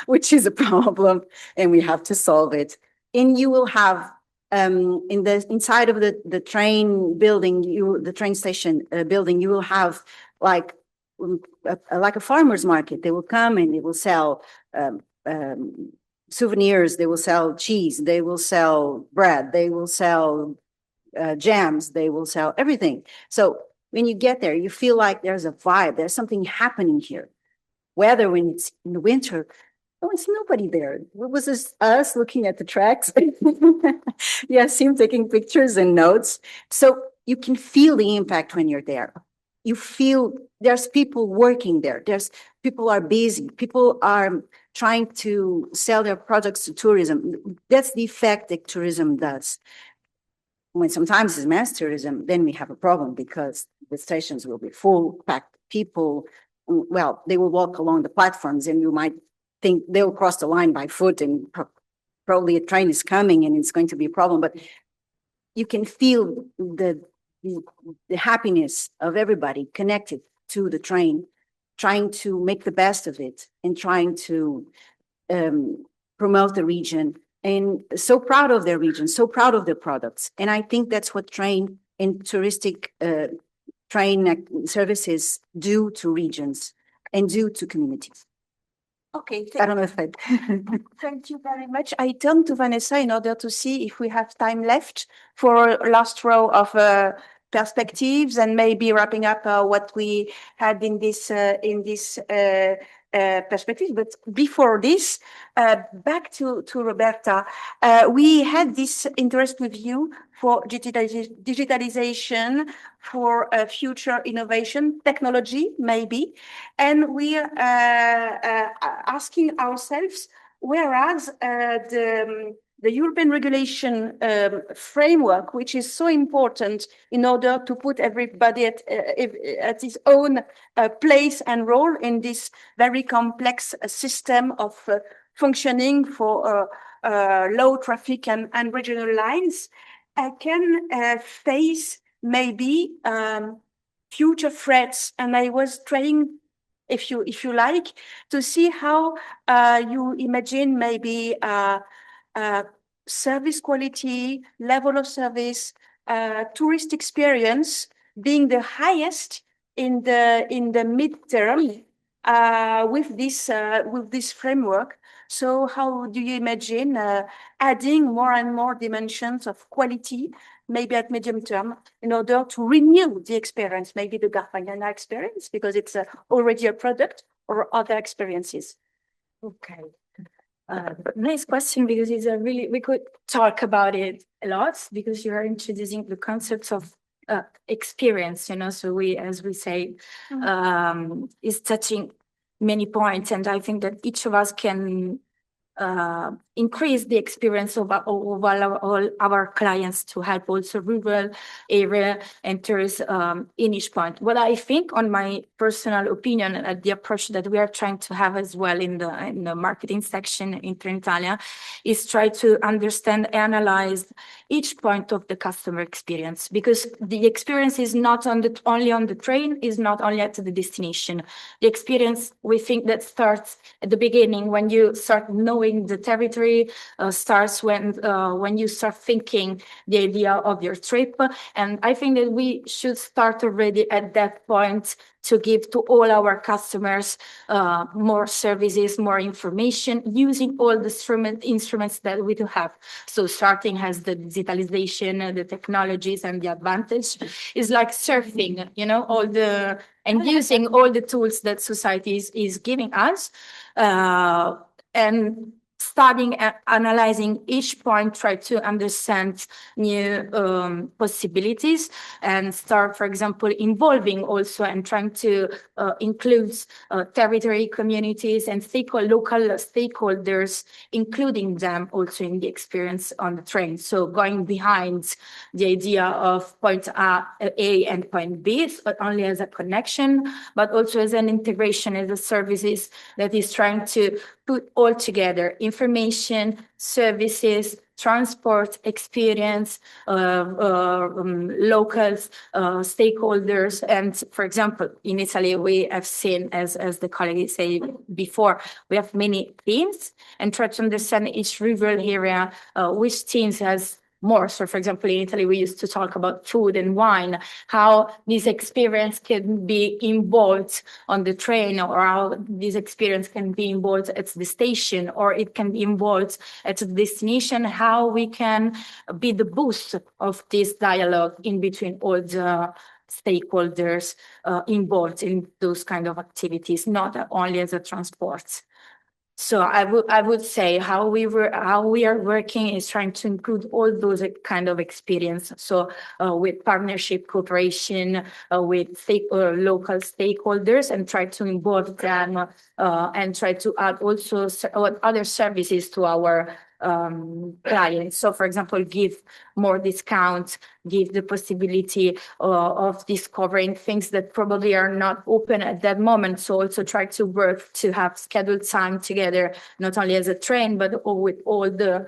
which is a problem, and we have to solve it. And you will have inside of the train building, the train station building, you will have like a farmer's market. They will come and they will sell souvenirs, they will sell cheese, they will sell bread, they will sell jams, they will sell everything. So when you get there, you feel like there's a vibe, there's something happening here. Whether when it's in the winter, it's nobody there. It was just us looking at the tracks. Yes, him taking pictures and notes. So you can feel the impact when you're there. You feel there's people working there. People are busy. People are trying to sell their products to tourism. That's the effect that tourism does. When sometimes it's mass tourism, then we have a problem because the stations will be full, packed people. Well, they will walk along the platforms and you might think they'll cross the line by foot and probably a train is coming and it's going to be a problem. But you can feel the happiness of everybody connected to the train, trying to make the best of it and trying to promote the region, and so proud of their region, so proud of their products. And I think that's what train and touristic train services do to regions and do to communities. Okay. I don't know if I... Thank you very much. I turn to Vanessa in order to see if we have time left for last row of perspectives and maybe wrapping up what we had in this perspective. But before this, back to Roberta, we had this interest with you for digitalization, for future innovation, technology, maybe. And we are asking ourselves, whereas the European regulation framework, which is so important in order to put everybody at its own place and role in this very complex system of functioning for low traffic and regional lines, can face maybe future threats. And I was trying, if you like, to see how you imagine maybe service quality, level of service, tourist experience being the highest in the midterm with this framework. So how do you imagine adding more and more dimensions of quality, maybe at medium term, in order to renew the experience, maybe the Garfagana experience, because it's already a product, or other experiences? Okay. Nice question, because it's a really, we could talk about it a lot, because you are introducing the concepts of experience, so we, as we say, is touching many points. And I think that each of us can increase the experience of all our clients to help also rural area and tourists in each point. What I think, on my personal opinion, and the approach that we are trying to have as well in the marketing section in Trenitalia, is try to understand, analyze each point of the customer experience, because the experience is not only on the train, is not only at the destination. The experience, we think, that starts at the beginning, when you start knowing the territory, starts when you start thinking the idea of your trip. And I think that we should start already at that point to give to all our customers more services, more information, using all the instruments that we do have. So starting has the digitalization, the technologies, and the advantage is like surfing, and using all the tools that society is giving us, and studying and analyzing each point, try to understand new possibilities, and start, for example, involving also and trying to include territory communities and local stakeholders, including them also in the experience on the train. So going behind the idea of point A and point B, but only as a connection, but also as an integration as a services that is trying to put all together: information, services, transport, experience, locals, stakeholders. And for example, in Italy, we have seen, as the colleague said before, we have many themes, and try to understand each rural area, which themes has more. So for example, in Italy, we used to talk about food and wine, how this experience can be involved on the train, or how this experience can be involved at the station, or it can be involved at the destination, how we can be the boost of this dialogue in between all the stakeholders involved in those kind of activities, not only as a transport. So I would say how we are working is trying to include all those kind of experience. So with partnership, cooperation with local stakeholders, and try to involve them and try to add also other services to our clients. So for example, give more discounts, give the possibility of discovering things that probably are not open at that moment. So also try to work to have scheduled time together, not only as a train, but with all the...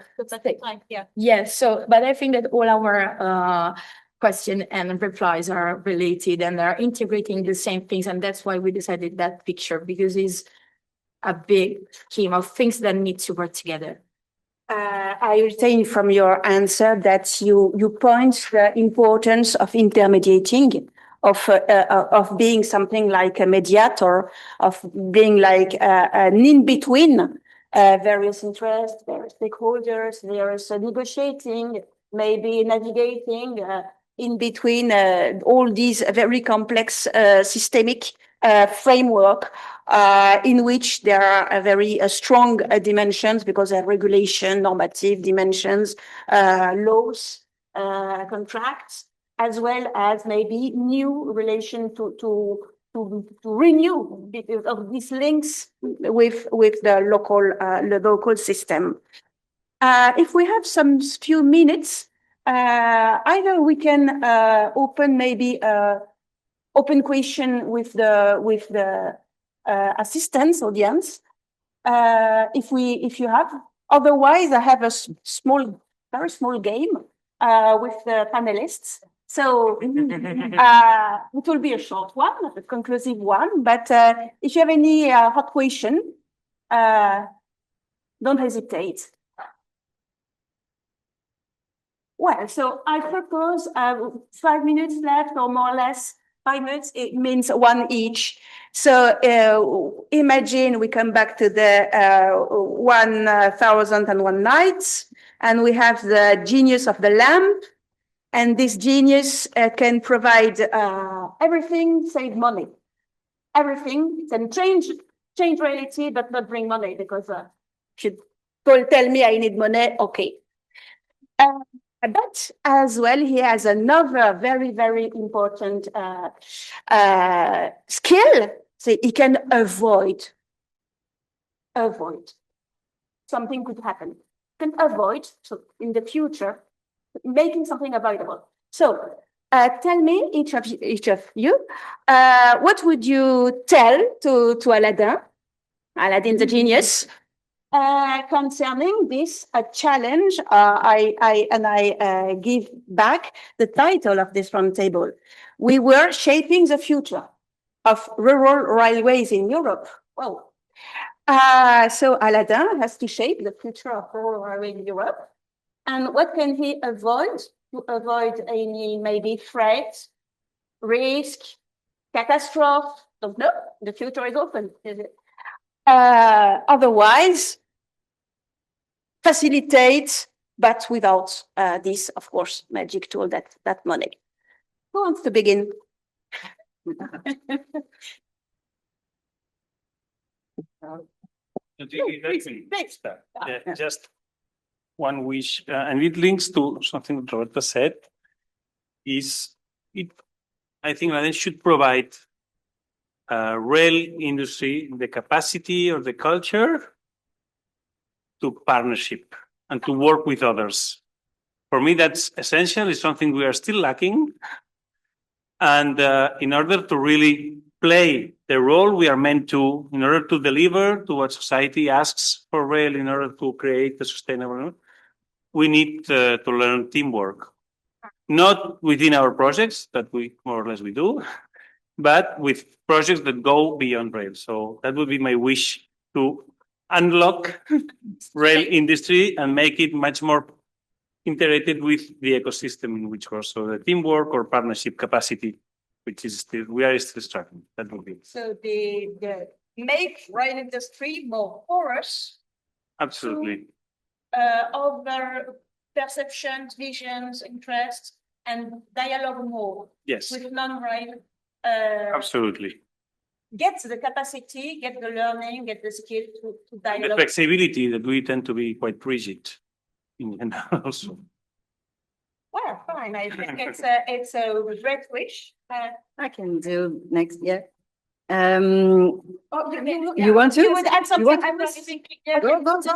Yes, so, but I think that all our question and replies are related and are integrating the same things. And that's why we decided that picture, because it's a big scheme of things that need to work together. I retain from your answer that you point the importance of intermediating, of being something like a mediator, of being like an in-between various interests, various stakeholders, various negotiating, maybe navigating in between all these very complex systemic framework in which there are very strong dimensions because there are regulation, normative dimensions, laws, contracts, as well as maybe new relation to renew of these links with the local system. If we have some few minutes, either we can open maybe open question with the assistants audience, if you have. Otherwise, I have a very small game with the panelists. So it will be a short one, a conclusive one. But if you have any hot question, don't hesitate. Well, so I propose 5 minutes left, or more or less 5 minutes. It means one each. So imagine we come back to the 1001 Nights, and we have the genius of the lamp. And this genius can provide everything save money. Everything can change reality, but not bring money, because should tell me I need money, okay. But as well, he has another very, very important skill. So he can avoid. Something could happen. Can avoid, so in the future, making something avoidable. So tell me, each of you, what would you tell to Aladdin the genius, concerning this challenge? I give back the title of this roundtable. We were shaping the future of rural railways in Europe. Wow. So Aladdin has to shape the future of rural railways in Europe. And what can he avoid to avoid any maybe threat, risk, catastrophe? Don't know. The future is open. Otherwise, facilitate, but without this, of course, magic tool, that money. Who wants to begin? Just one wish, and it links to something that Roberta said, I think that it should provide rail industry the capacity or the culture to partnership and to work with others. For me, that's essential. It's something we are still lacking. And in order to really play the role we are meant to, in order to deliver to what society asks for rail, in order to create a sustainable, we need to learn teamwork. Not within our projects that we more or less we do, but with projects that go beyond rail. So that would be my wish, to unlock rail industry and make it much more integrated with the ecosystem in which we're. So the teamwork or partnership capacity, which is still, we are still struggling. That would be. So the make rail industry more porous. Absolutely. Over perceptions, visions, interests, and dialogue more. Yes. With non-rail. Absolutely. Get the capacity, get the learning, get the skill to dialogue. The flexibility that we tend to be quite rigid in also. Well, fine. I think it's a great wish. I can do next, yeah. You want to? You would add something. Want I was thinking. Because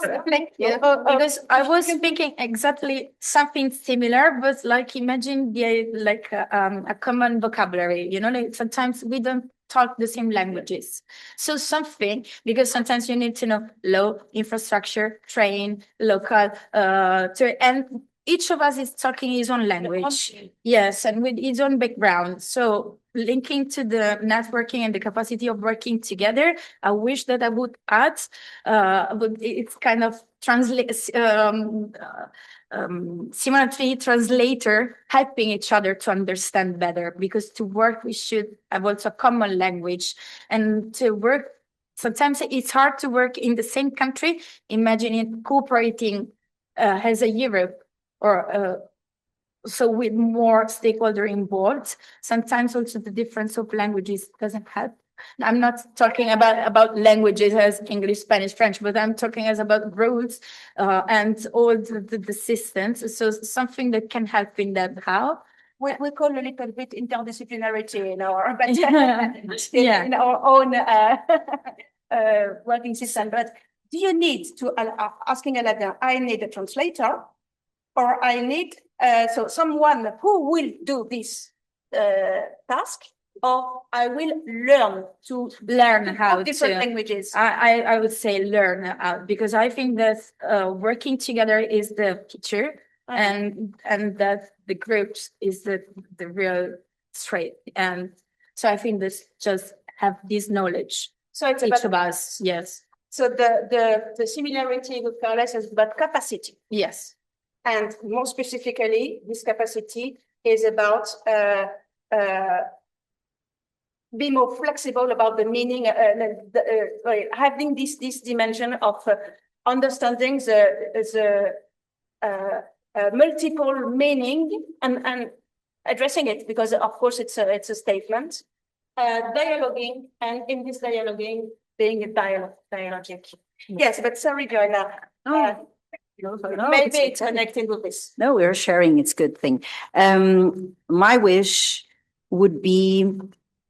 I was thinking exactly something similar, but like imagine a common vocabulary. You know, like sometimes we don't talk the same languages. So something, because sometimes you need to know low infrastructure, train, local, and each of us is talking his own language. Yes, and with his own background. So linking to the networking and the capacity of working together, I wish that I would add, but it's kind of simultaneously translator helping each other to understand better, because to work we should have also a common language, and to work sometimes it's hard to work in the same country. Imagine it cooperating as a Europe, or so with more stakeholder involved. Sometimes also the difference of languages doesn't help. I'm not talking about languages as English, Spanish, French, but I'm talking as about roads and all the systems. So something that can help in that. How? We call a little bit interdisciplinarity in our, Yeah. in our own working system. But do you need to, asking Aladdin, I need a translator, or I need someone who will do this task, or I will learn how different to languages? I would say learn because I think that working together is the picture, and that the groups is the real strength. And so I think this just have this knowledge. So it's each about of us, yes. So the similarity with Carlos is about capacity. Yes. And more specifically, this capacity is about be more flexible about the meaning, having this dimension of understanding the multiple meaning and addressing it, because of course it's a statement, dialoguing, and in this dialoguing being a dialogic. Yes, but sorry, Joanna. Maybe it's connected with this. No, we're sharing. It's a good thing. My wish would be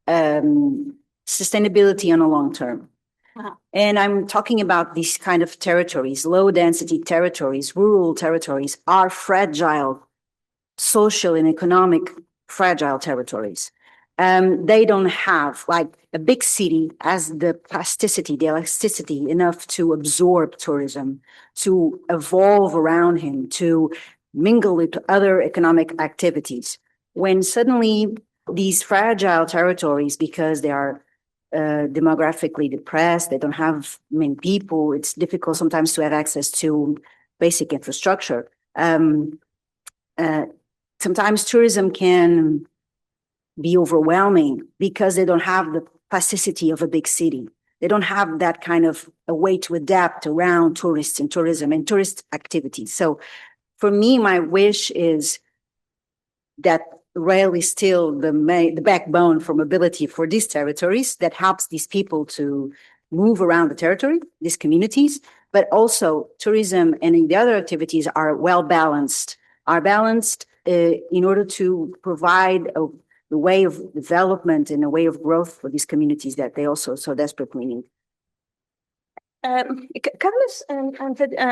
sustainability on a long term. And I'm talking about these kind of territories, low density territories, rural territories are fragile, social and economic fragile territories. They don't have, like a big city has the plasticity, the elasticity enough to absorb tourism, to evolve around him, to mingle with other economic activities. When suddenly these fragile territories, because they are demographically depressed, they don't have many people, it's difficult sometimes to have access to basic infrastructure. Sometimes tourism can be overwhelming because they don't have the plasticity of a big city. They don't have that kind of a way to adapt around tourists and tourism and tourist activities. So for me, my wish is that rail is still the backbone for mobility for these territories that helps these people to move around the territory, these communities, but also tourism and the other activities are well balanced, in order to provide a way of development and a way of growth for these communities that they also so desperately need. Carlos and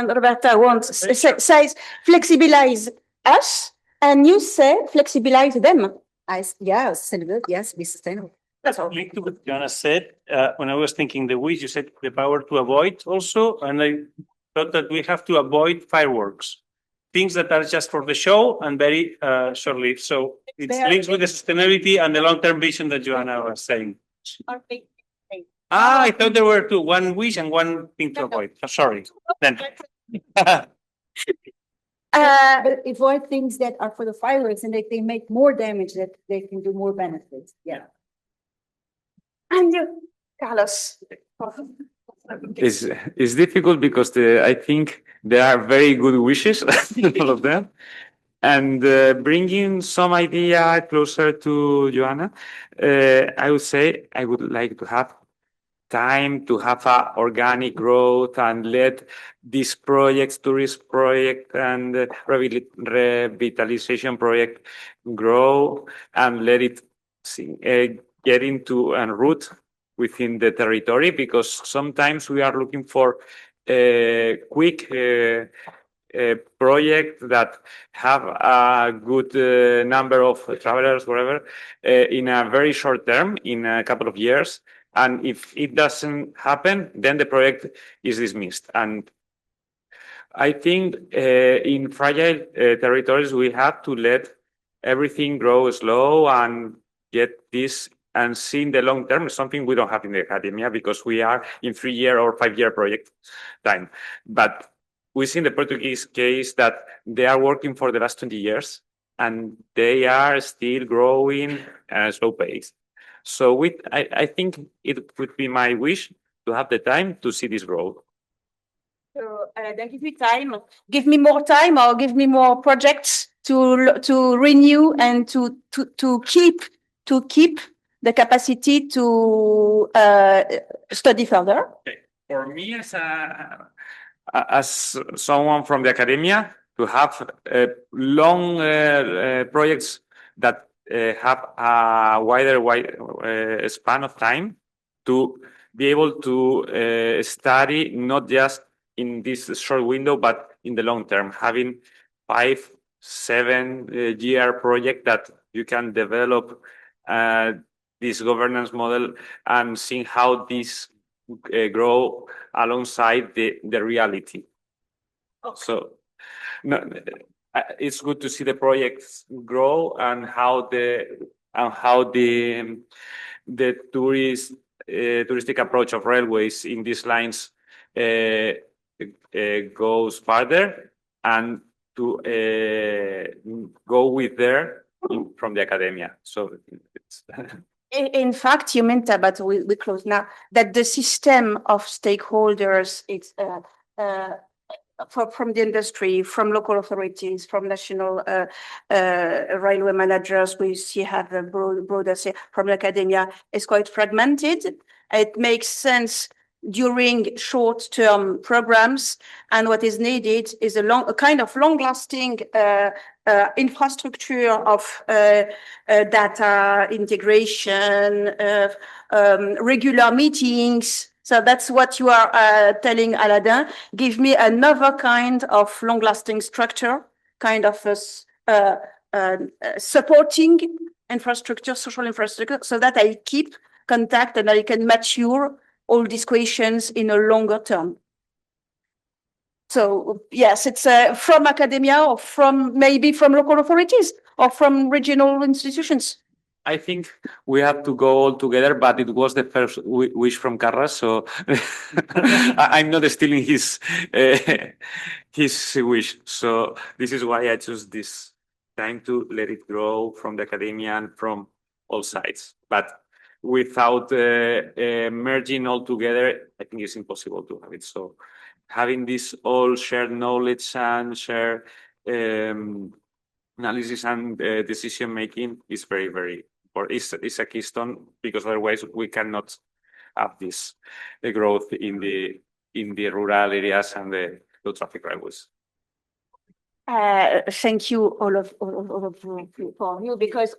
Roberta says flexibilize us, and you say flexibilize them. Yes, be sustainable. That's all. Linked to what Joanna said, when I was thinking the wish, you said the power to avoid also, and I thought that we have to avoid fireworks, things that are just for the show and very short-lived. So it's linked with the sustainability and the long-term vision that Joanna was saying. I thought there were two, one wish and one thing to avoid. Sorry. Then. But avoid things that are for the fireworks and they make more damage that they can do more benefits. Yeah. And you, Carlos. It's difficult because I think there are very good wishes, all of them. And bringing some idea closer to Joanna, I would say I would like to have time to have a organic growth and let these projects, tourist project and revitalization project grow and let it get into and root within the territory, because sometimes we are looking for a quick project that have a good number of travelers, whatever, in a very short term, in a couple of years. And if it doesn't happen, then the project is dismissed. And I think in fragile territories, we have to let everything grow slow and get this and see in the long term, something we don't have in the academia because we are in 3-year or 5-year project time. But we see in the Portuguese case that they are working for the last 20 years and they are still growing at a slow pace. So I think it would be my wish to have the time to see this growth. So then give me time. Give me more time, or give me more projects to renew and to keep the capacity to study further. Okay. For me, as someone from the academia, to have long projects that have a wider span of time, to be able to study not just in this short window, but in the long term, having 5-7 year project that you can develop this governance model and seeing how this grow alongside the reality. Okay. So no, it's good to see the projects grow and how the touristic approach of railways in these lines goes further, and to go with there from the academia. So it's in fact, you meant that, but we close now, that the system of stakeholders, it's from the industry, from local authorities, from national railway managers, we have a broader say, from academia, is quite fragmented. It makes sense during short-term programs, and what is needed is a kind of long-lasting infrastructure of data integration, regular meetings. So that's what you are telling Aladdin. Give me another kind of long-lasting structure, kind of supporting infrastructure, social infrastructure, so that I keep contact and I can mature all these questions in a longer term. So yes, it's from academia or maybe from local authorities or from regional institutions. I think we have to go all together, but it was the first wish from Carras, so I'm not stealing his wish. So this is why I choose this time to let it grow from the academia and from all sides. But without merging all together, I think it's impossible to have it. So having this all shared knowledge and shared analysis and decision making is very, very, or is a keystone, because otherwise we cannot have this the growth in the rural areas and the low traffic railways. Thank you all of you, because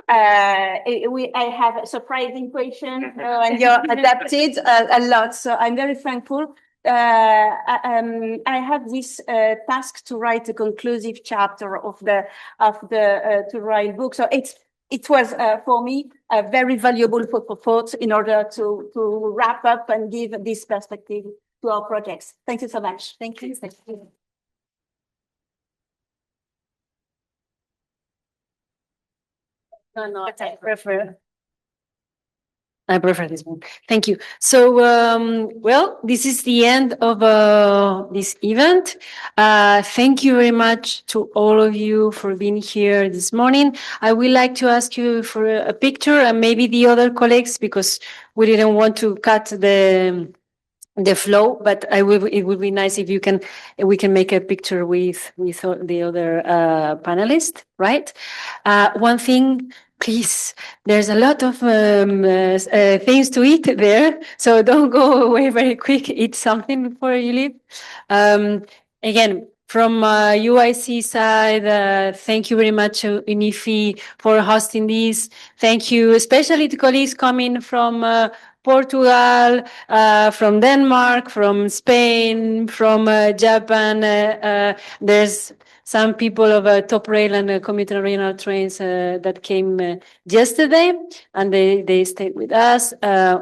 I have a surprising question and you're adapted a lot, so I'm very thankful. I have this task to write a conclusive chapter of the Tour&Rail book, so it was for me a very valuable thought in order to wrap up and give this perspective to our projects. Thank you so much. Thank you. Thank you. No, I prefer this one. Thank you. So, well, this is the end of this event. Thank you very much to all of you for being here this morning. I would like to ask you for a picture, and maybe the other colleagues, because we didn't want to cut the flow, but it would be nice if we can make a picture with the other panelists, right? One thing, please, there's a lot of things to eat there, so don't go away very quick. Eat something before you leave. Again, from UIC side, thank you very much, UNIFI, for hosting this. Thank you, especially to colleagues coming from Portugal, from Denmark, from Spain, from Japan. There's some people of Top Rail and commuter regional trains that came yesterday, and they stayed with us.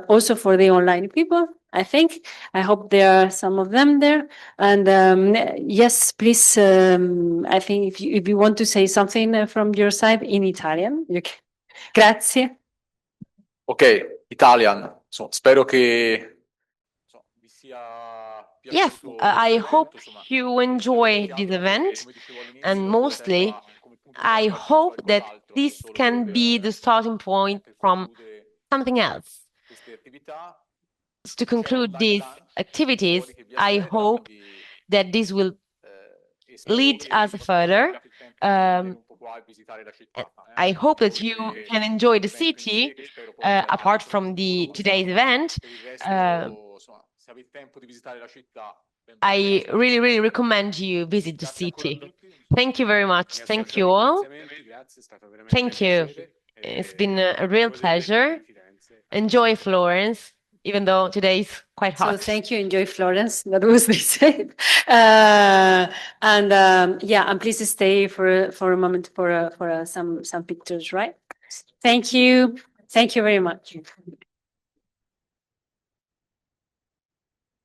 Also for the online people, I think. I hope there are some of them there. And yes, please, I think if you want to say something from your side in Italian, you can. Grazie. Ok, Italian. So, spero che vi sia Yes, I hope you enjoy this event, and mostly I hope that this can be the starting point from something else. To conclude these activities, I hope that this will lead us further. I hope that you can enjoy the city apart from today's event. I really, really recommend you visit the city. Thank you very much. Thank you all. Thank you. It's been a real pleasure. Enjoy Florence, even though today is quite hot. So thank you. Enjoy Florence. That was they said. Yeah, and please stay for a moment for some pictures, right? Thank you. Thank you very much.